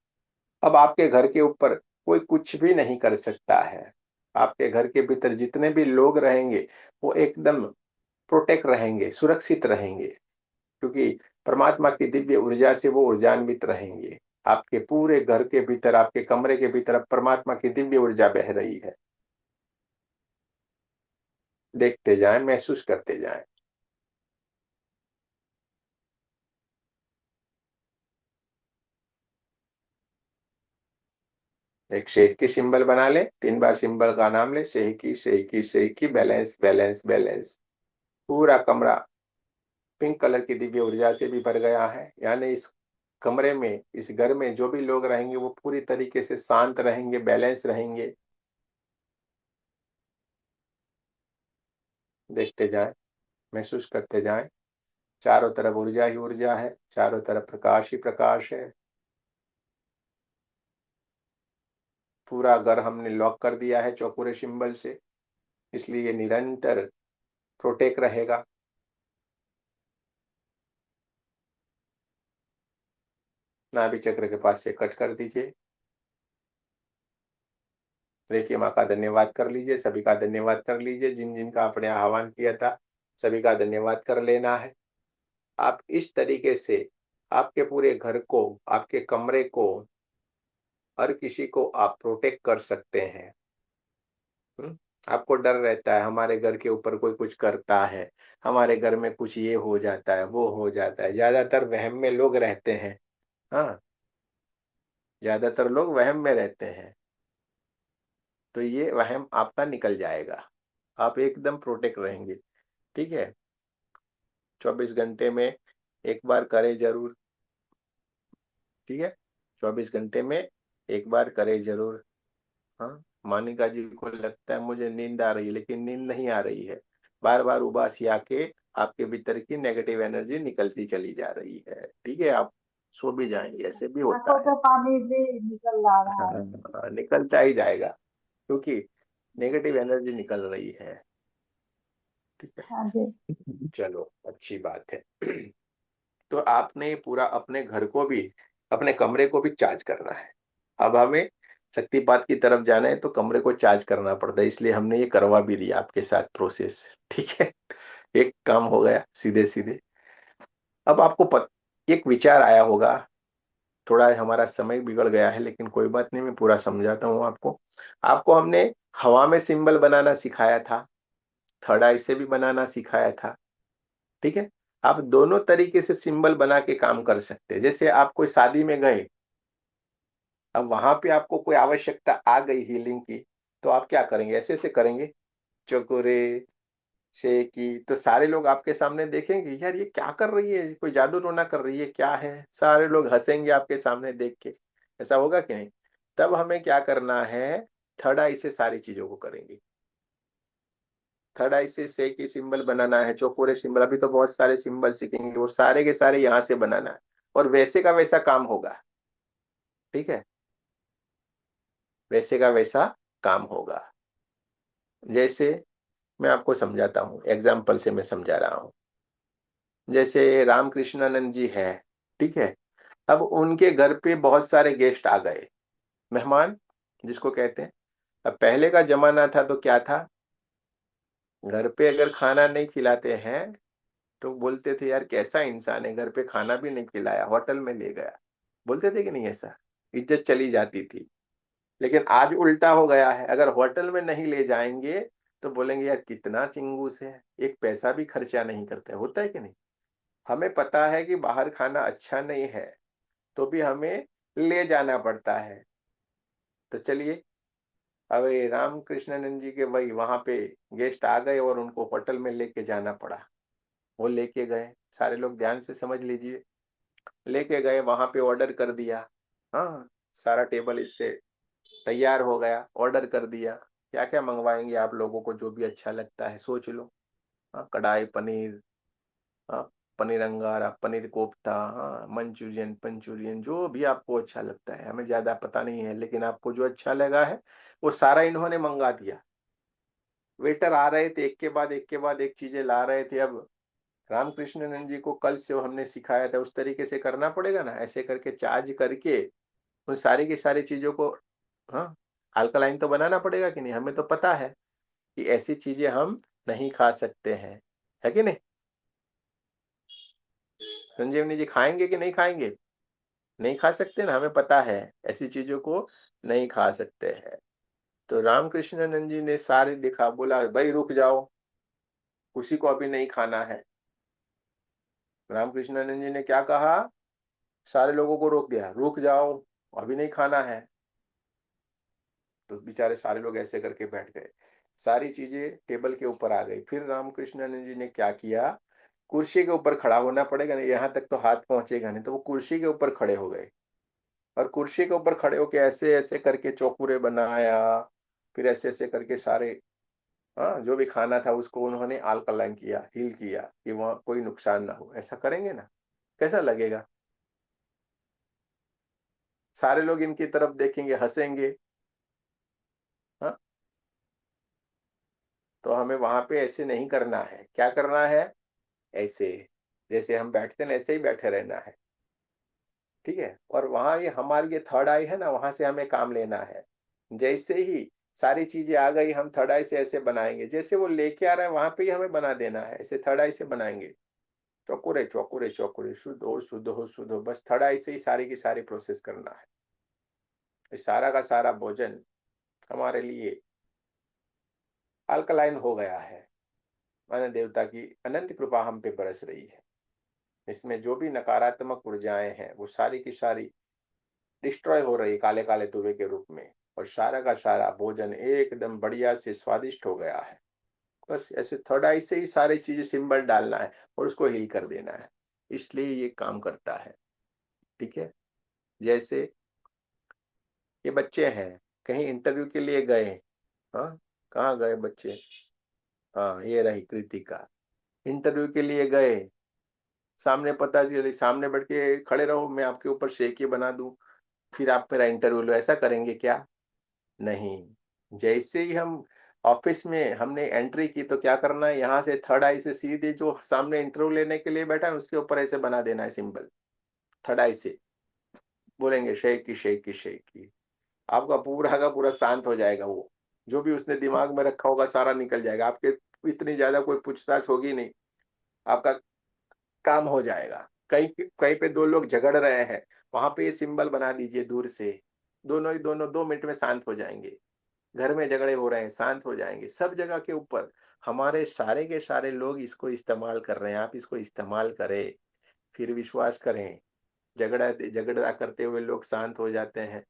अब आपके घर के ऊपर कोई कुछ भी नहीं कर सकता है। आपके घर के भीतर जितने भी लोग रहेंगे वो एकदम प्रोटेक्ट रहेंगे, सुरक्षित रहेंगे, क्योंकि परमात्मा की दिव्य ऊर्जा से वो ऊर्जान्वित रहेंगे। आपके पूरे घर के भीतर, आपके कमरे के भीतर परमात्मा की दिव्य ऊर्जा बह रही है। देखते जाएं, महसूस करते जाएं। एक शेख की सिंबल बना ले, 3 बार सिंबल का नाम ले, शेखी शेखी शेखी, बैलेंस बैलेंस बैलेंस। पूरा कमरा पिंक कलर की दिव्य ऊर्जा से भी भर गया है, यानी इस कमरे में, इस घर में जो भी लोग रहेंगे वो पूरी तरीके से शांत रहेंगे, बैलेंस रहेंगे। देखते जाएं, महसूस करते जाएं। चारों तरफ ऊर्जा ही ऊर्जा है, चारों तरफ प्रकाश ही प्रकाश है। पूरा घर हमने लॉक कर दिया है चौकोरे सिंबल से, इसलिए ये निरंतर प्रोटेक्ट रहेगा। नाभि चक्र के पास से कट कर दीजिए। रेखी माँ का धन्यवाद कर लीजिए, सभी का धन्यवाद कर लीजिए। जिन जिन का आपने आह्वान किया था सभी का धन्यवाद कर लेना है। आप इस तरीके से आपके पूरे घर को, आपके कमरे को, हर किसी को आप प्रोटेक्ट कर सकते हैं। आपको डर रहता है हमारे घर के ऊपर कोई कुछ करता है, हमारे घर में कुछ ये हो जाता है, वो हो जाता है। ज्यादातर वहम में लोग रहते हैं। हाँ, ज्यादातर लोग वहम में रहते हैं, तो ये वहम आपका निकल जाएगा। आप एकदम प्रोटेक्ट रहेंगे। ठीक है, 24 घंटे में एक बार करें जरूर। ठीक है, 24 घंटे में एक बार करें जरूर। हाँ, मानिका जी को लगता है मुझे नींद आ रही है, लेकिन नींद नहीं आ रही है। बार बार उबासी आके आपके भीतर की नेगेटिव एनर्जी निकलती चली जा रही है। ठीक है, आप सो भी जाएंगे, ऐसे भी होता आंखों है। से पानी भी निकल आ रहा है। हाँ, निकलता ही जाएगा, क्योंकि नेगेटिव एनर्जी निकल रही है। ठीक है, हाँ जी। चलो अच्छी बात है। तो आपने पूरा अपने घर को भी, अपने कमरे को भी चार्ज करना है। अब हमें शक्तिपात की तरफ जाना है तो कमरे को चार्ज करना पड़ता है, इसलिए हमने ये करवा भी दिया आपके साथ प्रोसेस। ठीक है, एक काम हो गया सीधे सीधे। अब आपको एक विचार आया होगा, थोड़ा हमारा समय बिगड़ गया है, लेकिन कोई बात नहीं, मैं पूरा समझाता हूँ आपको। आपको हमने हवा में सिंबल बनाना सिखाया था, थर्ड आई से भी बनाना सिखाया था। ठीक है, आप दोनों तरीके से सिंबल बना के काम कर सकते हैं। जैसे आप कोई शादी में गए, अब वहां पे आपको कोई आवश्यकता आ गई हीलिंग की, तो आप क्या करेंगे? ऐसे ऐसे करेंगे, चकोरे शेकी, तो सारे लोग आपके सामने देखेंगे, यार ये क्या कर रही है, कोई जादू टोना कर रही है क्या है। सारे लोग हंसेंगे आपके सामने देख के, ऐसा होगा कि नहीं? तब हमें क्या करना है, थर्ड आई से सारी चीजों को करेंगे। थर्ड आई से की सिंबल बनाना है, चौकोरे सिंबल, अभी तो बहुत सारे सिंबल सीखेंगे, वो सारे के सारे यहाँ से बनाना है, और वैसे का वैसा काम होगा। ठीक है, वैसे का वैसा काम होगा। जैसे मैं आपको समझाता हूँ, एग्जाम्पल से मैं समझा रहा हूँ। जैसे रामकृष्णानंद जी है, ठीक है, अब उनके घर पे बहुत सारे गेस्ट आ गए, मेहमान जिसको कहते हैं। अब पहले का जमाना था तो क्या था, घर पे अगर खाना नहीं खिलाते हैं तो बोलते थे यार कैसा इंसान है, घर पे खाना भी नहीं खिलाया, होटल में ले गया, बोलते थे कि नहीं? ऐसा इज्जत चली जाती थी। लेकिन आज उल्टा हो गया है, अगर होटल में नहीं ले जाएंगे तो बोलेंगे यार कितना चिंगूस है, एक पैसा भी खर्चा नहीं करते। होता है कि नहीं? हमें पता है कि बाहर खाना अच्छा नहीं है, तो भी हमें ले जाना पड़ता है। तो चलिए, अब ये रामकृष्णानंद जी के भाई वहां पे गेस्ट आ गए और उनको होटल में लेके जाना पड़ा। वो लेके गए, सारे लोग ध्यान से समझ लीजिए, लेके गए वहां पे, ऑर्डर कर दिया। हाँ, सारा टेबल इससे तैयार हो गया, ऑर्डर कर दिया। क्या क्या मंगवाएंगे आप लोगों को जो भी अच्छा लगता है सोच लो। हाँ, कढ़ाई पनीर, हाँ, पनीर अंगारा, पनीर कोफ्ता, हाँ, मंचूरियन पंचूरियन, जो भी आपको अच्छा लगता है, हमें ज्यादा पता नहीं है, लेकिन आपको जो अच्छा लगा है वो सारा इन्होंने मंगा दिया। वेटर आ रहे थे, एक के बाद एक के बाद एक चीजें ला रहे थे। अब रामकृष्णानंद जी को कल से वो हमने सिखाया था, उस तरीके से करना पड़ेगा ना, ऐसे करके चार्ज करके उन सारी की सारी चीजों को, हाँ, अल्कलाइन तो बनाना पड़ेगा कि नहीं। हमें तो पता है कि ऐसी चीजें हम नहीं खा सकते हैं, है कि नहीं। संजीवनी जी खाएंगे कि नहीं खाएंगे? नहीं खा सकते ना, हमें पता है ऐसी चीजों को नहीं खा सकते हैं। तो रामकृष्णानंद जी ने सारे लिखा, बोला भाई रुक जाओ, उसी को अभी नहीं खाना है। रामकृष्णानंद जी ने क्या कहा, सारे लोगों को रोक दिया, रुक जाओ अभी नहीं खाना है। तो बेचारे सारे लोग ऐसे करके बैठ गए, सारी चीजें टेबल के ऊपर आ गई। फिर रामकृष्णानंद जी ने क्या किया, कुर्सी के ऊपर खड़ा होना पड़ेगा ना, यहाँ तक तो हाथ पहुंचेगा नहीं, तो वो कुर्सी के ऊपर खड़े हो गए। और कुर्सी के ऊपर खड़े होके ऐसे ऐसे करके चौकुरे बनाया, फिर ऐसे ऐसे करके सारे, हाँ, जो भी खाना था उसको उन्होंने अल्कलाइन किया, हील किया कि वहां कोई नुकसान ना हो। ऐसा करेंगे ना, कैसा लगेगा? सारे लोग इनकी तरफ देखेंगे, हंसेंगे। हाँ, तो हमें वहां पे ऐसे नहीं करना है। क्या करना है, ऐसे जैसे हम बैठते हैं ऐसे ही बैठे रहना है, ठीक है। और वहां ये हमारी ये थर्ड आई है ना, वहां से हमें काम लेना है। जैसे ही सारी चीजें आ गई, हम थर्ड आई से ऐसे बनाएंगे, जैसे वो लेके आ रहा है वहां पे ही हमें बना देना है, ऐसे थर्ड आई से बनाएंगे। चौकुरे चौकुरे चौकुरे, शुद्ध हो शुद्ध हो शुद्ध हो, बस थर्ड आई से ही सारी की सारी प्रोसेस करना है। ये सारा का सारा भोजन हमारे लिए अल्कलाइन हो गया है। माने देवता की अनंत कृपा हम पे बरस रही है। इसमें जो भी नकारात्मक ऊर्जाएं हैं वो सारी की सारी डिस्ट्रॉय हो रही, काले काले धुएं के रूप में। और सारा का सारा भोजन एकदम बढ़िया से स्वादिष्ट हो गया है। बस ऐसे थर्ड आई से ही सारी चीजें सिंबल डालना है और उसको हील कर देना है, इसलिए ये काम करता है, ठीक है। जैसे ये बच्चे हैं, कहीं इंटरव्यू के लिए गए, हाँ, कहाँ गए बच्चे, हाँ ये रही कृतिका, इंटरव्यू के लिए गए, सामने पता चले, सामने बैठ के खड़े रहो, मैं आपके ऊपर शेक बना दूं, फिर आप मेरा इंटरव्यू लो, ऐसा करेंगे क्या? नहीं। जैसे ही हम ऑफिस में हमने एंट्री की, तो क्या करना है, यहाँ से थर्ड आई से सीधे जो सामने इंटरव्यू लेने के लिए बैठा है उसके ऊपर ऐसे बना देना है सिंबल, थर्ड आई से बोलेंगे शेक की शेक की शेक की। आपका पूरा का पूरा शांत हो जाएगा, वो जो भी उसने दिमाग में रखा होगा सारा निकल जाएगा, आपके इतनी ज्यादा कोई पूछताछ होगी नहीं, आपका काम हो जाएगा। कहीं कहीं पे दो लोग झगड़ रहे हैं, वहां पे ये सिंबल बना दीजिए दूर से, दोनों ही दोनों 2 मिनट में शांत हो जाएंगे। घर में झगड़े हो रहे हैं, शांत हो जाएंगे। सब जगह के ऊपर हमारे सारे के सारे लोग इसको इस्तेमाल कर रहे हैं, आप इसको इस्तेमाल करें, फिर विश्वास करें। झगड़ा झगड़ा करते हुए लोग शांत हो जाते हैं।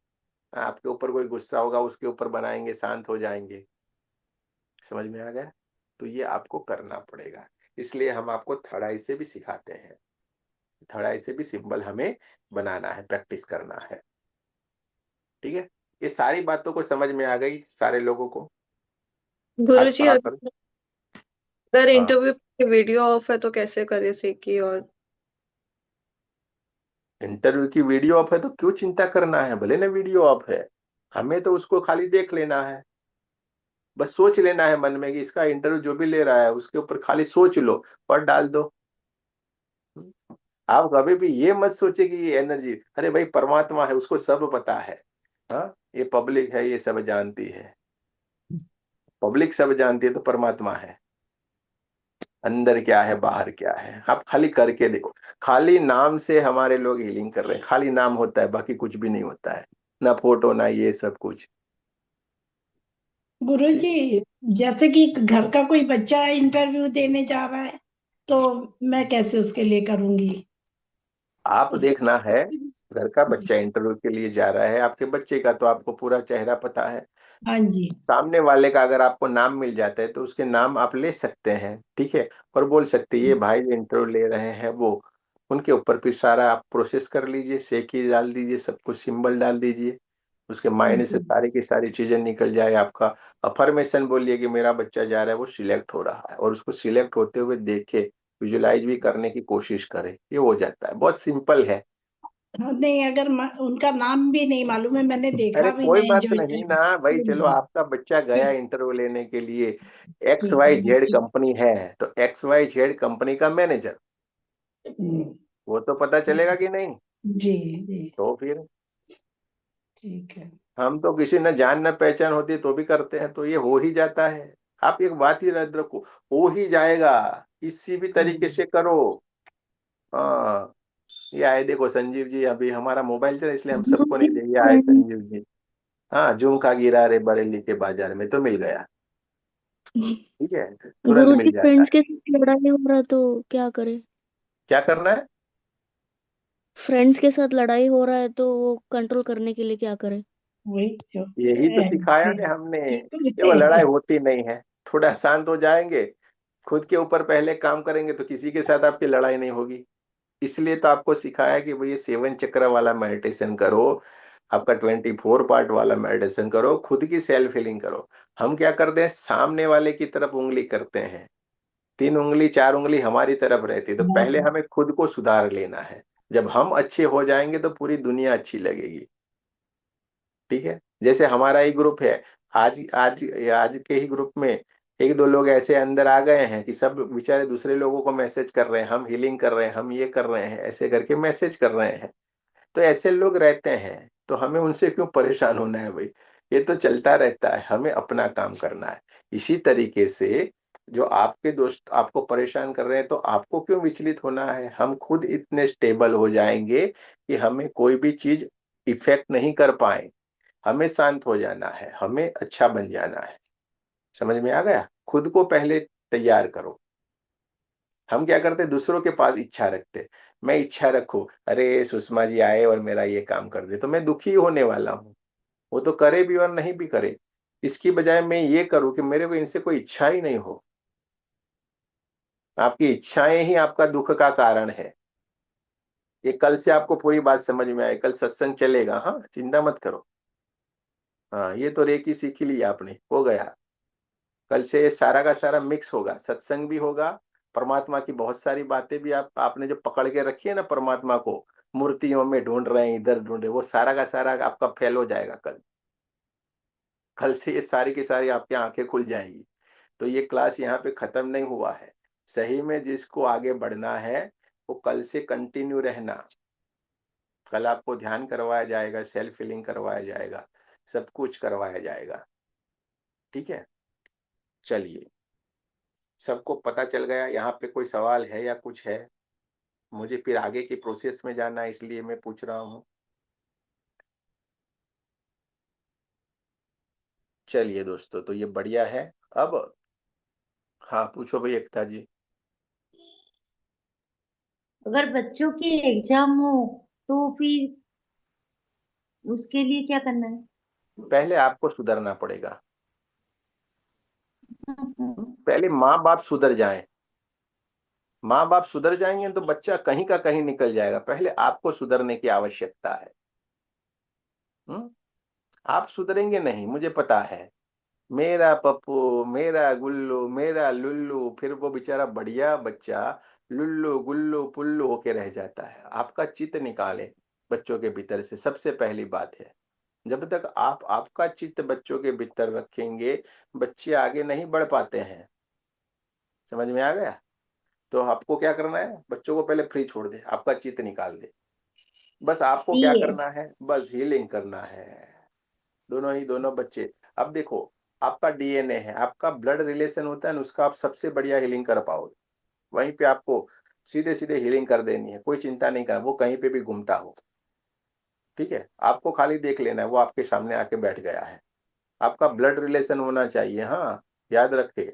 आपके ऊपर कोई गुस्सा होगा उसके ऊपर बनाएंगे, शांत हो जाएंगे। समझ में आ गया? तो ये आपको करना पड़ेगा, इसलिए हम आपको थर्ड आई से भी सिखाते हैं। थर्ड आई से भी सिंबल हमें बनाना है, प्रैक्टिस करना है, ठीक है। ये सारी बातों को समझ में आ गई सारे लोगों को? हाथ गुरुजी, खड़ा करो। अगर हाँ, इंटरव्यू पे वीडियो ऑफ है तो कैसे करे सीखी? और इंटरव्यू की वीडियो ऑफ है तो क्यों चिंता करना है, भले ना वीडियो ऑफ है, हमें तो उसको खाली देख लेना है। बस सोच लेना है मन में कि इसका इंटरव्यू जो भी ले रहा है उसके ऊपर खाली सोच लो और डाल दो। आप कभी भी ये मत सोचे कि ये एनर्जी, अरे भाई परमात्मा है, उसको सब पता है। हाँ, ये पब्लिक है, ये सब जानती है। पब्लिक सब जानती है तो परमात्मा है, अंदर क्या है बाहर क्या है, आप खाली करके देखो। खाली नाम से हमारे लोग हीलिंग कर रहे हैं, खाली नाम होता है, बाकी कुछ भी नहीं होता है, ना फोटो ना ये सब कुछ। ठीक, गुरुजी, जैसे कि घर का कोई बच्चा इंटरव्यू देने जा रहा है तो मैं कैसे उसके लिए करूंगी आप उसके? देखना है, घर का बच्चा इंटरव्यू के लिए जा रहा है, आपके बच्चे का तो आपको पूरा चेहरा पता है। हाँ जी। सामने वाले का अगर आपको नाम मिल जाता है तो उसके नाम आप ले सकते हैं, ठीक है। और बोल सकते हैं ये भाई जो इंटरव्यू ले रहे हैं वो, उनके ऊपर फिर सारा आप प्रोसेस कर लीजिए, सेकी डाल दीजिए, सब कुछ सिंबल डाल दीजिए, उसके माइंड से सारी की सारी चीजें निकल जाए। आपका अफर्मेशन बोलिए कि मेरा बच्चा जा रहा है, वो सिलेक्ट हो रहा है, और उसको सिलेक्ट होते हुए देखे, विजुलाइज भी करने की कोशिश करे, ये हो जाता है। बहुत सिंपल है। हाँ, नहीं अगर उनका नाम भी नहीं मालूम है, मैंने अरे देखा भी कोई नहीं बात जो नहीं ना भाई, चलो आपका बच्चा गया इंटरव्यू लेने के लिए, एक्स ठीक वाई है जेड कंपनी है, तो एक्स वाई जेड कंपनी का मैनेजर, वो तो पता चलेगा कि नहीं? जी जी तो फिर ठीक है। हम तो किसी न जान न पहचान होती तो भी करते हैं, तो ये हो ही जाता है। आप एक बात ही याद रखो, हो ही जाएगा, किसी भी तरीके से करो। हाँ, ये आए देखो संजीव जी, अभी हमारा मोबाइल चला इसलिए हम सबको नहीं गुरुजी देंगे, आए फ्रेंड संजीव जी। हाँ, झुमका गिरा रे बरेली के बाजार में, तो मिल गया। ठीक है, तुरंत गुरुजी मिल जाता फ्रेंड्स है। के साथ लड़ाई हो रहा है तो क्या करे? क्या करना है? फ्रेंड्स के साथ लड़ाई हो रहा है तो वो कंट्रोल करने के लिए क्या करे? वही जो यही तो सिखाया ना हमने, ये वो लड़ाई है। होती नहीं है, थोड़ा शांत हो जाएंगे, खुद के ऊपर पहले काम करेंगे तो किसी के साथ आपकी लड़ाई नहीं होगी। इसलिए तो आपको सिखाया कि भाई ये 7 चक्र वाला मेडिटेशन करो, आपका 24 पार्ट वाला मेडिटेशन करो, खुद की सेल्फ हीलिंग करो। हम क्या करते हैं, सामने वाले की तरफ उंगली करते हैं, 3 उंगली 4 उंगली हमारी तरफ रहती है, तो पहले हमें खुद को सुधार लेना है। जब हम अच्छे हो जाएंगे तो पूरी दुनिया अच्छी लगेगी। ठीक है, जैसे हमारा ही ग्रुप है, आज आज आज के ही ग्रुप में 1-2 लोग ऐसे अंदर आ गए हैं कि सब बेचारे दूसरे लोगों को मैसेज कर रहे हैं, हम हीलिंग कर रहे हैं, हम ये कर रहे हैं, ऐसे करके मैसेज कर रहे हैं। तो ऐसे लोग रहते हैं, तो हमें उनसे क्यों परेशान होना है भाई, ये तो चलता रहता है, हमें अपना काम करना है। इसी तरीके से जो आपके दोस्त आपको परेशान कर रहे हैं, तो आपको क्यों विचलित होना है? हम खुद इतने स्टेबल हो जाएंगे कि हमें कोई भी चीज इफेक्ट नहीं कर पाए। हमें शांत हो जाना है, हमें अच्छा बन जाना है। समझ में आ गया? खुद को पहले तैयार करो। हम क्या करते, दूसरों के पास इच्छा रखते, मैं इच्छा रखूं, अरे सुषमा जी आए और मेरा ये काम कर दे, तो मैं दुखी होने वाला हूँ। वो तो करे भी और नहीं भी करे, इसकी बजाय मैं ये करूं कि मेरे को इनसे कोई इच्छा ही नहीं हो। आपकी इच्छाएं ही आपका दुख का कारण है। ये कल से आपको पूरी बात समझ में आए, कल सत्संग चलेगा, हाँ चिंता मत करो। हाँ, ये तो रेकी सीख ली आपने, हो गया। कल से ये सारा का सारा मिक्स होगा, सत्संग भी होगा, परमात्मा की बहुत सारी बातें भी आपने जो पकड़ के रखी है ना, परमात्मा को मूर्तियों में ढूंढ रहे हैं, इधर ढूंढ रहे हैं, वो सारा का सारा आपका फेल हो जाएगा कल। कल से ये सारी की सारी आपकी आंखें खुल जाएगी। तो ये क्लास यहाँ पे खत्म नहीं हुआ है। सही में जिसको आगे बढ़ना है वो कल से कंटिन्यू रहना। कल आपको ध्यान करवाया जाएगा, सेल्फ हीलिंग करवाया जाएगा, सब कुछ करवाया जाएगा। ठीक है, चलिए, सबको पता चल गया? यहाँ पे कोई सवाल है या कुछ है? मुझे फिर आगे की प्रोसेस में जाना है, इसलिए मैं पूछ रहा हूँ। चलिए दोस्तों, तो ये बढ़िया है। अब हाँ, पूछो भाई एकता जी। अगर बच्चों की एग्जाम हो तो फिर उसके लिए क्या करना है? पहले आपको सुधरना पड़ेगा। पहले माँ बाप सुधर जाएं। माँ बाप सुधर जाएंगे तो बच्चा कहीं का कहीं निकल जाएगा। पहले आपको सुधरने की आवश्यकता है। आप सुधरेंगे नहीं, मुझे पता है। मेरा पप्पू, मेरा गुल्लू, मेरा लुल्लू, फिर वो बेचारा बढ़िया बच्चा लुल्लू गुल्लू पुल्लू होके रह जाता है। आपका चित्त निकाले बच्चों के भीतर से, सबसे पहली बात है। जब तक आप आपका चित्त बच्चों के भीतर रखेंगे, बच्चे आगे नहीं बढ़ पाते हैं। समझ में आ गया? तो आपको क्या करना है, बच्चों को पहले फ्री छोड़ दे, आपका चित्त निकाल दे। बस आपको क्या ठीक है। करना है, बस हीलिंग करना है। दोनों ही दोनों बच्चे। अब देखो, आपका डीएनए है, आपका ब्लड रिलेशन होता है ना, उसका आप सबसे बढ़िया हीलिंग कर पाओगे। वहीं पे आपको सीधे सीधे हीलिंग कर देनी है, कोई चिंता नहीं करना, वो कहीं पे भी घूमता हो। ठीक है, आपको खाली देख लेना है, वो आपके सामने आके बैठ गया है। आपका ब्लड रिलेशन होना चाहिए, हाँ याद रखे,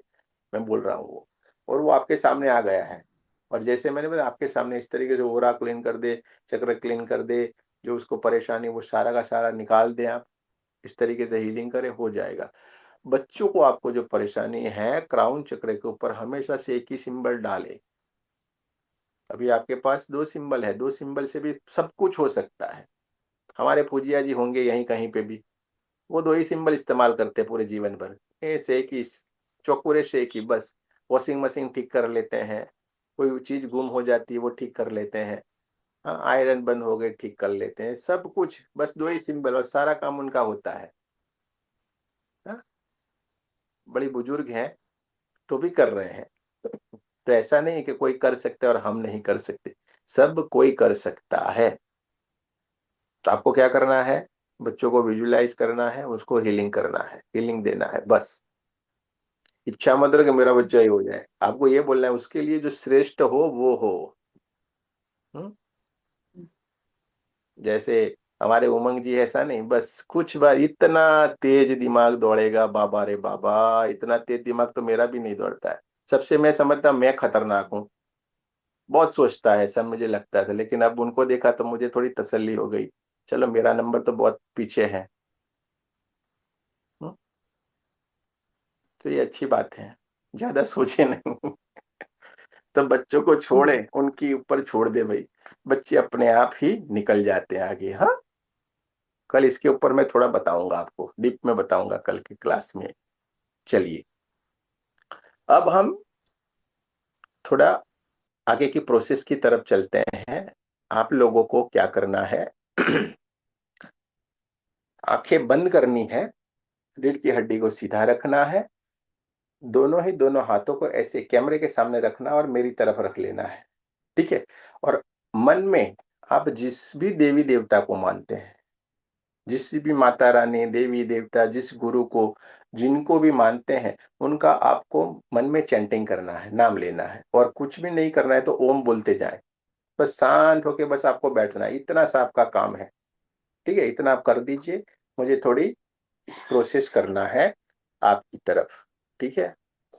मैं बोल रहा हूँ वो। और वो आपके सामने आ गया है, और जैसे मैंने बताया आपके सामने इस तरीके से ओरा क्लीन कर दे, चक्र क्लीन कर दे, जो उसको परेशानी वो सारा का सारा निकाल दे। आप इस तरीके से हीलिंग करें, हो जाएगा। बच्चों को आपको जो परेशानी है, क्राउन चक्र के ऊपर हमेशा से एक ही सिंबल डाले। अभी आपके पास 2 सिंबल है, 2 सिंबल से भी सब कुछ हो सकता है। हमारे पूजिया जी होंगे यहीं कहीं पे भी, वो 2 ही सिंबल इस्तेमाल करते हैं पूरे जीवन भर, ए से की, चौकुरे से की, बस। वॉशिंग मशीन ठीक कर लेते हैं, कोई चीज गुम हो जाती है वो ठीक कर लेते हैं, हाँ, आयरन बंद हो गए ठीक कर लेते हैं, सब कुछ बस 2 ही सिंबल और सारा काम उनका होता है। हाँ? बड़ी बुजुर्ग हैं तो भी कर रहे हैं। तो ऐसा नहीं है कि कोई कर सकता है और हम नहीं कर सकते, सब कोई कर सकता है। तो आपको क्या करना है, बच्चों को विजुलाइज करना है, उसको हीलिंग करना है, हीलिंग देना है, बस। इच्छा मत रहो कि मेरा बच्चा ही हो जाए, आपको ये बोलना है उसके लिए जो श्रेष्ठ हो वो हो। हम्म? जैसे हमारे उमंग जी, ऐसा नहीं, बस कुछ बार इतना तेज दिमाग दौड़ेगा, बाबा रे बाबा, इतना तेज दिमाग तो मेरा भी नहीं दौड़ता है। सबसे मैं समझता मैं खतरनाक हूँ, बहुत सोचता है सब, मुझे लगता था, लेकिन अब उनको देखा तो मुझे थोड़ी तसल्ली हो गई, चलो मेरा नंबर तो बहुत पीछे है। हम्म? तो ये अच्छी बात है, ज्यादा सोचे नहीं। तो बच्चों को छोड़े, उनके ऊपर छोड़ दे भाई, बच्चे अपने आप ही निकल जाते हैं आगे। हाँ, कल इसके ऊपर मैं थोड़ा बताऊंगा आपको, डीप में बताऊंगा कल की क्लास में। चलिए, अब हम थोड़ा आगे की प्रोसेस की तरफ चलते हैं। आप लोगों को क्या करना है, आंखें बंद करनी है, रीढ़ की हड्डी को सीधा रखना है, दोनों हाथों को ऐसे कैमरे के सामने रखना और मेरी तरफ रख लेना है, ठीक है। और मन में आप जिस भी देवी देवता को मानते हैं, जिस भी माता रानी, देवी देवता, जिस गुरु को, जिनको भी मानते हैं, उनका आपको मन में चैंटिंग करना है, नाम लेना है, और कुछ भी नहीं करना है तो ओम बोलते जाएं, बस शांत होके बस आपको बैठना है, इतना सा आपका काम है, ठीक है। इतना आप कर दीजिए, मुझे थोड़ी इस प्रोसेस करना है आपकी तरफ, ठीक है।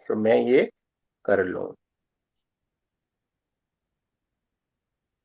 तो मैं ये कर लूं।